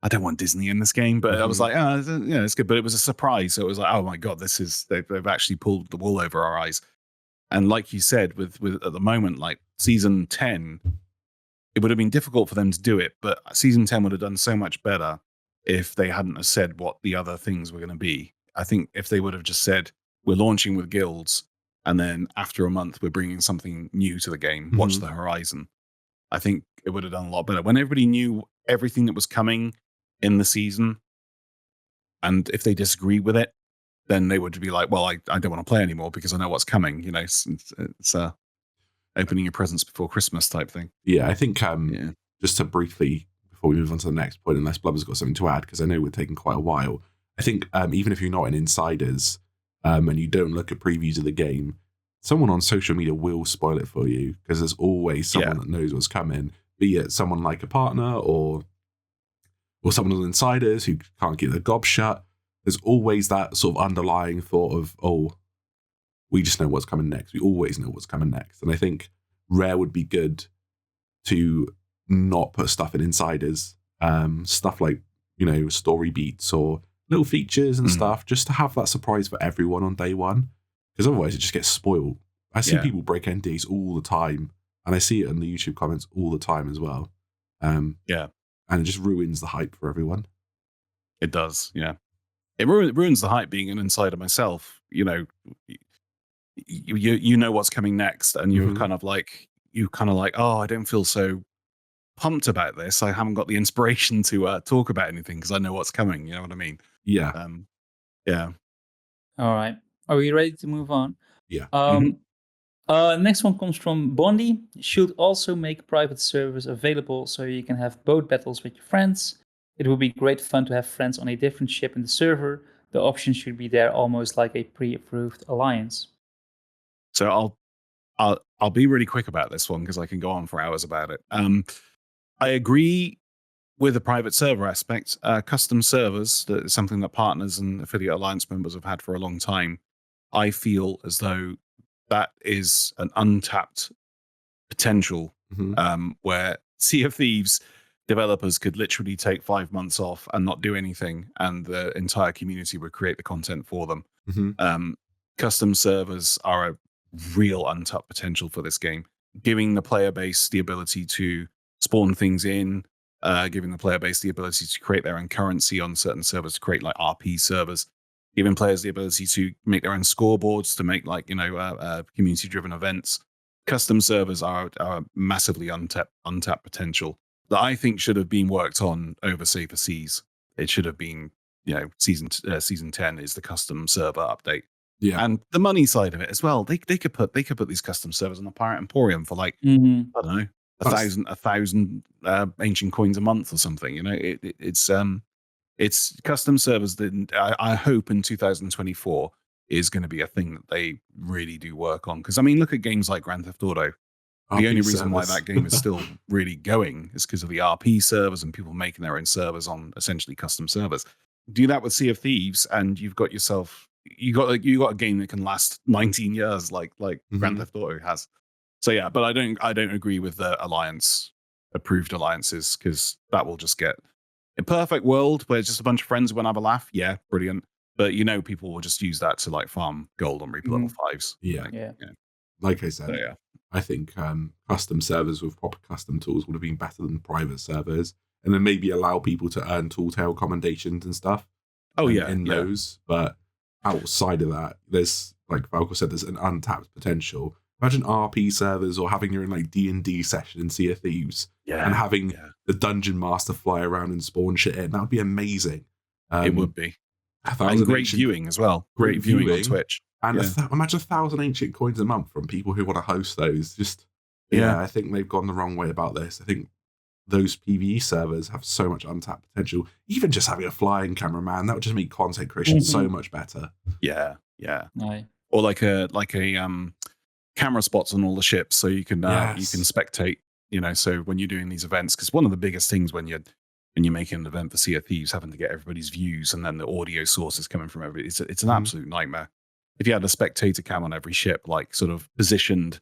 I don't want Disney in this game, but I was like, it's good. But it was a surprise, so it was like, oh my god, they've actually pulled the wool over our eyes. And like you said, with at the moment, like season 10, it would have been difficult for them to do it, but season 10 would have done so much better if they hadn't have said what the other things were going to be. I think if they would have just said, we're launching with guilds, and then after a month, we're bringing something new to the game, watch the horizon, I think it would have done a lot better. When everybody knew everything that was coming in the season, and if they disagree with it, then they would be like, well, I don't want to play anymore because I know what's coming. It's opening your presents before Christmas type thing. Yeah, I think just to briefly, before we move on to the next point, unless Blubber's got something to add, because I know we're taking quite a while, I think even if you're not an insiders and you don't look at previews of the game, someone on social media will spoil it for you, because there's always someone that knows what's coming, be it someone like a partner or someone on insiders who can't keep their gob shut. There's always that sort of underlying thought of, oh, we just know what's coming next. We always know what's coming next. And I think Rare would be good to not put stuff in insiders, stuff like, story beats or little features and stuff, just to have that surprise for everyone on day one. Because otherwise it just gets spoiled. I see people break NDAs all the time, and I see it in the YouTube comments all the time as well. And it just ruins the hype for everyone. It does, yeah. It ruins the hype being an insider myself. You know what's coming next, and you're kind of like, oh, I don't feel so pumped about this. I haven't got the inspiration to talk about anything because I know what's coming. You know what I mean? Yeah. Yeah. All right. Are we ready to move on? Yeah. Next one comes from Bondi. Should also make private servers available so you can have boat battles with your friends. It would be great fun to have friends on a different ship in the server. The option should be there, almost like a pre-approved alliance. So I'll be really quick about this one because I can go on for hours about it. I agree with the private server aspect. Custom servers, that is something that partners and affiliate alliance members have had for a long time. I feel as though that is an untapped potential Mhm. where Sea of Thieves developers could literally take 5 months off and not do anything, and the entire community would create the content for them. Mhm. Custom servers are a real untapped potential for this game, giving the player base the ability to spawn things in, giving the player base the ability to create their own currency on certain servers, to create like RP servers, giving players the ability to make their own scoreboards, to make like community-driven events. Custom servers are massively untapped potential that I think should have been worked on over Safer Seas. It should have been, season 10 is the custom server update. Yeah. And the money side of it as well. They could put these custom servers on the Pirate Emporium for like, Mhm. I don't know, That's- a thousand ancient coins a month or something. It's custom servers that I hope in 2024 is going to be a thing that they really do work on. Because I mean, look at games like Grand Theft Auto. The RP only reason why service. that game is still really going is because of the RP servers and people making their own servers on essentially custom servers. Do that with Sea of Thieves, and you've got a game that can last 19 years, like Grand Mhm. Theft Auto has. So yeah, but I don't agree with the approved alliances, because that will just get, a perfect world where it's just a bunch of friends who want to have a laugh. Yeah, brilliant. But people will just use that to like farm gold on Reaper level 5s. Yeah. Like, Yeah. Like I So said, yeah. I think custom servers with proper custom tools would have been better than private servers, and then maybe allow people to earn tool tail commendations and stuff. Oh yeah. in yeah. those. But outside of that, there's, like Falcore said, there's an untapped potential. Imagine RP servers, or having your own like D&D session in Sea of Thieves, Yeah. and having yeah. the dungeon master fly around and spawn shit in. That would be amazing. It would be. 1,000 And great ancient- viewing as well. great Great viewing on viewing. Twitch. And Yeah. imagine 1,000 ancient coins a month from people who want to host those. Just Yeah. I think they've gone the wrong way about this. I think those PvE servers have so much untapped potential. Even just having a flying cameraman, that would just make content creation so much better. Yeah. Yeah. Aye. Or like a camera spots on all the ships, so you can spectate. So when you're doing these events, because one of the biggest things when you're making an event for Sea of Thieves, having to get everybody's views and then the audio sources coming from everybody, it's an absolute nightmare. If you had a spectator cam on every ship, like sort of positioned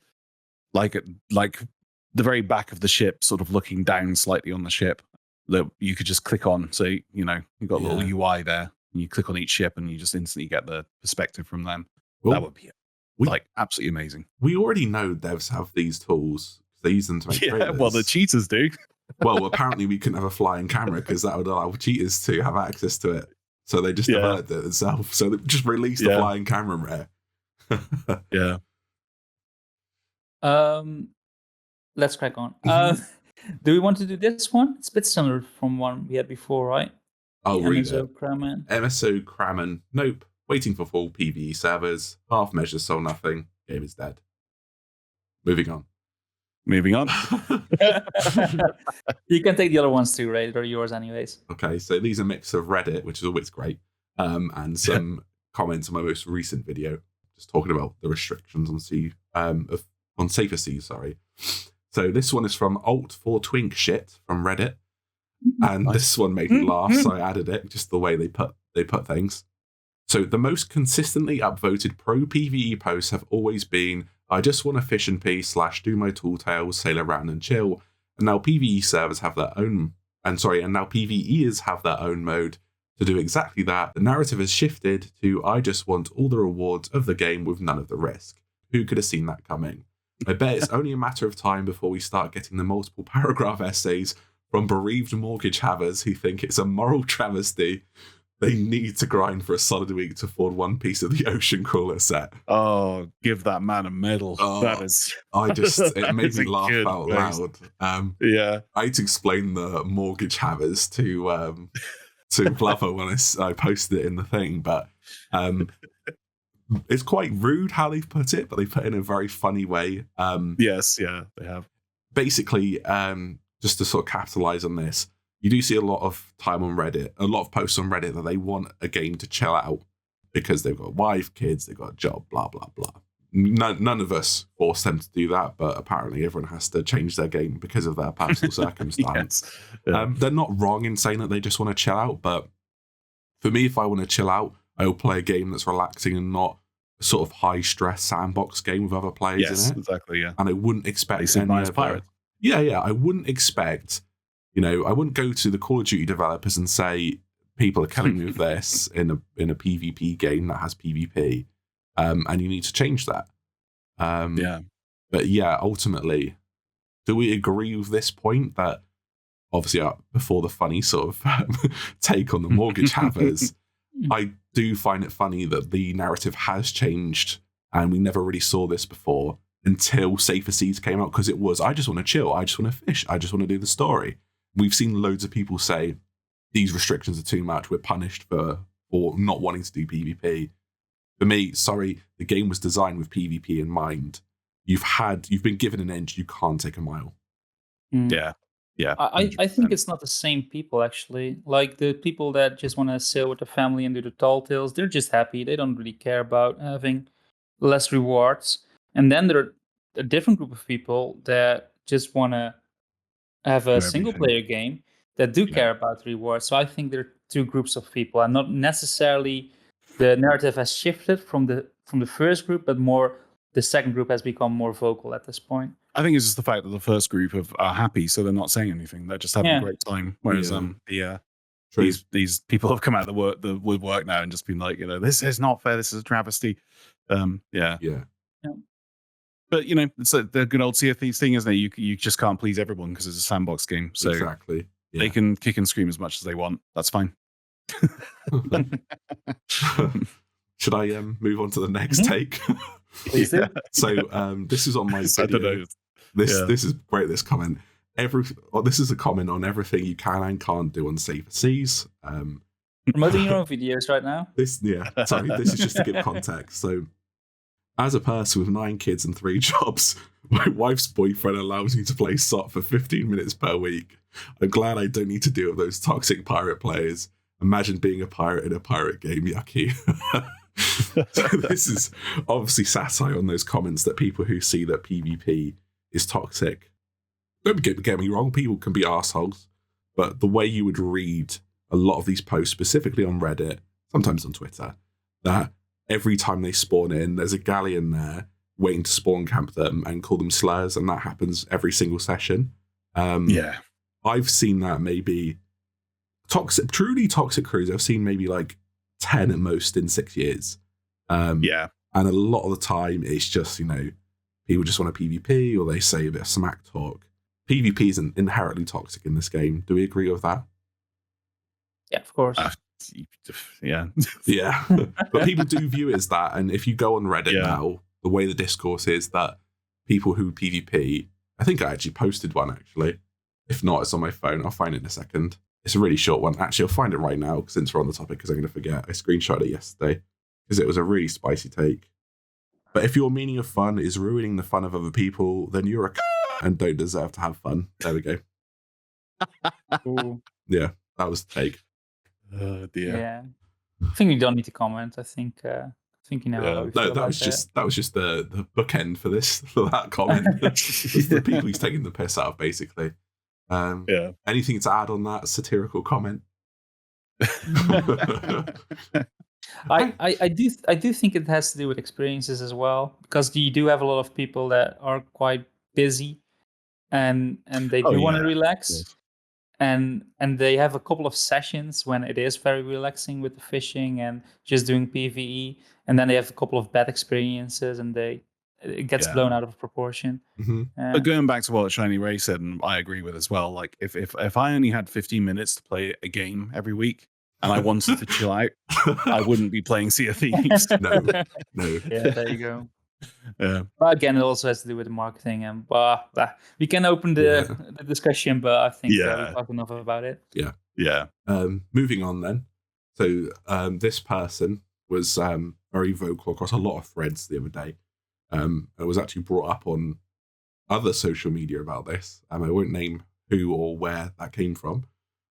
like the very back of the ship, sort of looking down slightly on the ship, that you could just click on. So you've got a little UI there, and you click on each ship, and you just instantly get the perspective from them. Well, that would be absolutely amazing. We already know devs have these tools. They use them to make trailers. Well, the cheaters do. Well, apparently we couldn't have a flying camera because that would allow cheaters to have access to it. So they just developed it themselves. So they just released the flying camera rare. Yeah. Let's crack on. Do we want to do this one? It's a bit similar from one we had before, right? I'll read MSO it. Kramen. MSO Kramen. Nope. Waiting for full PvE servers. Half measures sold nothing. Game is dead. Moving on. You can take the other ones too, Ray. They're yours anyways. Okay, so these are a mix of Reddit, which is always great, and some comments on my most recent video, just talking about the restrictions on Safer Seas. Sorry. So this one is from Alt4Twink shit from Reddit, and this one made me laugh, so I added it, just the way they put things. So the most consistently upvoted pro PvE posts have always been, I just want to fish and peace / do my tool tails, sail around and chill. And now PvE servers have their own, and now PvEers have their own mode to do exactly that. The narrative has shifted to, I just want all the rewards of the game with none of the risk. Who could have seen that coming? I bet it's only a matter of time before we start getting the multiple paragraph essays from bereaved mortgage havers who think it's a moral travesty they need to grind for a solid week to afford one piece of the Ocean Crawler set. Oh, give that man a medal. That is... it made me laugh out loud. I had to explain the mortgage havers to Blubber when I posted it in the thing, but it's quite rude how they've put it, but they put it in a very funny way. Yes, yeah, they have. Basically, just to sort of capitalize on this, you do see a lot of time on Reddit, a lot of posts on Reddit that they want a game to chill out because they've got a wife, kids, they've got a job, blah, blah, blah. None of us force them to do that, but apparently everyone has to change their game because of their personal circumstance. They're not wrong in saying that they just want to chill out, but for me, if I want to chill out, I will play a game that's relaxing and not sort of high stress sandbox game with other players Yes, in it. exactly. Yeah, And I wouldn't expect Basic any Bias other. Pirate. Yeah. I wouldn't expect, I wouldn't go to the Call of Duty developers and say people are killing me with this in a PvP game that has PvP, and you need to change that. But yeah, ultimately, do we agree with this point that obviously before the funny sort of take on the mortgage havers, I do find it funny that the narrative has changed and we never really saw this before until Safer Seas came out, because it was, I just want to chill, I just want to fish, I just want to do the story. We've seen loads of people say these restrictions are too much, we're punished for not wanting to do PvP. For me, sorry, the game was designed with PvP in mind. You've been given an inch, you can't take a mile. Yeah. I think it's not the same people, actually. Like, the people that just want to sail with the family and do the tall tales, they're just happy. They don't really care about having less rewards. And then there are a different group of people that just want to have a single player game that do care about rewards. So I think there are two groups of people, and not necessarily the narrative has shifted from the first group, but more the second group has become more vocal at this point. I think it's just the fact that the first group are happy, so they're not saying anything. They're just having a great time. Whereas these people have come out of the woodwork now and just been like, this is not fair. This is a travesty. Yeah. But it's the good old Sea of Thieves thing, isn't it? You just can't please everyone because it's a sandbox game. So exactly. Yeah. They can kick and scream as much as they want. That's fine. Should I move on to the next take? Please do. So this is on my video. This is great. This comment. This is a comment on everything you can and can't do on Safer Seas. Promoting your own videos right now. This is just to give context. So, as a person with 9 kids and 3 jobs, my wife's boyfriend allows me to play SOT for 15 minutes per week. I'm glad I don't need to deal with those toxic pirate players. Imagine being a pirate in a pirate game. Yucky. So this is obviously satire on those comments that people who see that PvP is toxic. Don't get me wrong, people can be assholes, but the way you would read a lot of these posts, specifically on Reddit, sometimes on Twitter, that every time they spawn in, there's a galleon there waiting to spawn camp them and call them slurs, and that happens every single session. I've seen that maybe truly toxic crews. I've seen maybe like 10 at most in 6 years. And a lot of the time it's just, people just want a PvP or they say a bit of smack talk. PvP isn't inherently toxic in this game. Do we agree with that? Yeah, of course. Yeah. But people do view it as that. And if you go on Reddit now, the way the discourse is that people who PvP, I think I actually posted one actually. If not, it's on my phone. I'll find it in a second. It's a really short one. Actually, I'll find it right now since we're on the topic, because I'm going to forget. I screenshot it yesterday because it was a really spicy take. But if your meaning of fun is ruining the fun of other people, then you're a and don't deserve to have fun. There we go. Yeah, that was the take. Oh dear. Yeah, I think we don't need to comment. I think you know. How we feel that was just the bookend for that comment. It's the people he's taking the piss out of, basically. Anything to add on that satirical comment? I do think it has to do with experiences as well, because you do have a lot of people that are quite busy and they do want to relax, and they have a couple of sessions when it is very relaxing with the fishing and just doing PvE, and then they have a couple of bad experiences and it gets blown out of proportion. Mm-hmm. But going back to what AShinyRay said, and I agree with as well, like if I only had 15 minutes to play a game every week and I wanted to chill out, I wouldn't be playing Sea of Thieves. No. Yeah, there you go. But again, it also has to do with the marketing, and we can open the discussion, but I think we talked enough about it. Yeah. Moving on then. So this person was very vocal across a lot of threads the other day. It was actually brought up on other social media about this. I won't name who or where that came from,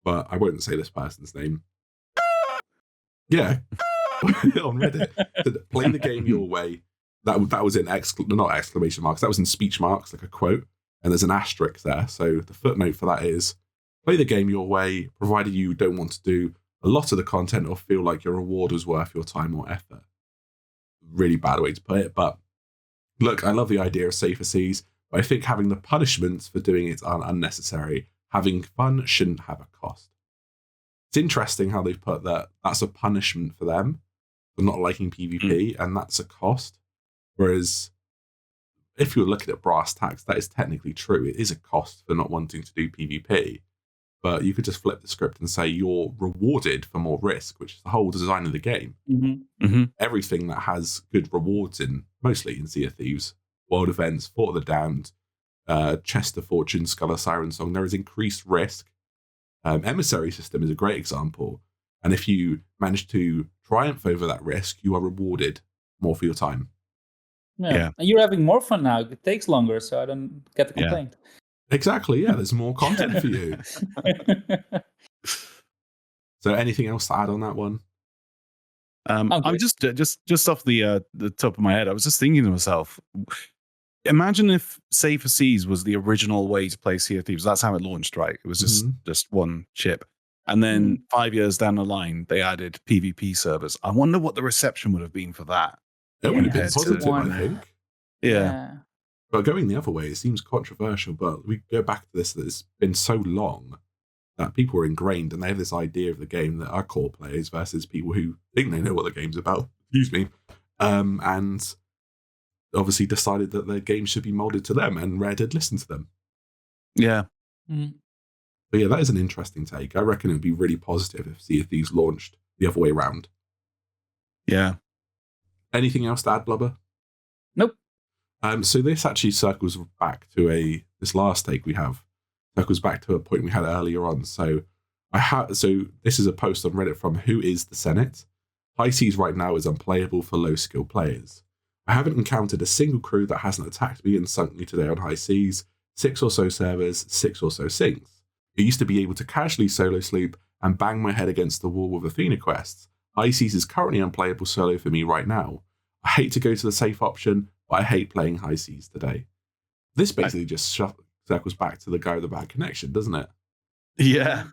but I won't say this person's name. Yeah, on Reddit. Play the game your way. That was in not exclamation marks. That was in speech marks, like a quote, and there's an asterisk there. So the footnote for that is: play the game your way, provided you don't want to do a lot of the content or feel like your reward is worth your time or effort. really bad way to put it. But look, I love the idea of safer seas, but I think having the punishments for doing it are unnecessary. Having fun shouldn't have a cost. It's interesting how they've put that that's a punishment for them for not liking PvP, and that's a cost. Whereas if you're looking at brass tacks, that is technically true. It is a cost for not wanting to do PvP. But you could just flip the script and say you're rewarded for more risk, which is the whole design of the game. Everything that has good rewards mostly in Sea of Thieves, world events, Fort of the Damned, Chest of Fortune, Skull of Siren Song, there is increased risk. Emissary system is a great example. And if you manage to triumph over that risk, you are rewarded more for your time. Yeah. And you're having more fun now. It takes longer, so I don't get the complaint. Exactly, yeah. There's more content for you. So anything else to add on that one? I'm just off the top of my head, I was just thinking to myself, imagine if Safer Seas was the original way to play Sea of Thieves. That's how it launched, right? It was just one ship. And then 5 years down the line, they added PvP servers. I wonder what the reception would have been for that. It would have been positive, I think. Yeah. But going the other way, it seems controversial, but we go back to this, that it's been so long that people are ingrained and they have this idea of the game that are core players versus people who think they know what the game's about, and obviously decided that the game should be molded to them, and Rare did listen to them. Yeah. But yeah, that is an interesting take. I reckon it would be really positive if Sea of Thieves launched the other way around. Yeah. Anything else to add, Blubber? Nope. So this actually circles back to this last take we have. Circles back to a point we had earlier on. So this is a post on Reddit from Who is the Senate. High Seas right now is unplayable for low skill players. I haven't encountered a single crew that hasn't attacked me and sunk me today on High Seas. 6 or so servers, 6 or so sinks. I used to be able to casually solo sleep and bang my head against the wall with Athena quests. High Seas is currently unplayable solo for me right now. I hate to go to the safe option, but I hate playing High Seas today. This basically just circles back to the guy with the bad connection, doesn't it? Yeah.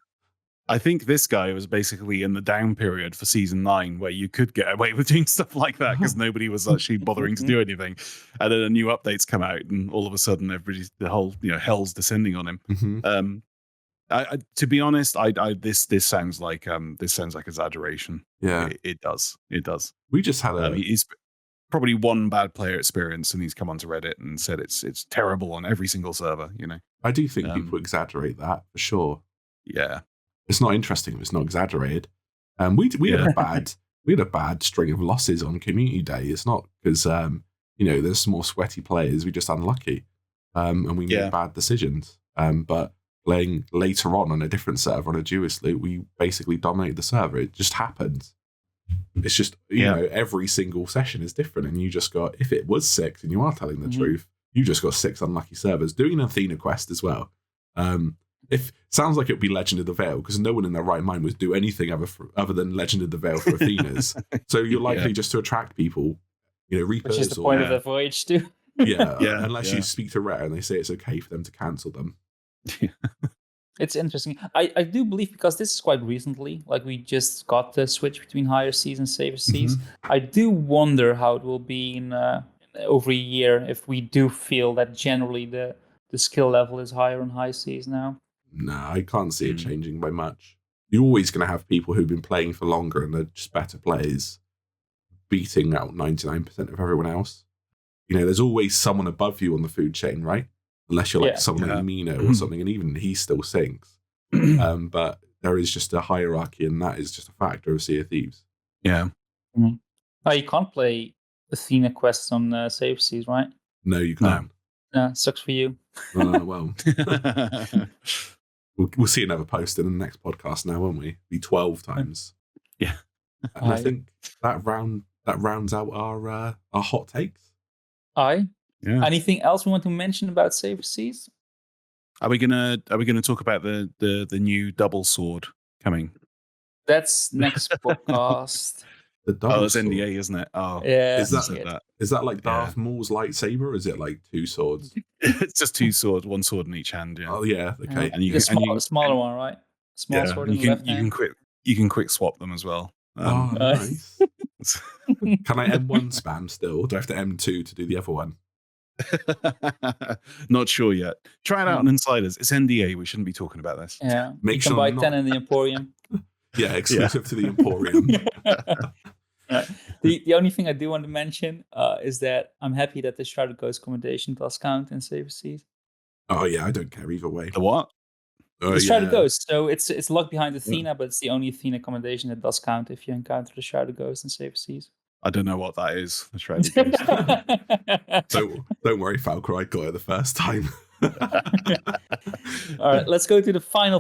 I think this guy was basically in the down period for season 9, where you could get away with doing stuff like that because nobody was actually bothering to do anything. And then a new updates come out, and all of a sudden, the whole hell's descending on him. To be honest, this sounds like exaggeration. Yeah, it does. We just had he's probably one bad player experience, and he's come onto Reddit and said it's terrible on every single server. I do think people exaggerate that for sure. Yeah. It's not interesting if it's not exaggerated. We had a bad string of losses on community day. It's not because there's some more sweaty players. We're just unlucky, and we made bad decisions. But playing later on a different server on a duelist loot, we basically dominated the server. It just happened. It's just every single session is different, and you just got, if it was 6 and you are telling the truth, you just got 6 unlucky servers doing an Athena quest as well. If sounds like it would be Legend of the Veil, because no one in their right mind would do anything other than Legend of the Veil for Athenas. So you're likely just to attract people, Reapers. Which is the point of the voyage too. Unless you speak to Rare and they say it's okay for them to cancel them. It's interesting. I do believe, because this is quite recently, like we just got the switch between higher seas and safer seas. I do wonder how it will be in over a year if we do feel that generally the skill level is higher on high seas now. No, I can't see it changing by much. You're always going to have people who've been playing for longer and are just better players beating out 99% of everyone else. There's always someone above you on the food chain, right? Unless you're like someone like Mino or something, and even he still sinks. But there is just a hierarchy, and that is just a factor of Sea of Thieves. Yeah. You can't play Athena quests on safe seas, right? No, you can't. Sucks for you. Well, we'll see another post in the next podcast now, won't we? Be 12 times. Yeah. And I think that rounds out our hot takes. Yeah. Anything else we want to mention about safer seas? Are we gonna talk about the new double sword coming? That's next podcast. The double it's NDA, isn't it? Oh, yeah. Is that like Darth Maul's lightsaber? Or is it like 2 swords? It's just 2 swords, 1 sword in each hand. Yeah. Oh yeah, okay. And you smaller one, right? Small sword in the left hand. You can quick swap them as well. Nice. Can I M1 spam still? Do I have to M2 to do the other one? Not sure yet. Try it out on Insiders. It's NDA. We shouldn't be talking about this. Yeah, Make you can sure buy not- 10 in the Emporium. Yeah, exclusive to the Emporium. The only thing I do want to mention is that I'm happy that the Shrouded Ghost commendation does count in Saber Seas. Oh yeah, I don't care either way. The what? Oh, The Shrouded yeah. Ghost. So it's locked behind Athena, but it's the only Athena commendation that does count if you encounter the Shrouded Ghost in Saber Seas. I don't know what that is. The Shrouded Ghost. Don't worry, Falcore. I got it the first time. All right, let's go to the final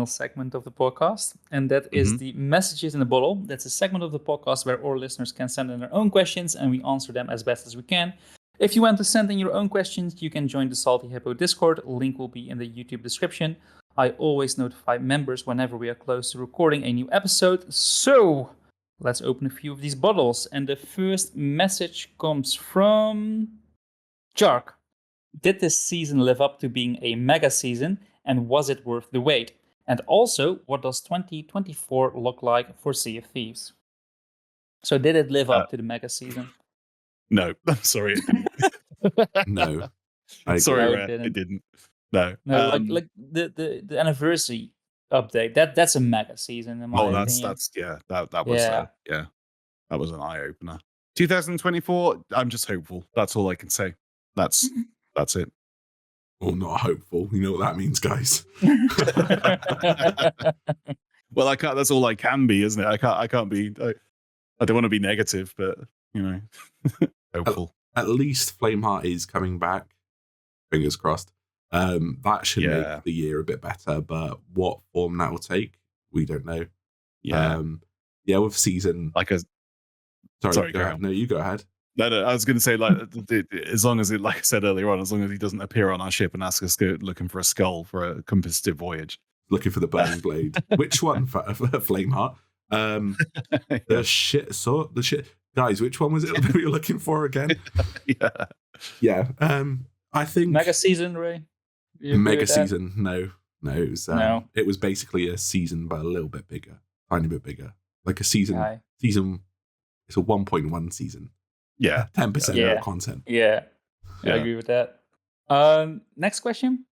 segment of the podcast, and that is the messages in the bottle. That's a segment of the podcast where all listeners can send in their own questions, and we answer them as best as we can. If you want to send in your own questions, you can join the Salty Hippo Discord. Link will be in the YouTube description. I always notify members whenever we are close to recording a new episode. So let's open a few of these bottles, and the first message comes from Jark. Did this season live up to being a mega season, and was it worth the wait? And also, what does 2024 look like for Sea of Thieves? So did it live up to the mega season? No, I'm sorry. No. Sorry, No, Rare, it didn't. No. No, like the anniversary update, that's a mega season in my opinion. That was that was an eye opener. 2024, I'm just hopeful. That's all I can say. That's it. Or not hopeful. You know what that means, guys. Well, I can't. That's all I can be, isn't it? I can't be. I don't want to be negative, but you know, hopeful. At least Flameheart is coming back. Fingers crossed. That should make the year a bit better, but what form that will take, we don't know. Yeah. With season Like a. Sorry, go ahead. No, you go ahead. No, I was going to say, like, as long as it, like I said earlier on, as long as he doesn't appear on our ship and ask us to go looking for a skull for a competitive voyage. Looking for the burning blade. Which one? For Flameheart? The shit. Guys, which one was it that we were looking for again? Yeah. I think mega season, Ray. Mega season. No. It was No. It was basically a season, but a little bit bigger, tiny bit bigger, like a season. Season. It's a 1.1 season. Yeah, 10% more content. Yeah, I agree with that. Next question.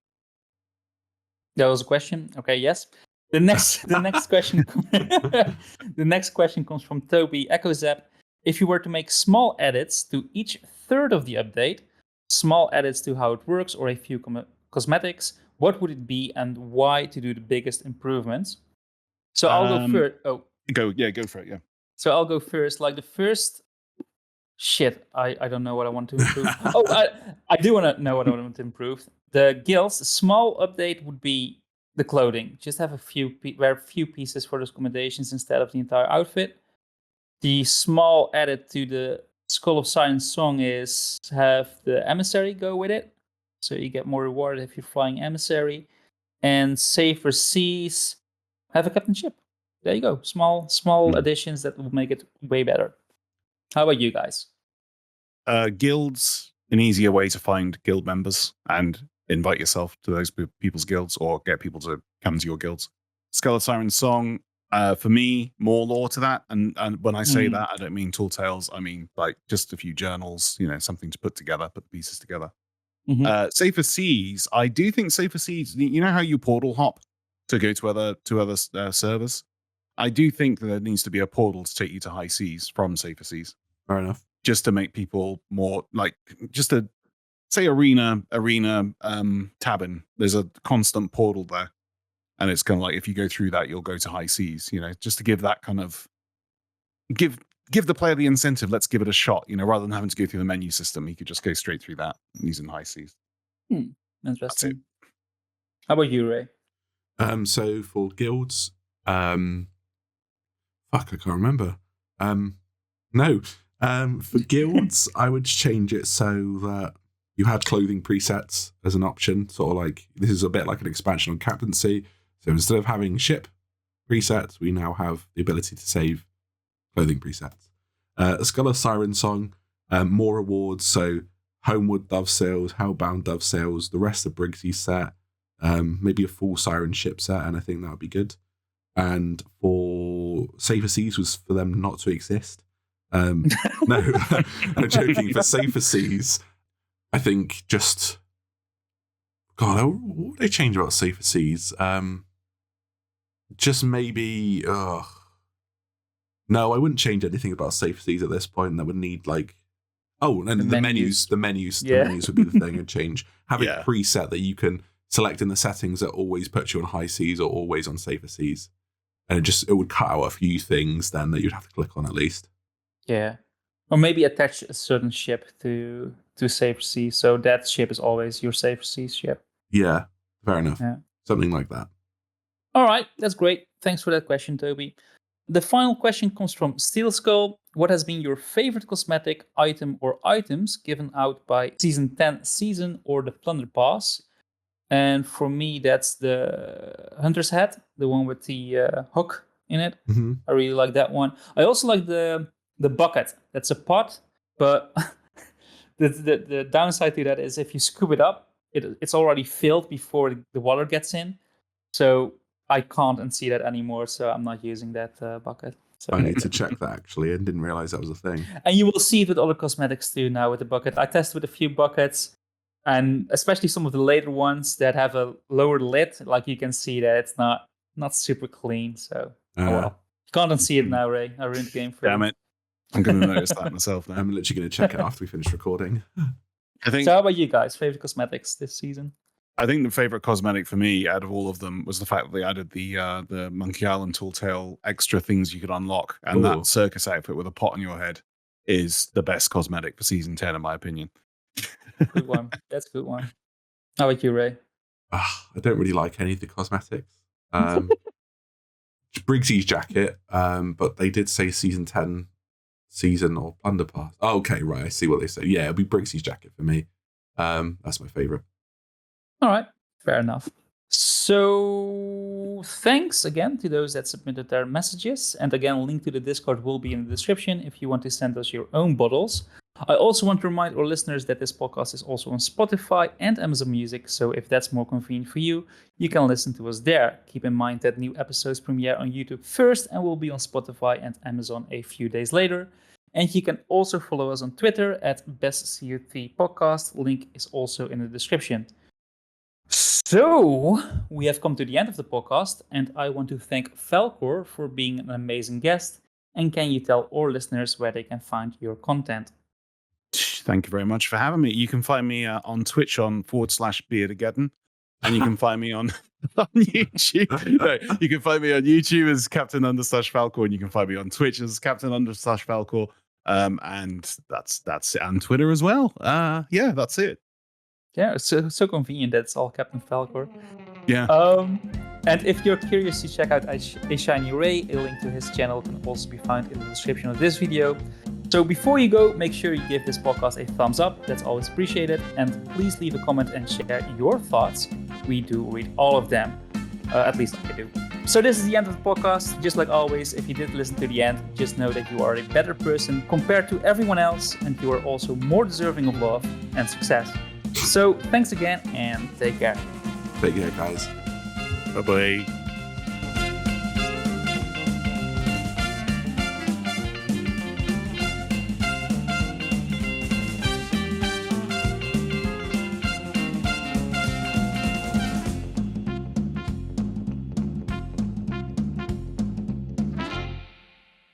That was a question. Okay, yes. The next question. The next question comes from Toby EchoZap. If you were to make small edits to each third of the update, small edits to how it works, or a few cosmetics, what would it be, and why to do the biggest improvements? So I'll go first. Oh, go for it. Yeah. So I'll go first. Like the first. Shit, I don't know what I want to improve. I do want to know what I want to improve. The guilds, a small update would be the clothing. Just have wear a few pieces for those accommodations instead of the entire outfit. The small edit to the Skull of Siren's song is have the emissary go with it. So you get more reward if you're flying emissary. And safer seas, have a captain ship. There you go. Small additions that will make it way better. How about you guys? Guilds, an easier way to find guild members and invite yourself to those people's guilds or get people to come to your guilds. Skull of Siren's song, for me, more lore to that. And when I say that, I don't mean tall tales. I mean like just a few journals, something to put the pieces together. Safer Seas, I do think Safer Seas, you know how you portal hop to go to other servers? I do think that there needs to be a portal to take you to high seas from Safer Seas. Fair enough. Just to make people more like, just to say arena Tabin. There's a constant portal there. And it's kind of like, if you go through that, you'll go to high seas, just to give that kind of, give the player the incentive. Let's give it a shot, rather than having to go through the menu system. You could just go straight through that using high seas. Interesting. How about you, Ray? So for guilds, I can't remember. For guilds, I would change it so that you had clothing presets as an option. Sort of like, this is a bit like an expansion on captaincy. So instead of having ship presets, we now have the ability to save clothing presets. Skull of Siren song, more rewards. So Homeward Dove Sails, Hellbound Dove Sails, the rest of Briggsy's set, maybe a full Siren ship set, and I think that would be good. And for Safer Seas was for them not to exist. No, I'm joking. For safer seas, I think just God, what would they change about safer seas? Just maybe. No, I wouldn't change anything about safer seas at this point. That would need like. Oh, and the menus would be the thing and change. Having a preset that you can select in the settings that always puts you on high seas or always on safer seas, and it would cut out a few things then that you'd have to click on at least. Yeah, or maybe attach a certain ship to safer seas, so that ship is always your safer seas ship. Yeah, fair enough. Yeah. Something like that. All right, that's great. Thanks for that question, Toby. The final question comes from Steel Skull. What has been your favorite cosmetic item or items given out by Season 10 season or the Plunder Pass? And for me, that's the Hunter's Hat, the one with the hook in it. Mm-hmm. I really like that one. I also like the bucket. That's a pot, but the downside to that is if you scoop it up, it's already filled before the water gets in. So I can't unsee that anymore, so I'm not using that bucket. So I need to check that actually. I didn't realize that was a thing. And you will see it with other cosmetics too now with the bucket. I tested with a few buckets, and especially some of the later ones that have a lower lid. Like you can see that it's not super clean. So well, you can't unsee it now, Ray. I ruined the game for you. Damn it! I'm going to notice that myself now. I'm literally going to check it after we finish recording. I think. So how about you guys? Favorite cosmetics this season? I think the favorite cosmetic for me out of all of them was the fact that they added the Monkey Island Tall Tale extra things you could unlock, and that circus outfit with a pot on your head is the best cosmetic for season 10, in my opinion. Good one. That's a good one. How about you, Ray? I don't really like any of the cosmetics. Briggsy's jacket, but they did say season 10 season or Plunder Pass. Oh, okay, right. I see what they say. Yeah, it'll be Briggsy's jacket for me. That's my favorite. All right, fair enough. So thanks again to those that submitted their messages. And again, link to the Discord will be in the description if you want to send us your own bottles. I also want to remind our listeners that this podcast is also on Spotify and Amazon Music. So if that's more convenient for you, you can listen to us there. Keep in mind that new episodes premiere on YouTube first and will be on Spotify and Amazon a few days later. And you can also follow us on Twitter at BestCFT Podcast. Link is also in the description. So, we have come to the end of the podcast, and I want to thank Falcore for being an amazing guest. And can you tell our listeners where they can find your content? Thank you very much for having me. You can find me on Twitch on /Beardageddon, and you can find me on YouTube. No, you can find me on YouTube as Captain_Falcore, and you can find me on Twitch as Captain_Falcore. And that's it, and Twitter as well. Yeah, that's it. Yeah, it's so convenient that it's all Captain Falcore. Yeah. And if you're curious to check out AShinyRay, a link to his channel can also be found in the description of this video. So before you go, make sure you give this podcast a thumbs up. That's always appreciated. And please leave a comment and share your thoughts. We do read all of them. At least I do. So this is the end of the podcast. Just like always, if you did listen to the end, just know that you are a better person compared to everyone else, and you are also more deserving of love and success. So thanks again, and take care. Take care, guys. Bye-bye.